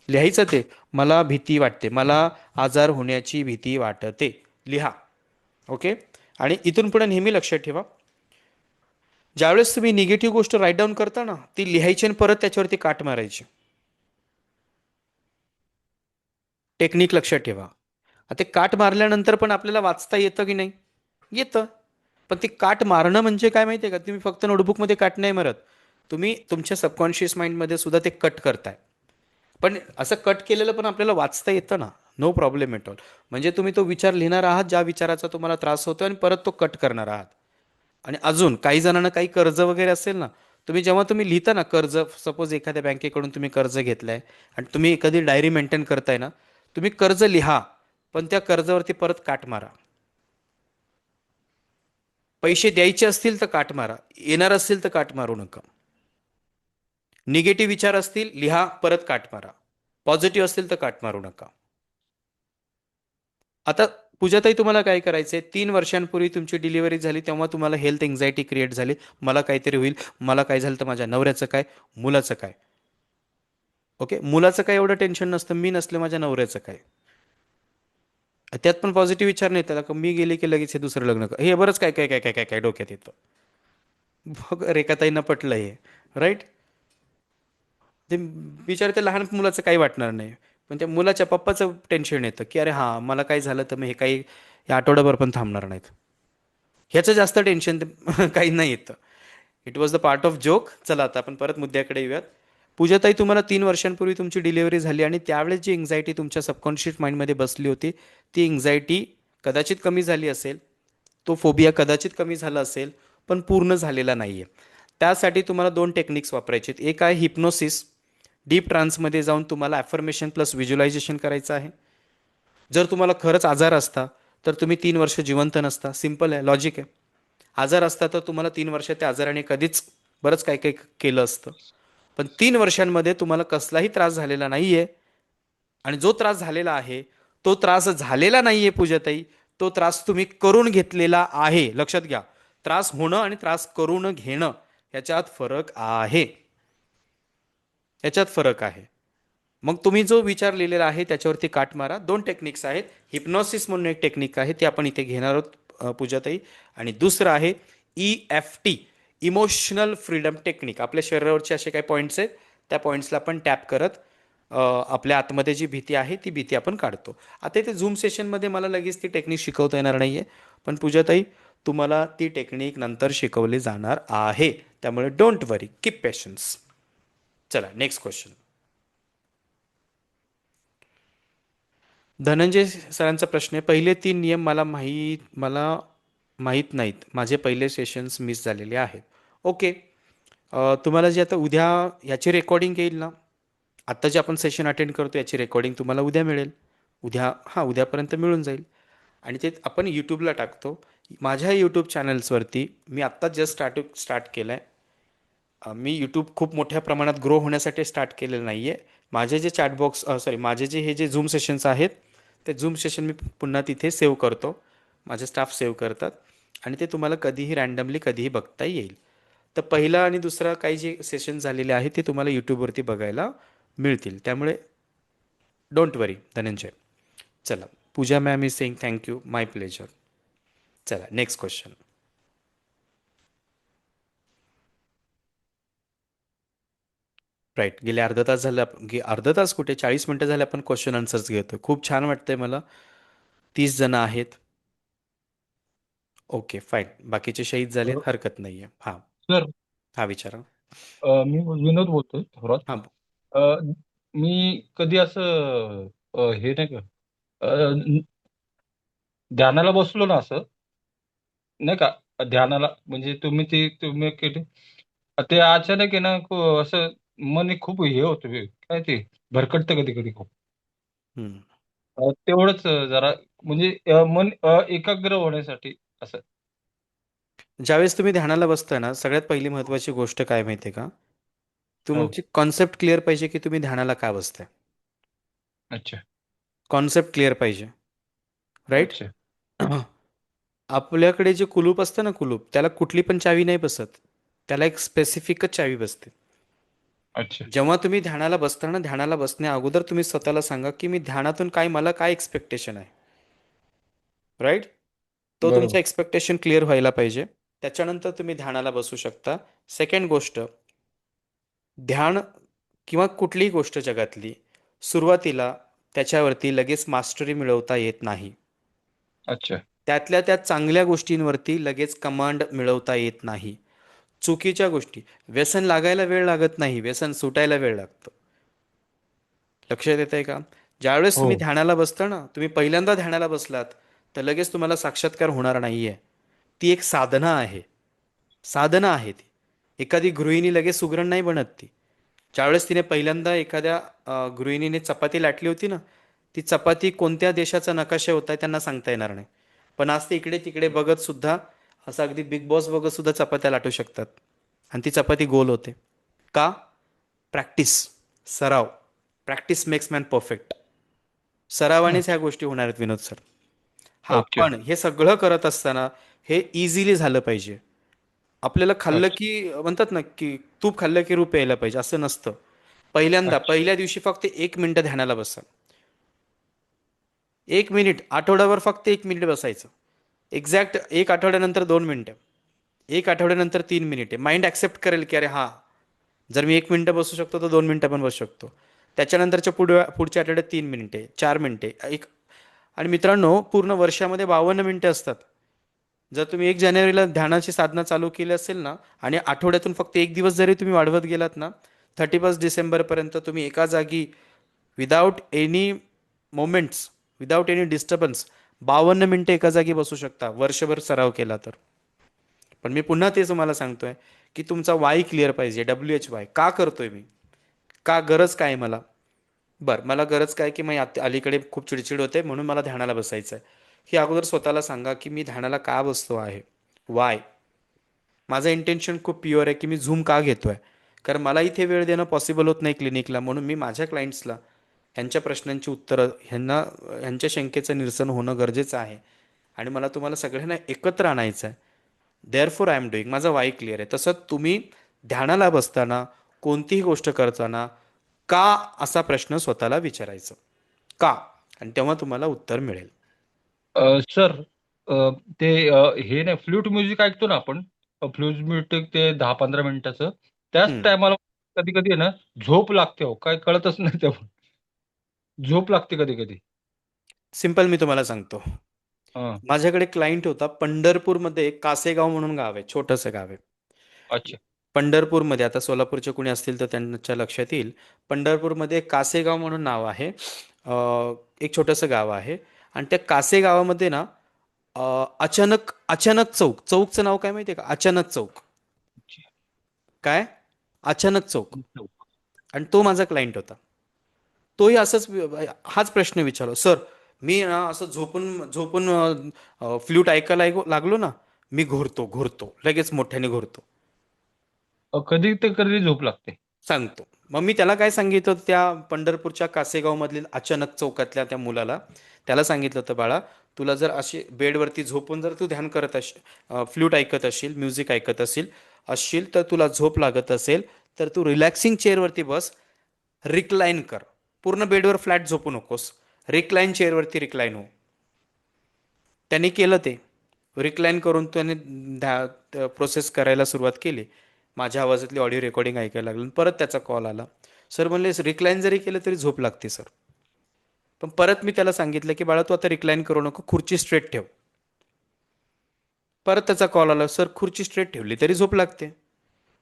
लिहायचं ते. मला भीती वाटते, मला आजार होण्याची भीती वाटते, लिहा. ओके, आणि इथून पुढे नेहमी लक्षात ठेवा, ज्यावेळेस तुम्ही निगेटिव्ह गोष्ट राईट डाऊन करता ना, ती लिहायची आणि परत त्याच्यावरती काट मारायची. टेक्निक लक्षात ठेवा. आता ते काट मारल्यानंतर पण आपल्याला वाचता येतं की नाही? येतं. पण ती काट मारणं म्हणजे काय माहिती आहे का? तुम्ही फक्त नोटबुकमध्ये काट नाही मारत, तुम्ही तुमच्या सबकॉन्शियस माइंडमध्ये सुद्धा ते कट करताय. पण असं कट केलेलं पण आपल्याला वाचता येतं ना, नो प्रॉब्लेम एट ऑल. म्हणजे तुम्ही तो विचार लिहिणार आहात, ज्या विचाराचा तुम्हाला त्रास होतो, आणि परत तो कट करणार आहात. आणि अजून काही जणांना काही कर्ज वगैरे असेल ना, जेव्हा तुम्ही लिहिता ना कर्ज, सपोज एखाद्या बँकेकडून तुम्ही कर्ज घेतलंय आणि तुम्ही एखादी डायरी मेंटेन करताय ना, तुम्ही कर्ज लिहा, पण त्या कर्जावरती परत काट मारा. पैसे द्यायचे असतील तर काट मारा, येणार असतील तर काट मारू नका. निगेटिव्ह विचार असतील, लिहा, परत काट मारा. पॉझिटिव्ह असतील तर काट मारू नका. आता पूजाताई, तुम्हाला काय करायचंय? 3 वर्षांपूर्वी तुमची डिलिव्हरी झाली, तेव्हा तुम्हाला हेल्थ एन्झायटी क्रिएट झाली. मला काहीतरी होईल, मला काय झालं तर माझ्या नवऱ्याचं काय, मुलाचं काय. ओके, मुलाचं काय एवढं टेन्शन नसतं, मी नसले माझ्या नवऱ्याचं काय. त्यात पण पॉझिटिव्ह विचार नाही त्याला, मी गेले की लगेच हे दुसरं लग्न कर, हे बरंच काय काय काय काय काय काय डोक्यात येतं. बघ, रेखाताईंना पटलं हे, राईट? ते बिचार, त्या लहान मुलाचं काही वाटणार नाही. पण त्या मुलाच्या पप्पाचं टेन्शन येतं की अरे हां मला काय झालं तर मग हे काही या आठवड्याभर पण थांबणार नाहीत. ह्याचं जास्त टेन्शन काही नाही येतं. It was the part of joke. चला आता आपण परत मुद्द्याकडे येऊयात. पूजाताई, तुम्हाला 3 वर्षांपूर्वी तुमची डिलिव्हरी झाली आणि त्यावेळेस जी एन्झायटी तुमच्या सबकॉन्शियस माइंडमध्ये बसली होती ती एन्झायटी कदाचित कमी झाली असेल, तो फोबिया कदाचित कमी झाला असेल, पण पूर्ण झालेला नाही आहे. त्यासाठी तुम्हाला 2 टेक्निक्स वापरायचे आहेत. एक आहे हिप्नोसिस. डीप ट्रान्समध्ये जाऊन तुम्हाला ॲफर्मेशन प्लस व्हिज्युअलायझेशन करायचं आहे. जर तुम्हाला खरंच आजार असता तर तुम्ही 3 वर्ष जिवंत नसता. सिम्पल आहे, लॉजिक आहे. आजार असता तर तुम्हाला 3 वर्ष त्या आजाराने कधीच बरंच काही काही केलं असतं. पण 3 वर्षांमध्ये तुम्हाला कसलाही त्रास झालेला नाही आहे. आणि जो त्रास झालेला आहे तो त्रास झालेला नाही आहे पूजाताई, तो त्रास तुम्ही करून घेतलेला आहे. लक्षात घ्या, त्रास होणं आणि त्रास करून घेणं याच्यात फरक आहे. याच्यात फरक आहे. मग तुम्ही जो विचार लिहिलेला आहे त्याच्यावरती काट मारा. 2 टेक्निक्स आहेत. हिप्नॉसिस म्हणून एक टेक्निक आहे, ते आपण इथे घेणार आहोत पूजाताई. आणि दुसरं आहे EFT, इमोशनल फ्रीडम टेक्निक. आपल्या शरीरावरचे असे काही पॉईंट्स आहेत, त्या पॉईंट्सला आपण टॅप करत आपल्या आतमध्ये जी भीती आहे ती भीती आपण काढतो. आता इथे झूम सेशनमध्ये मला लगेच ती टेक्निक शिकवता येणार नाही आहे, पण पूजाताई तुम्हाला ती टेक्निक नंतर शिकवली जाणार आहे. त्यामुळे डोंट वरी, कीप पेशन्स. चला नेक्स्ट क्वेश्चन. धनंजय सरांचा प्रश्न आहे, पहिले 3 नियम मला माहीत नाहीत. माझे पहिले सेशन्स मिस झालेले आहेत. ओके, तुम्हाला जे आता उद्या याची रेकॉर्डिंग येईल ना, आत्ता जे आपण सेशन अटेंड करतो याची रेकॉर्डिंग तुम्हाला उद्या मिळेल. उद्यापर्यंत मिळून जाईल. आणि ते आपण यूट्यूबला टाकतो. माझ्या यूट्यूब चॅनल्सवरती मी आत्ता जस्ट स्टार्ट केलं आहे. मी यूट्यूब खूप मोठ्या प्रमाणात ग्रो होण्यासाठी स्टार्ट केलेलं नाही आहे. माझे जे माझे जे हे जे झूम सेशन्स आहेत ते झूम सेशन मी पुन्हा तिथे सेव्ह करतो. माझे स्टाफ सेव्ह करतात आणि ते तुम्हाला कधीही रँडमली कधीही बघता येईल. तर पहिला आणि दुसरा काही जे सेशन झालेले आहेत ते तुम्हाला यूट्यूबवरती बघायला मिळतील. त्यामुळे डोंट वरी धनंजय. चला, Pooja ma'am is saying thank you, my pleasure. चला नेक्स्ट क्वेश्चन. राईट, गेले अर्धा तास झाले अर्धा तास कुठे 40 मिनटं झाले आपण क्वेश्चन आन्सर्स घेतो. खूप छान वाटतंय मला. 30 जण आहेत. ओके फाईन, बाकीचे शहीद झाले, हरकत नाही आहे. हां
सर,
हां विचारा.
मी विनोद बोलतोय थोरात.
हां
अ, मी कधी असं हे नाही का अ, ध्यानाला बसलो ना असं नाही का, ध्यानाला म्हणजे तुम्ही केले ते अचानक आहे ना असं मन एक खूप हे होतं काय ते भरकटतं कधी कधी खूप.
हम्म.
तेवढंच जरा म्हणजे मन एकाग्र होण्यासाठी असं.
ज्यावेळेस तुम्ही ध्यानाला बसताय ना, सगळ्यात पहिली महत्त्वाची गोष्ट काय माहिती आहे का,
हो.
तुमची कॉन्सेप्ट क्लिअर पाहिजे की तुम्ही ध्यानाला का बसताय.
अच्छा
कॉन्सेप्ट क्लिअर पाहिजे, राईट.
अच्छा
आपल्याकडे जे कुलूप असतं ना, कुलूप त्याला कुठली पण चावी नाही बसत, त्याला एक स्पेसिफिकच चावी बसते.
अच्छा
जेव्हा तुम्ही ध्यानाला बसताना, ध्यानाला बसण्या अगोदर तुम्ही स्वतःला सांगा की मी ध्यानातून मला काय एक्सपेक्टेशन आहे, राईट. तो
बरोबर.
तुमचा एक्सपेक्टेशन क्लिअर व्हायला पाहिजे. त्याच्यानंतर तुम्ही ध्यानाला बसू शकता. सेकंड गोष्ट, ध्यान किंवा कुठलीही गोष्ट जगातली सुरुवातीला त्याच्यावरती लगेच मास्टरी मिळवता येत नाही.
अच्छा
त्यातल्या त्या चांगल्या गोष्टींवरती लगेच कमांड मिळवता येत नाही. चुकीच्या गोष्टी, व्यसन लागायला वेळ लागत नाही, व्यसन सुटायला वेळ लागतं. लक्षात येत आहे का. ज्यावेळेस
हो
तुम्ही ध्यानाला बसता ना, तुम्ही पहिल्यांदा ध्यानाला बसलात तर लगेच तुम्हाला साक्षात्कार होणार नाहीये. ती एक साधना आहे, साधना आहे ती. एखादी गृहिणी लगेच सुगरण नाही बनत ती. ज्यावेळेस तिने पहिल्यांदा एखाद्या गृहिणीने चपाती लाटली होती ना, ती चपाती कोणत्या देशाचा नकाशा होता आहे त्यांना सांगता येणार नाही, पण आज ते इकडे तिकडे बघत सुद्धा, असं अगदी बिग बॉस बघत सुद्धा चपात्या लाटू शकतात आणि ती चपाती गोल होते. का. प्रॅक्टिस, सराव. Practice makes man perfect. सरावानेच ह्या गोष्टी होणार आहेत विनोद सर. हा,
ओके
पण हे सगळं करत असताना हे इझिली झालं पाहिजे. आपल्याला खाल्लं
अच्छा
की म्हणतात ना की तूप खाल्लं की रूप यायला पाहिजे, असं नसतं.
अच्छा
पहिल्या दिवशी फक्त 1 मिनिट ध्यानाला बसा. 1 मिनिट, आठवड्यावर फक्त 1 मिनिट बसायचं. एक्झॅक्ट 1 आठवड्यानंतर 2 मिनिटं, 1 आठवड्यानंतर 3 मिनिटे. माइंड ॲक्सेप्ट करेल की अरे हां, जर मी 1 मिनिटं बसू शकतो तर 2 मिनिटं पण बसू शकतो. त्याच्यानंतरच्या पुढच्या आठवड्यात 3 मिनिटे, 4 मिनिटे एक. आणि मित्रांनो, पूर्ण वर्षामध्ये 52 मिनिटे असतात. जर तुम्ही 1 जानेवारीला ध्यानाची साधना चालू केली असेल ना, आणि आठवड्यातून फक्त 1 दिवस जरी तुम्ही वाढवत गेलात ना, 31 डिसेंबरपर्यंत तुम्ही एका जागी without any moments, without any disturbance 52 मिनिटे एका जागी बसू शकता, वर्षभर सराव केला तर. पण मी पुन्हा तेच तुम्हाला सांगतोय की तुमचा वाय क्लिअर पाहिजे. WHY का करतोय मी, का गरज काय मला. बरं, मला गरज काय की मी अलीकडे खूप चिडचिड होते म्हणून मला ध्यानाला बसायचं आहे. हे अगोदर स्वतःला सांगा की मी ध्यानाला का बसतो आहे, वाय. माझं इंटेन्शन खूप प्युअर आहे की मी झूम का घेतोय, कारण मला इथे वेळ देणं पॉसिबल होत नाही क्लिनिकला. म्हणून मी माझ्या क्लायंट्सला ह्यांच्या प्रश्नांची उत्तरं, ह्यांच्या शंकेचं निरसन होणं गरजेचं आहे. आणि मला तुम्हाला सगळ्यांना एकत्र आणायचं आहे. Therefore I am doing. माझा वाय क्लिअर आहे. तसंच तुम्ही ध्यानाला बसताना, कोणतीही गोष्ट करताना का असा प्रश्न स्वतःला विचारायचा, का, आणि तेव्हा तुम्हाला उत्तर मिळेल.
सर, ते हे नाही, फ्लूट म्युझिक ऐकतो ना आपण, फ्लूट म्युझिक ते 10-15 मिनिटाचं, त्याच
हम्म.
टायमाला कधी कधी आहे ना झोप लागते. हो, काय कळतच नाही तेव्हा झोप लागते कधी कधी.
सिंपल मी तुम्हाला सांगतो.
हा,
माझ्याकडे क्लायंट होता पंढरपूरमध्ये, कासेगाव म्हणून गाव आहे, छोटंसं गाव आहे.
अच्छा.
पंढरपूरमध्ये, आता सोलापूरचे कोणी असतील तर त्यांच्या लक्षात येईल, पंढरपूरमध्ये कासेगाव म्हणून नाव आहे. एक छोटंसं गाव आहे. आणि त्या कासे गावामध्ये ना अचानक अचानक चौकचं नाव काय माहिती आहे का, अचानक चौक. काय, अचानक चौक. आणि तो माझा क्लायंट होता. तोही असंच हाच प्रश्न विचारलो, सर मी ना असं झोपून झोपून फ्लूट ऐकायला लागलो ना, मी घोरतो लगेच मोठ्याने घोरतो.
कधी ते कधी झोप लागते.
सांगतो. मग मी त्याला काय सांगितलं, त्या पंढरपूरच्या कासेगाव मधील अचानक चौकातल्या त्या मुलाला, त्याला सांगितलं होतं, बाळा तुला जर अशी बेडवरती झोपून जर तू ध्यान करत असशील, फ्लूट ऐकत असशील, म्युझिक ऐकत असशील तर तुला झोप लागत असेल तर तू रिलॅक्सिंग चेअरवरती बस, रिक्लाइन कर. पूर्ण बेडवर फ्लॅट झोपू नकोस, रिक्लाइन चेअरवरती रिक्लाइन हो. त्यांनी केलं ते. रिक्लाइन करून त्याने प्रोसेस करायला सुरुवात केली. माझ्या आवाजातली ऑडिओ रेकॉर्डिंग ऐकायला लागलं. परत त्याचा कॉल आला, सर म्हणले रिक्लाइन जरी केलं तरी झोप लागते सर. पण परत मी त्याला सांगितलं की बाळा तू आता रिक्लाइन करू नको, खुर्ची स्ट्रेट ठेव. परत त्याचा कॉल आला, सर खुर्ची स्ट्रेट ठेवली तरी झोप लागते.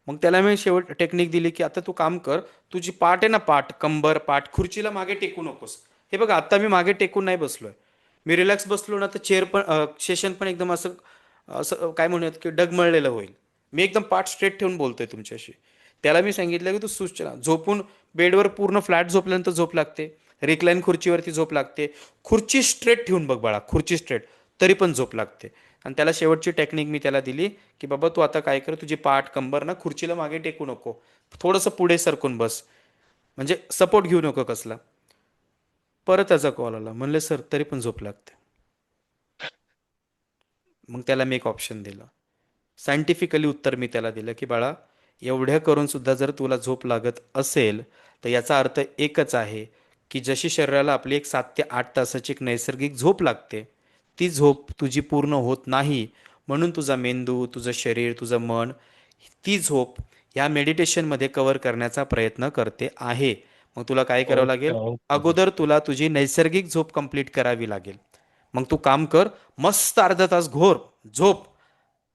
मग त्याला मी शेवट टेक्निक दिली की आता तू काम कर, तुझी पाठ आहे ना, कंबर पाठ, खुर्चीला मागे टेकू नकोस. हे बघा, आता मी मागे टेकून नाही बसलोय, मी रिलॅक्स बसलो ना तर चेअर पण सेशन पण एकदम असं असं काय म्हणूयात की डगमळलेलं होईल. मी एकदम पाठ स्ट्रेट ठेवून बोलतोय तुमच्याशी. त्याला मी सांगितलं की तू सूचना, झोपून बेडवर पूर्ण फ्लॅट झोपल्यानंतर झोप लागते, रिक्लाइन खुर्चीवरती झोप लागते, खुर्ची स्ट्रेट ठेवून बघ बाळा, खुर्ची स्ट्रेट, तरी पण झोप लागते. आणि त्याला शेवटची टेक्निक मी त्याला दिली की बाबा तू आता काय कर, तुझी पाठ कंबर ना खुर्चीला मागे टेकू नको, थोडंसं पुढे सरकून बस, म्हणजे सपोर्ट घेऊ नको कसला. परत त्याचा कॉल आला, म्हणले सर तरी पण झोप लागते. मग त्याला मी एक ऑप्शन दिलं, सायंटिफिकली उत्तर मी त्याला दिलं की बाळा एवढ्या करून सुद्धा जर तुला झोप लागत असेल तर याचा अर्थ एकच आहे की जशी शरीराला आपली एक 7 ते 8 तासाची एक नैसर्गिक झोप लागते, ती झोप तुझी पूर्ण होत नाही. म्हणून तुझा मेंदू, तुझं शरीर, तुझं मन ती झोप ह्या मेडिटेशनमध्ये कव्हर करण्याचा प्रयत्न करते आहे. मग तुला काय करावं लागेल, अगोदर तुला तुझी नैसर्गिक झोप कंप्लीट करावी लागेल. मग तू काम कर, मस्त अर्धा तास घोर झोप,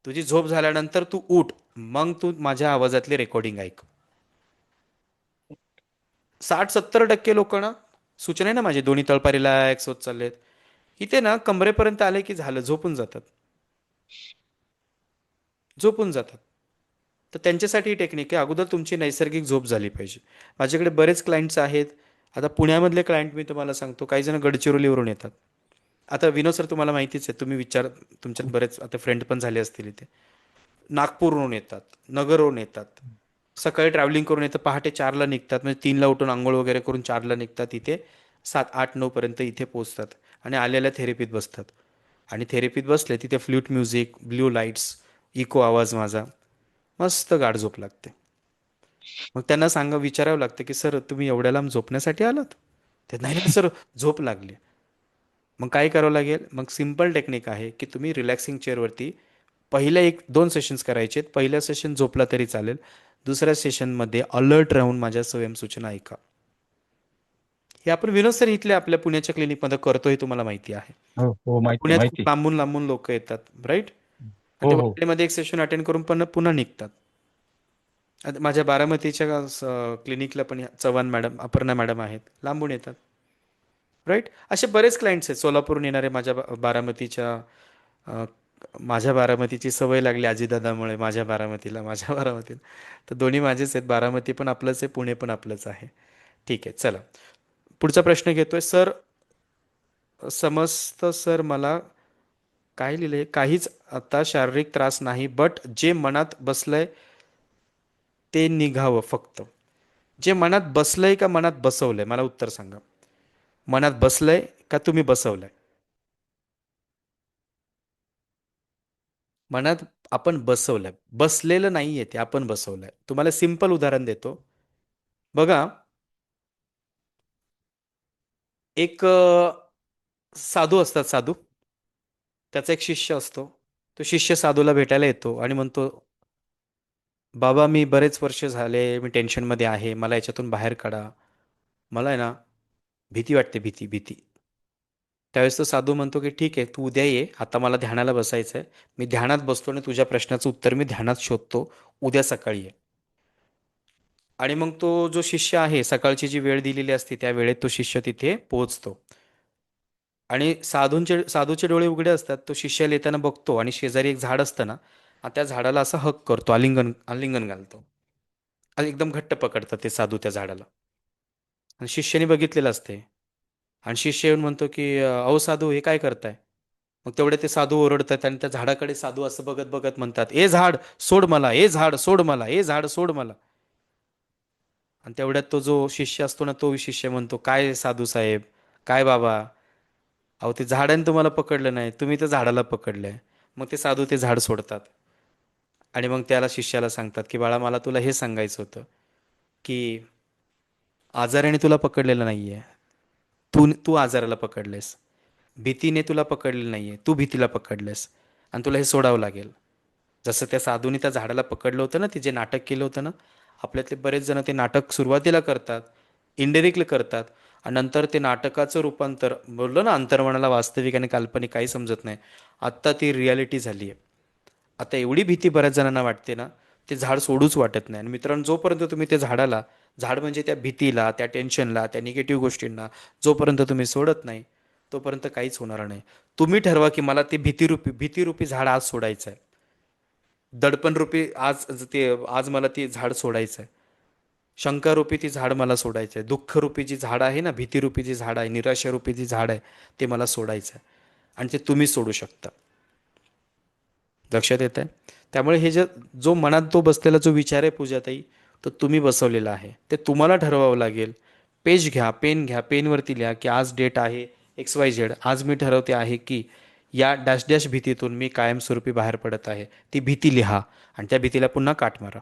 तुझी झोप झाल्यानंतर तू उठ, मग तू माझ्या आवाजातली रेकॉर्डिंग ऐक. 60-70% लोकांना सूचना आहे ना माझे, दोन्ही तळपारी रिलॅक्स होत चाललेत, इथे ना कमरेपर्यंत आले की झालं, झोपून जातात. तर त्यांच्यासाठी ही टेक्निक आहे, अगोदर तुमची नैसर्गिक झोप झाली पाहिजे. माझ्याकडे बरेच क्लायंट्स आहेत. आता पुण्यामधले क्लायंट मी तुम्हाला सांगतो, काही जण गडचिरोलीवरून येतात. आता विनोद सर तुम्हाला माहितीच आहे, तुम्ही तुमच्यात बरेच आता फ्रेंड पण झाले असतील इथे. नागपूरवरून येतात, नगरवरून येतात, सकाळी ट्रॅव्हलिंग करून येतात, पहाटे 4ला निघतात, म्हणजे 3ला उठून आंघोळ वगैरे करून 4ला निघतात, इथे 7-8-9 पर्यंत इथे पोहोचतात आणि आलेल्या थेरपीत बसतात. आणि थेरपीत बसले तिथे flute music, blue lights, echo आवाज माझा, मस्त गाढ झोप लागते. मग त्यांना विचारावं लागतं की सर तुम्ही एवढ्या लांब झोपण्यासाठी आलात, ते नाही सर झोप लागली. मग काय करावं लागेल, मग सिंपल टेक्निक आहे की तुम्ही रिलॅक्सिंग चेअरवरती पहिल्या 1-2 सेशन्स करायचे. पहिल्या सेशन झोपला तरी चालेल, दुसऱ्या सेशनमध्ये अलर्ट राहून माझ्या स्वयंसूचना ऐका. हे आपण विनोद सर इथले आपल्या पुण्याच्या क्लिनिकमध्ये करतो हे तुम्हाला माहिती आहे.
हो हो माहिती
पुण्यात
माहिती.
खूप लांबून लांबून लोक येतात, राईट? आणि
हो
ते
हो
मध्ये एक सेशन अटेंड करून पण पुन्हा निघतात. आता माझ्या बारामतीच्या क्लिनिकला पण चव्हाण मॅडम, अपर्णा मॅडम आहेत, लांबून येतात, राईट? असे बरेच क्लायंट्स आहेत सोलापूरहून येणारे माझ्या बारामतीच्या. अ, माझ्या बारामतीची सवय लागली अजितदादामुळे माझ्या बारामतीला. तर दोन्ही माझेच आहेत, बारामती पण आपलंच आहे, पुणे पण आपलंच आहे. ठीक आहे, चला पुढचा प्रश्न घेतोय. सर समजतं सर, मला काय लिहिलंय, काहीच आता शारीरिक त्रास नाही, बट जे मनात बसलंय ते निघावं फक्त. जे मनात बसलंय का मनात बसवलंय, मला उत्तर सांगा. मनात बसलंय का तुम्ही बसवलंय? मनात आपण बसवलंय, बसलेलं नाहीये ते, आपण बसवलंय. तुम्हाला सिंपल उदाहरण देतो बघा. एक साधू असतात, साधू, त्याचा एक शिष्य असतो. तो शिष्य साधूला भेटायला येतो आणि म्हणतो, बाबा मी बरेच वर्ष झाले मी टेन्शनमध्ये आहे, मला याच्यातून बाहेर काढा, मला आहे ना भीती वाटते, भीती भीती. त्यावेळेस तो साधू म्हणतो की ठीक आहे, तू उद्या ये, आता मला ध्यानाला बसायचं आहे, मी ध्यानात बसतो आणि तुझ्या प्रश्नाचं उत्तर मी ध्यानात शोधतो, उद्या सकाळी ये. आणि मग तो जो शिष्य आहे, सकाळची जी वेळ दिलेली असते त्या वेळेत तो शिष्य तिथे पोहोचतो. आणि साधूचे डोळे उघडे असतात. तो शिष्याला येताना बघतो आणि शेजारी एक झाड असतं ना, त्या झाडाला असं हक करतो, आलिंगन आलिंगन घालतो आणि एकदम घट्ट पकडतात ते साधू त्या झाडाला. आणि शिष्याने बघितलेलं असते. आणि शिष्य येऊन म्हणतो की अहो साधू, हे काय करताय? मग तेवढे ते साधू ओरडतात आणि त्या झाडाकडे साधू असं बघत बघत म्हणतात, ए झाड सोड मला, ए झाड सोड मला, ए झाड सोड मला. आणि तेवढ्यात तो जो शिष्य असतो ना, तो शिष्य म्हणतो, काय साधू साहेब, काय बाबा, अहो ते झाडाने तुम्हाला पकडलं नाही, तुम्ही त्या झाडाला पकडलंय. मग ते साधू ते झाड सोडतात आणि मग त्याला शिष्याला सांगतात की बाळा, मला तुला हे सांगायचं होतं की आजाराने तुला पकडलेलं नाहीये, तू तू आजाराला पकडलेस. भीतीने तुला पकडलेलं नाहीये, तू भीतीला पकडलेस. आणि तुला हे सोडावं लागेल. जसं त्या साधूने त्या झाडाला पकडलं होतं ना, ते जे नाटक केलं होतं ना, आपल्यातले बरेच जण ते नाटक सुरुवातीला करतात, इनडायरेक्टली करतात, आणि नंतर ते नाटकाचं रूपांतर, बोललो ना अंतर्मनाला वास्तविक आणि काल्पनिक काही समजत नाही, आत्ता ती रियालिटी झाली आहे. आता एवढी भीती बऱ्याच जणांना वाटते ना, ते झाड सोडूच वाटत नाही. आणि मित्रांनो, जोपर्यंत तुम्ही त्या झाडाला, झाड म्हणजे त्या भीतीला, त्या टेन्शनला, त्या निगेटिव्ह गोष्टींना जोपर्यंत तुम्ही सोडत नाही, तोपर्यंत काहीच होणार नाही. तुम्ही ठरवा की मला ते भीतीरूपी झाड आज सोडायचं आहे. दडपणरूपी आज मला ती झाड सोडायचं आहे. शंकारूपी ती झाड मला सोडायचं आहे. दुःखरूपी जी झाड आहे ना, भीतीरूपी जी झाड आहे, निराशारूपी जी झाड आहे, ते मला सोडायचं आहे. आणि ते तुम्ही सोडू शकता. लक्षात येत आहे? त्यामुळे हे जो मनात जो बसलेला जो विचार आहे पूजाताई, तो तुम्ही बसवलेला आहे, ते तुम्हाला ठरवावं लागेल. पेज घ्या, पेन घ्या, पेनवरती लिहा की आज डेट आहे XYZ, आज मी ठरवते आहे की या डॅश डॅश भीतीतून मी कायमस्वरूपी बाहेर पडत आहे. ती भीती लिहा आणि त्या भीतीला पुन्हा काट मारा.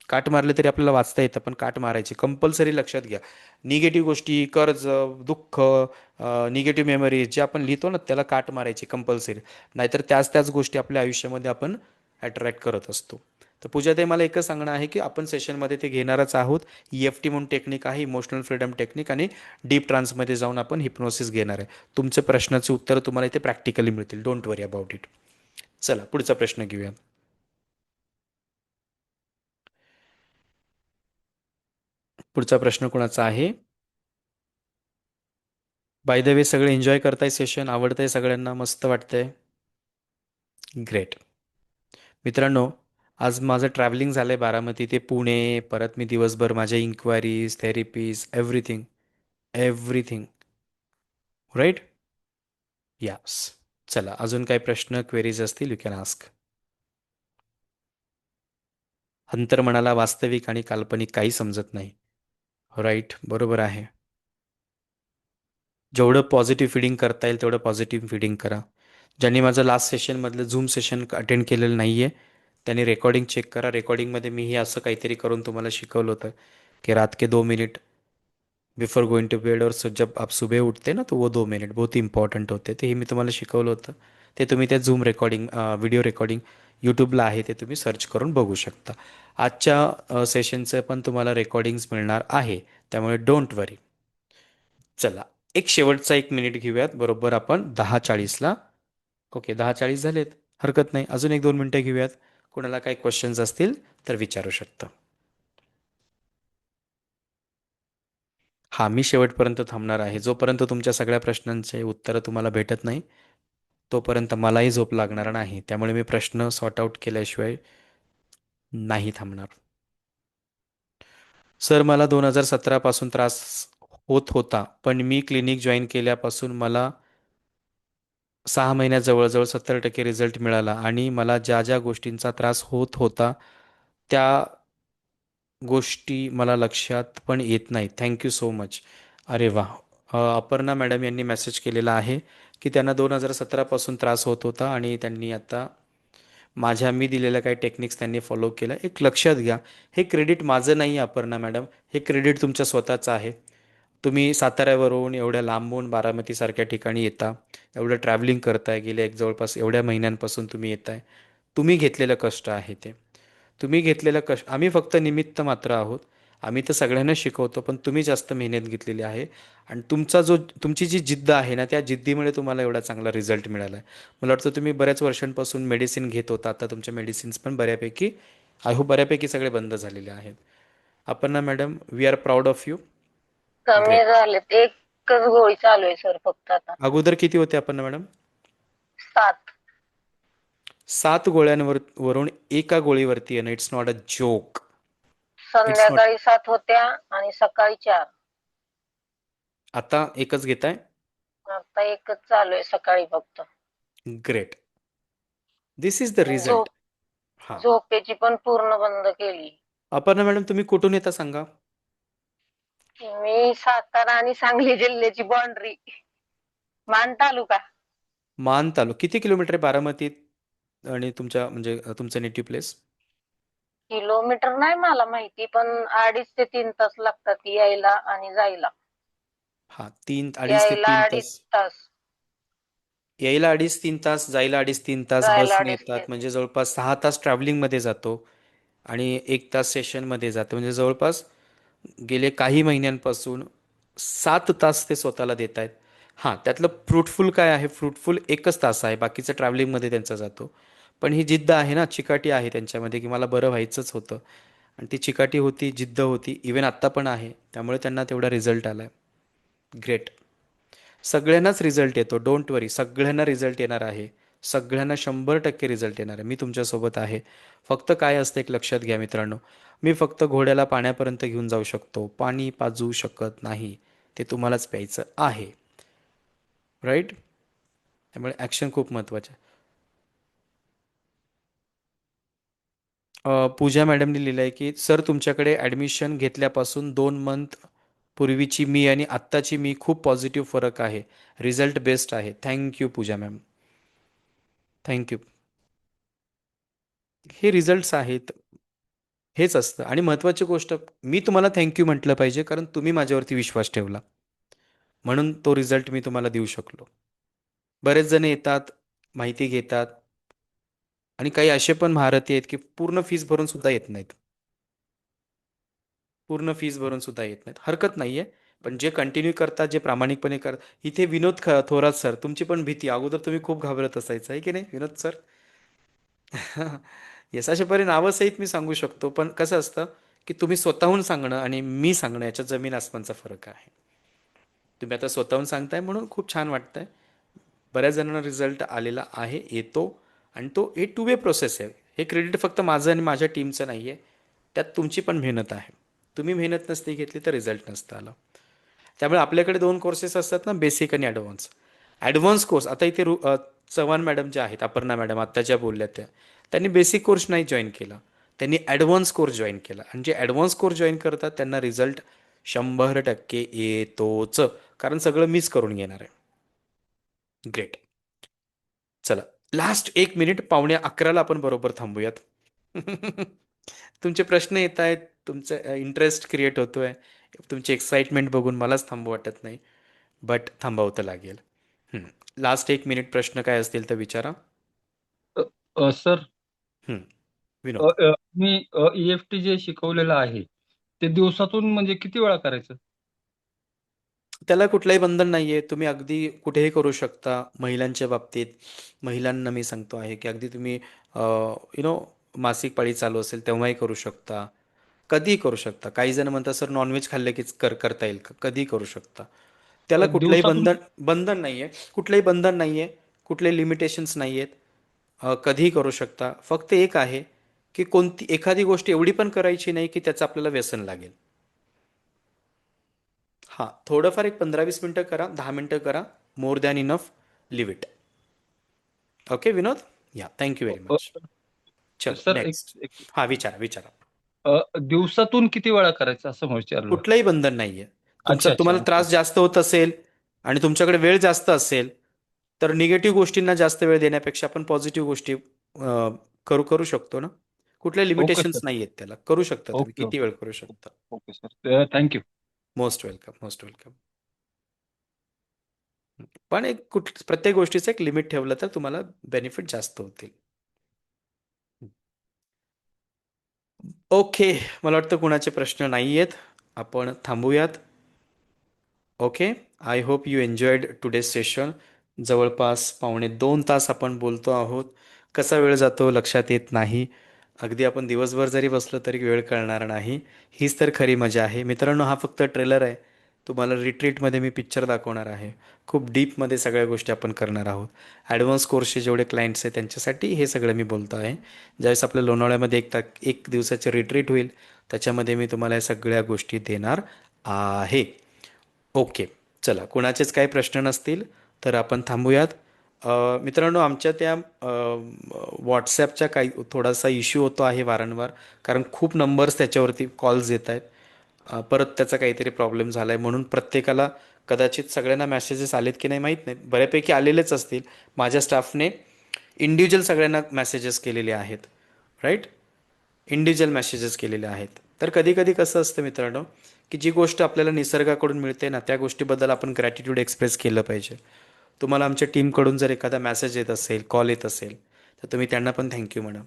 काट मारले तरी आपल्याला वाचता येतं, पण काट मारायची कंपल्सरी. लक्षात घ्या, निगेटिव्ह गोष्टी, कर्ज, दुःख, निगेटिव्ह मेमरी जे आपण लिहितो ना, त्याला काट मारायची कंपल्सरी. नाहीतर त्याच गोष्टी आपल्या आयुष्यामध्ये आपण अट्रॅक्ट करत असतो. तर पूजाताई, मला एकच सांगणं आहे की आपण सेशनमध्ये ते घेणारच आहोत. EFT म्हणून टेक्निक आहे, इमोशनल फ्रीडम टेक्निक, आणि डीप ट्रान्समध्ये जाऊन आपण हिप्नोसिस घेणार आहे. तुमचे प्रश्नाचे उत्तर तुम्हाला इथे प्रॅक्टिकली मिळतील. Don't worry about it. चला पुढचा प्रश्न घेऊया. पुढचा प्रश्न कोणाचा आहे? बाय द वे, सगळे एन्जॉय करताय सेशन? आवडतंय सगळ्यांना? मस्त वाटतंय? ग्रेट. मित्रांनो, आज माझं ट्रॅव्हलिंग झालं आहे बारामती ते पुणे, परत मी दिवसभर माझ्या inquiries, therapies, everything everything, right? Yes. चला, अजून काही प्रश्न, क्वेरीज असतील, यू कॅन आस्क. अंतर्मनाला वास्तविक आणि काल्पनिक काही समजत नाही, राईट? बरोबर आहे. जेवढं पॉझिटिव्ह फीडिंग करता येईल तेवढं पॉझिटिव्ह फीडिंग करा. ज्यांनी माझं लास्ट सेशनमधलं झूम सेशन अटेंड केलेलं नाही आहे त्यांनी रेकॉर्डिंग चेक करा. रेकॉर्डिंगमध्ये मी हे असं काहीतरी करून तुम्हाला शिकवलं होतं कि रात के 2 minute before going to bed, और जब आप सुबह उठते ना, तो वो 2 मिनट बहुत ही इम्पॉर्टंट होते. ते हे मी तुम्हाला शिकवलं होतं. ते तुम्ही त्या झूम रेकॉर्डिंग, व्हिडिओ रेकॉर्डिंग यूट्यूबला आहे, ते तुम्ही सर्च करून बघू शकता. आजच्या सेशनचं पण तुम्हाला रेकॉर्डिंग्स मिळणार आहे, त्यामुळे डोंट वरी. चला, एक शेवटचा 1 मिनिट घेऊयात. बरोबर आपण 10:40ला. ओके, 10:40 झालेत. हरकत नाही, अजून 1-2 मिनिटं घेऊयात. कोणाला काही क्वेश्चन्स असतील तर विचारू शकता. हा, मी शेवटपर्यंत थांबणार आहे. जोपर्यंत तुमच्या सगळ्या प्रश्नांचे उत्तरं तुम्हाला भेटत नाही तोपर्यंत मलाही झोप लागणार नाही. त्यामुळे मी प्रश्न सॉर्ट आऊट केल्याशिवाय नाही थांबणार. सर, मला 2017 पासून त्रास होत होता, पण मी क्लिनिक जॉईन केल्यापासून मला 6 महिन्यात जवळजवळ 70% रिझल्ट मिळाला आणि मला ज्या ज्या गोष्टींचा त्रास होत होता त्या गोष्टी मला लक्षात पण येत नाही. Thank you so much. अरे वा. अपर्णा मॅडम यांनी मेसेज केलेला आहे की त्यांना 2017 पासून त्रास होत होता आणि त्यांनी आता मी दिलेल्या काही टेक्निक्स त्यांनी फॉलो केल्या. एक लक्षात घ्या, हे क्रेडिट माझं नाही आहे अपर्णा मॅडम, हे क्रेडिट तुमच्या स्वतःचं आहे. तुम्ही साताऱ्यावरून एवढ्या लांबून बारामतीसारख्या ठिकाणी येता, एवढं ट्रॅव्हलिंग करताय, गेले एक जवळपास एवढ्या महिन्यांपासून तुम्ही येताय. तुम्ही घेतलेलं कष्ट आहे ते. तुम्ही घेतलेलं कष्ट, आम्ही फक्त निमित्त मात्र आहोत. आम्ही तर सगळ्यांना शिकवतो, पण तुम्ही जास्त मेहनत घेतलेली आहे आणि तुमची जी जिद्द आहे ना, त्या जिद्दीमुळे तुम्हाला एवढा चांगला रिझल्ट मिळाला आहे. मला वाटतं तुम्ही बऱ्याच वर्षांपासून मेडिसिन घेत होता, आता तुमच्या मेडिसिन्स पण बऱ्यापैकी, आय होप बऱ्यापैकी सगळे बंद झालेले आहेत. Aparna madam, we are proud of you.
कमी झालेत, एकच गोळी चालू आहे सर फक्त आता.
अगोदर किती होते अपर्णा मॅडम?
7.
7 वरून एका गोळीवरती येणं, इट्स नॉट अ जोक.
संध्याकाळी 7 होत्या आणि सकाळी 4.
आता एकच घेताय?
आता एकच चालू आहे सकाळी फक्त.
Great. This is the result. हा,
झोपेची पण पूर्ण बंद केली.
अपर्णा मॅडम, तुम्ही कुठून येता सांगा?
मी सातारा आणि सांगली जिल्ह्याची बाउंड्री, मान तालुका.
मान तालुका. किती किलोमीटर आहे बारामती आणि तुमचं नेटिव्ह प्लेस?
किलोमीटर नाही मला माहिती, पण 2.5 ते 3 तास लागतात यायला आणि जायला.
हा, 2.5 ते 3
यायला 2.5
तास.
तास,
यायला 2.5-3 तास, जायला 2.5-3 तास
जायला
बसने
2.5
येतात,
तास.
म्हणजे जवळपास 6 तास ट्रॅव्हलिंगमध्ये जातो आणि 1 तास सेशनमध्ये जातो. म्हणजे जवळपास गेले काही महिन्यांपासून 7 तास ते स्वतःला देत आहेत. हां, त्यातलं फ्रूटफुल काय आहे? फ्रूटफुल 1च तास आहे, बाकीचं ट्रॅव्हलिंगमध्ये त्यांचा जातो. पण ही जिद्द आहे ना, चिकाटी आहे त्यांच्यामध्ये की मला बरं व्हायचंच होतं आणि ती चिकाटी होती, जिद्द होती, इवन आत्ता पण आहे. त्यामुळे त्यांना तेवढा रिझल्ट आला आहे. ग्रेट. सगळ्यांनाच रिझल्ट येतो, डोंट वरी. सगळ्यांना रिझल्ट येणार आहे, सगळ्यांना 100% रिझल्ट येणार आहे. मी तुमच्यासोबत आहे. फक्त काय असतं एक लक्षात घ्या मित्रांनो, मी फक्त घोड्याला पाण्यापर्यंत घेऊन जाऊ शकतो, पाणी पाजू शकत नाही. ते तुम्हालाच प्यायचं आहे, राईट? त्यामुळे ॲक्शन खूप महत्त्वाचं आहे. पूजा मॅडमने लिहिलं आहे की सर, तुमच्याकडे ॲडमिशन घेतल्यापासून 2 मंथ पूर्वीची मी आणि आत्ताची मी खूप पॉझिटिव्ह फरक आहे. रिझल्ट बेस्ट आहे. थँक्यू पूजा मॅम, थँक्यू. हे रिझल्ट्स आहेत, हेच असतं. आणि महत्त्वाची गोष्ट, मी तुम्हाला थँक्यू म्हटलं पाहिजे कारण तुम्ही माझ्यावरती विश्वास ठेवला, म्हणून तो रिझल्ट मी तुम्हाला देऊ शकलो. बरेच जण येतात, माहिती घेतात आणि काही असे पण महारथी आहेत की पूर्ण फीस भरून सुद्धा येत नाहीत. पूर्ण फीस भरून सुद्धा येत नाहीत. हरकत नाही आहे, पण जे कंटिन्यू करतात, जे प्रामाणिकपणे करतात. इथे विनोद थोरात सर, तुमची पण भीती, अगोदर तुम्ही खूप घाबरत असायचं आहे की नाही विनोद सर? येस, अशा परी नावासहित मी सांगू शकतो, पण कसं असतं की तुम्ही स्वतःहून सांगणं आणि मी सांगणं याच्यात जमीन आसमानचा फरक आहे. तुम्ही आता स्वतःहून सांगताय म्हणून खूप छान वाटतंय. बऱ्याच जणांना रिझल्ट आलेला आहे, येतो, आणि तो ए टू वे प्रोसेस आहे. हे क्रेडिट फक्त माझं आणि माझ्या टीमचं नाही आहे, त्यात तुमची पण मेहनत आहे. तुम्ही मेहनत नसती घेतली तर रिझल्ट नसतं आला. त्यामुळे आपल्याकडे 2 कोर्सेस असतात ना, बेसिक आणि ॲडव्हान्स. ॲडव्हान्स कोर्स, आता इथे चव्हाण मॅडम ज्या आहेत, अपर्णा मॅडम आत्ता ज्या बोलल्या त्या, त्यांनी बेसिक कोर्स नाही जॉईन केला, त्यांनी ॲडव्हान्स कोर्स जॉईन केला. आणि जे ॲडव्हान्स कोर्स जॉईन करतात त्यांना रिझल्ट 100% येतोच, कारण सगळं मिस करून घेणार आहे. ग्रेट. चला, लास्ट 1 मिनिट, 10:45 आपण बरोबर थांबूयात. तुमचे प्रश्न येत आहेत, तुमचं इंटरेस्ट क्रिएट होतोय, तुमची एक्साइटमेंट बघून मलाच थांबू वाटत नाही, बट थांबवतं लागेल. लास्ट 1 मिनिट प्रश्न काय असतील तर विचारा.
सर,
विनोद.
मी EFT जे शिकवलेलं आहे ते दिवसातून म्हणजे किती वेळा करायचं?
त्याला कुठलंही बंधन नाही आहे. तुम्ही अगदी कुठेही करू शकता. महिलांच्या बाबतीत महिलांना मी सांगतो आहे की अगदी तुम्ही मासिक पाळी चालू असेल तेव्हाही करू शकता. कधीही करू शकता. काही जण म्हणतात सर नॉनव्हेज खाल्लं की करता येईल का? कधीही करू शकता. त्याला कुठलंही
दिवसातून
बंधन नाही आहे. कुठलंही बंधन नाही आहे. कुठले लिमिटेशन्स नाही आहेत. कधीही करू शकता. फक्त एक आहे की कोणती एखादी गोष्ट एवढी पण करायची नाही की त्याचं आपल्याला व्यसन लागेल. हां, थोडंफार एक 15-20 मिनटं करा, 10 मिनटं करा. More than enough. Leave it. Okay Vinod? Yeah thank you very much. चलो
सर
नेक्स्ट. हां, विचारा.
दिवसातून किती वेळा करायचं असं विचारलं.
कुठलंही बंधन नाहीये.
अच्छा अच्छा
तुम्हाला
ओके.
त्रास जास्त होत असेल आणि तुमच्याकडे वेळ जास्त असेल तर निगेटिव्ह गोष्टींना जास्त वेळ देण्यापेक्षा आपण पॉझिटिव्ह गोष्टी करू शकतो ना. कुठले
ओके
लिमिटेशन्स
सर.
नाही आहेत त्याला. करू शकता तुम्ही
ओके
किती
ओके
वेळ करू शकता.
Okay sir. Thank you.
Most welcome. पण प्रत्येक गोष्टीचं एक लिमिट ठेवलं तर तुम्हाला बेनिफिट जास्त होतील. ओके, मला वाटतं कुणाचे प्रश्न नाही आहेत. आपण थांबूयात. Okay, I hope you enjoyed today's session. जवळपास 1.25 तास आपण बोलतो आहोत. कसा वेळ जातो लक्षात येत नाही. अगदी आपण दिवसभर जरी बसलो तरी वेळ कळणार नाही. हीच तर खरी मजा आहे. मित्रांनो, हा फक्त ट्रेलर आहे. तुम्हाला रिट्रीटमध्ये मी पिक्चर दाखवणार आहे. खूप डीपमध्ये सगळ्या गोष्टी आपण करणार आहोत. ॲडव्हान्स कोर्सचे जेवढे क्लायंट्स आहेत त्यांच्यासाठी हे सगळं मी बोलतो आहे. ज्यावेळेस आपल्या लोणावळ्यामध्ये एक दिवसाचे रिट्रीट होईल त्याच्यामध्ये मी तुम्हाला या सगळ्या गोष्टी देणार आहे. ओके, चला कुणाचेच काही प्रश्न नसतील तर आपण थांबूयात. मित्रांनो, आमच्या त्या व्हॉट्सॲपच्या काही थोडासा इश्यू होतो आहे वारंवार, कारण खूप नंबर्स त्याच्यावरती कॉल्स येत आहेत. परत त्याचा काहीतरी प्रॉब्लेम झाला आहे म्हणून प्रत्येकाला कदाचित सगळ्यांना मेसेजेस आलेत की नाही माहीत नाही. बऱ्यापैकी आलेलेच असतील. माझ्या स्टाफने इंडिव्हिज्युअल सगळ्यांना मेसेजेस केलेले आहेत. राईट, इंडिव्हिज्युअल मेसेजेस केलेले आहेत. तर कधी कधी कसं असतं मित्रांनो की जी गोष्ट आपल्याला निसर्गाकडून मिळते ना त्या गोष्टीबद्दल आपण ग्रॅटिट्यूड एक्सप्रेस केलं पाहिजे. तुम्हाला आमच्या टीमकडून जर एखादा मेसेज येत असेल, कॉल येत असेल तर तुम्ही त्यांना पण थँक्यू म्हणा.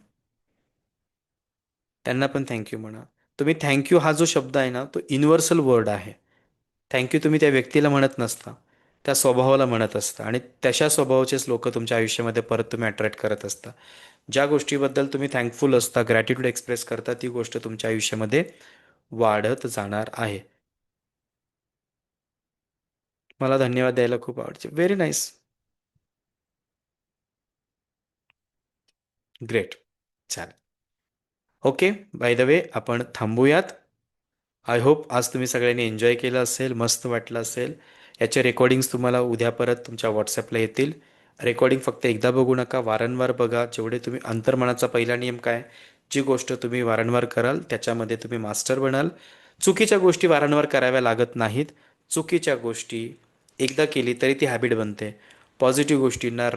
तुम्ही थँक्यू हा जो शब्द आहे ना तो युनिव्हर्सल वर्ड आहे. थँक्यू तुम्ही त्या व्यक्तीला म्हणत नसता, त्या स्वभावाला म्हणत असता आणि तशा स्वभावाचेच लोक तुमच्या आयुष्यामध्ये परत तुम्ही अट्रॅक्ट करत असता. ज्या गोष्टीबद्दल तुम्ही थँकफुल असता, ग्रॅटिट्यूड एक्सप्रेस करता, ती गोष्ट तुमच्या आयुष्यामध्ये वाढत जाणार आहे. मला धन्यवाद द्यायला खूप आवडते. Very nice, great. चालेल. ओके, बाय द वे आपण थांबूयात. आय होप आज तुम्ही सगळ्यांनी एन्जॉय केलं असेल, मस्त वाटलं असेल. याचे रेकॉर्डिंग्स तुम्हाला उद्या परत तुमच्या व्हॉट्सॲपला येतील. रेकॉर्डिंग फक्त एकदा बघू नका, वारंवार बघा. जेवढे तुम्ही अंतर्मनाचा पहिला नियम काय, जी गोष्ट तुम्ही वारंवार कराल त्याच्यामध्ये तुम्ही मास्टर बनाल. चुकीच्या गोष्टी वारंवार कराव्या लागत नाहीत. चुकीच्या गोष्टी एकदा केली तरी ती हॅबिट बनते. पॉझिटिव्ह गोष्टींना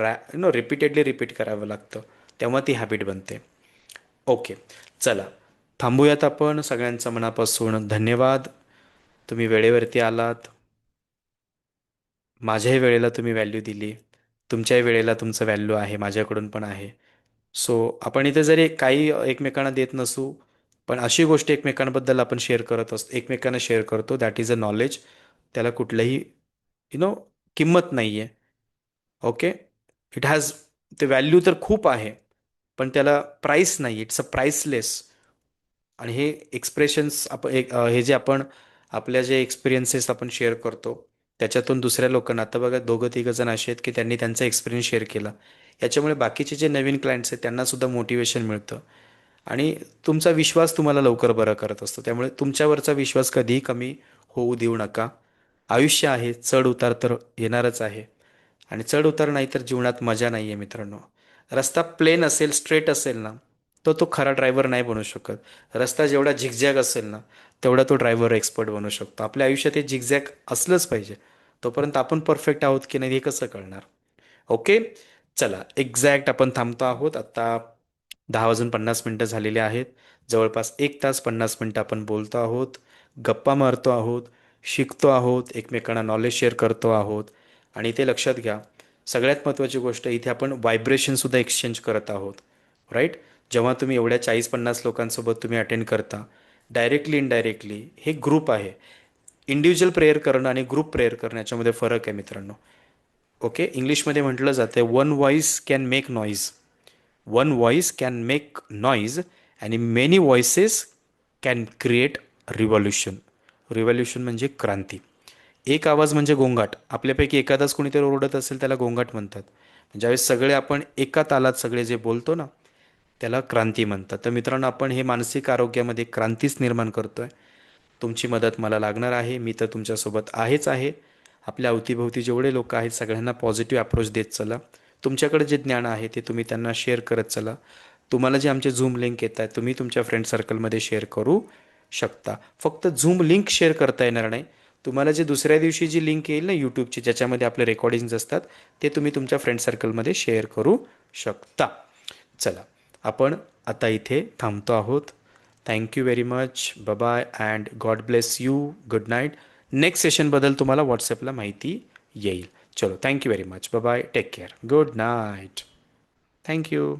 रिपीटेडली रिपीट करावं लागतं, तेव्हा ती हॅबिट बनते. ओके, चला थांबूयात आपण. सगळ्यांचं मनापासून धन्यवाद. तुम्ही वेळेवरती आलात. माझ्याही वेळेला तुम्ही व्हॅल्यू दिली. तुमच्याही वेळेला तुमचं व्हॅल्यू आहे, माझ्याकडून पण आहे. सो आपण इथे जरी काही एकमेकांना देत नसू पण अशी गोष्ट एकमेकांबद्दल आपण शेअर करत असतो, एकमेकांना शेअर करतो, दॅट इज अ नॉलेज. त्याला कुठलंही किंमत नाही आहे. ओके, इट हॅज ते व्हॅल्यू तर खूप आहे पण त्याला प्राईस नाही. It's a priceless. आणि हे एक्सप्रेशन्स हे जे आपण आपल्या जे एक्सपिरियन्सेस आपण शेअर करतो त्याच्यातून दुसऱ्या लोकांना, आता बघा 2-3 जण असे आहेत की त्यांनी त्यांचा एक्सपिरियन्स शेअर केला. याच्यामुळे बाकीचे जे नवीन क्लायंट्स आहेत त्यांना सुद्धा मोटिवेशन मिळतं आणि तुमचा विश्वास तुम्हाला लवकर बरा करत असतो. त्यामुळे तुमच्यावरचा विश्वास कधीही कमी होऊ देऊ नका. आयुष्य आहे, चढ उतार तर येणारच आहे आणि चढ उतार नाही तर जीवनात मजा नाही आहे मित्रांनो. रस्ता प्लेन असेल, स्ट्रेट असेल ना तो खरा ड्रायव्हर नाही बनू शकत. रस्ता जेवढा झिगझॅग असेल ना तेवढा तो ड्रायव्हर एक्सपर्ट बनू शकतो. आपल्या आयुष्यात हे झिगझॅग असलंच पाहिजे. तोपर्यंत आपण परफेक्ट आहोत की नाही हे कसं कळणार. ओके, चला एक्झॅक्ट आपण थांबतो आहोत. आत्ता 10:50 झालेले आहेत. जवळपास 1 तास 50 मिनटं आपण बोलतो आहोत, गप्पा मारतो आहोत, शिकतो आहोत, एकमेकांना नॉलेज शेअर करतो आहोत. आणि ते लक्षात घ्या, सगळ्यात महत्त्वाची गोष्ट इथे आपण व्हायब्रेशनसुद्धा एक्सचेंज करत आहोत. राईट, जेव्हा तुम्ही एवढ्या 40-50 लोकांसोबत तुम्ही अटेंड करता डायरेक्टली इनडायरेक्टली, हे ग्रुप आहे. इंडिव्हिज्युअल प्रेयर करणं आणि ग्रुप प्रेयर करणं याच्यामध्ये फरक आहे मित्रांनो. ओके, इंग्लिशमध्ये म्हटलं जाते one voice can make noise, one voice can make noise आणि many voices can create revolution. Revolution म्हणजे क्रांती. एक आवाज म्हणजे गोंगाट. आपल्यापैकी एखादाच कोणीतरी ओरडत असेल त्याला गोंगाट म्हणतात. ज्यावेळेस सगळे आपण एका तालात सगळे जे बोलतो ना त्याला क्रांती म्हणतात. तर मित्रांनो, आपण हे मानसिक आरोग्यामध्ये क्रांतीच निर्माण करतोय. तुमची मदत मला लागणार आहे. मी तर तुमच्यासोबत आहेच आहे. आपल्या अवतीभोवती जेवढे लोक आहेत सगळ्यांना पॉझिटिव्ह अप्रोच देत चला. तुमच्याकडे जे ज्ञान आहे ते तुम्ही त्यांना शेअर करत चला. तुम्हाला जे आमचे झूम लिंक येत आहेत तुम्ही तुमच्या फ्रेंड सर्कलमध्ये शेअर करू शकता. फक्त झूम लिंक शेअर करता येणार नाही. तुम्हाला जे दुसऱ्या दिवशी जी लिंक येईल ना यूट्यूबची, ज्याच्यामध्ये आपले रेकॉर्डिंग्ज असतात, ते तुम्ही तुमच्या फ्रेंड सर्कलमध्ये शेअर करू शकता. चला, आपण आता इथे थांबतो आहोत. Thank you very much. Bye and God bless you. Good night. Next सेशनबद्दल तुम्हाला व्हॉट्सअपला माहिती येईल. चलो, thank you very much. Bye. Take care. Good night. Thank you.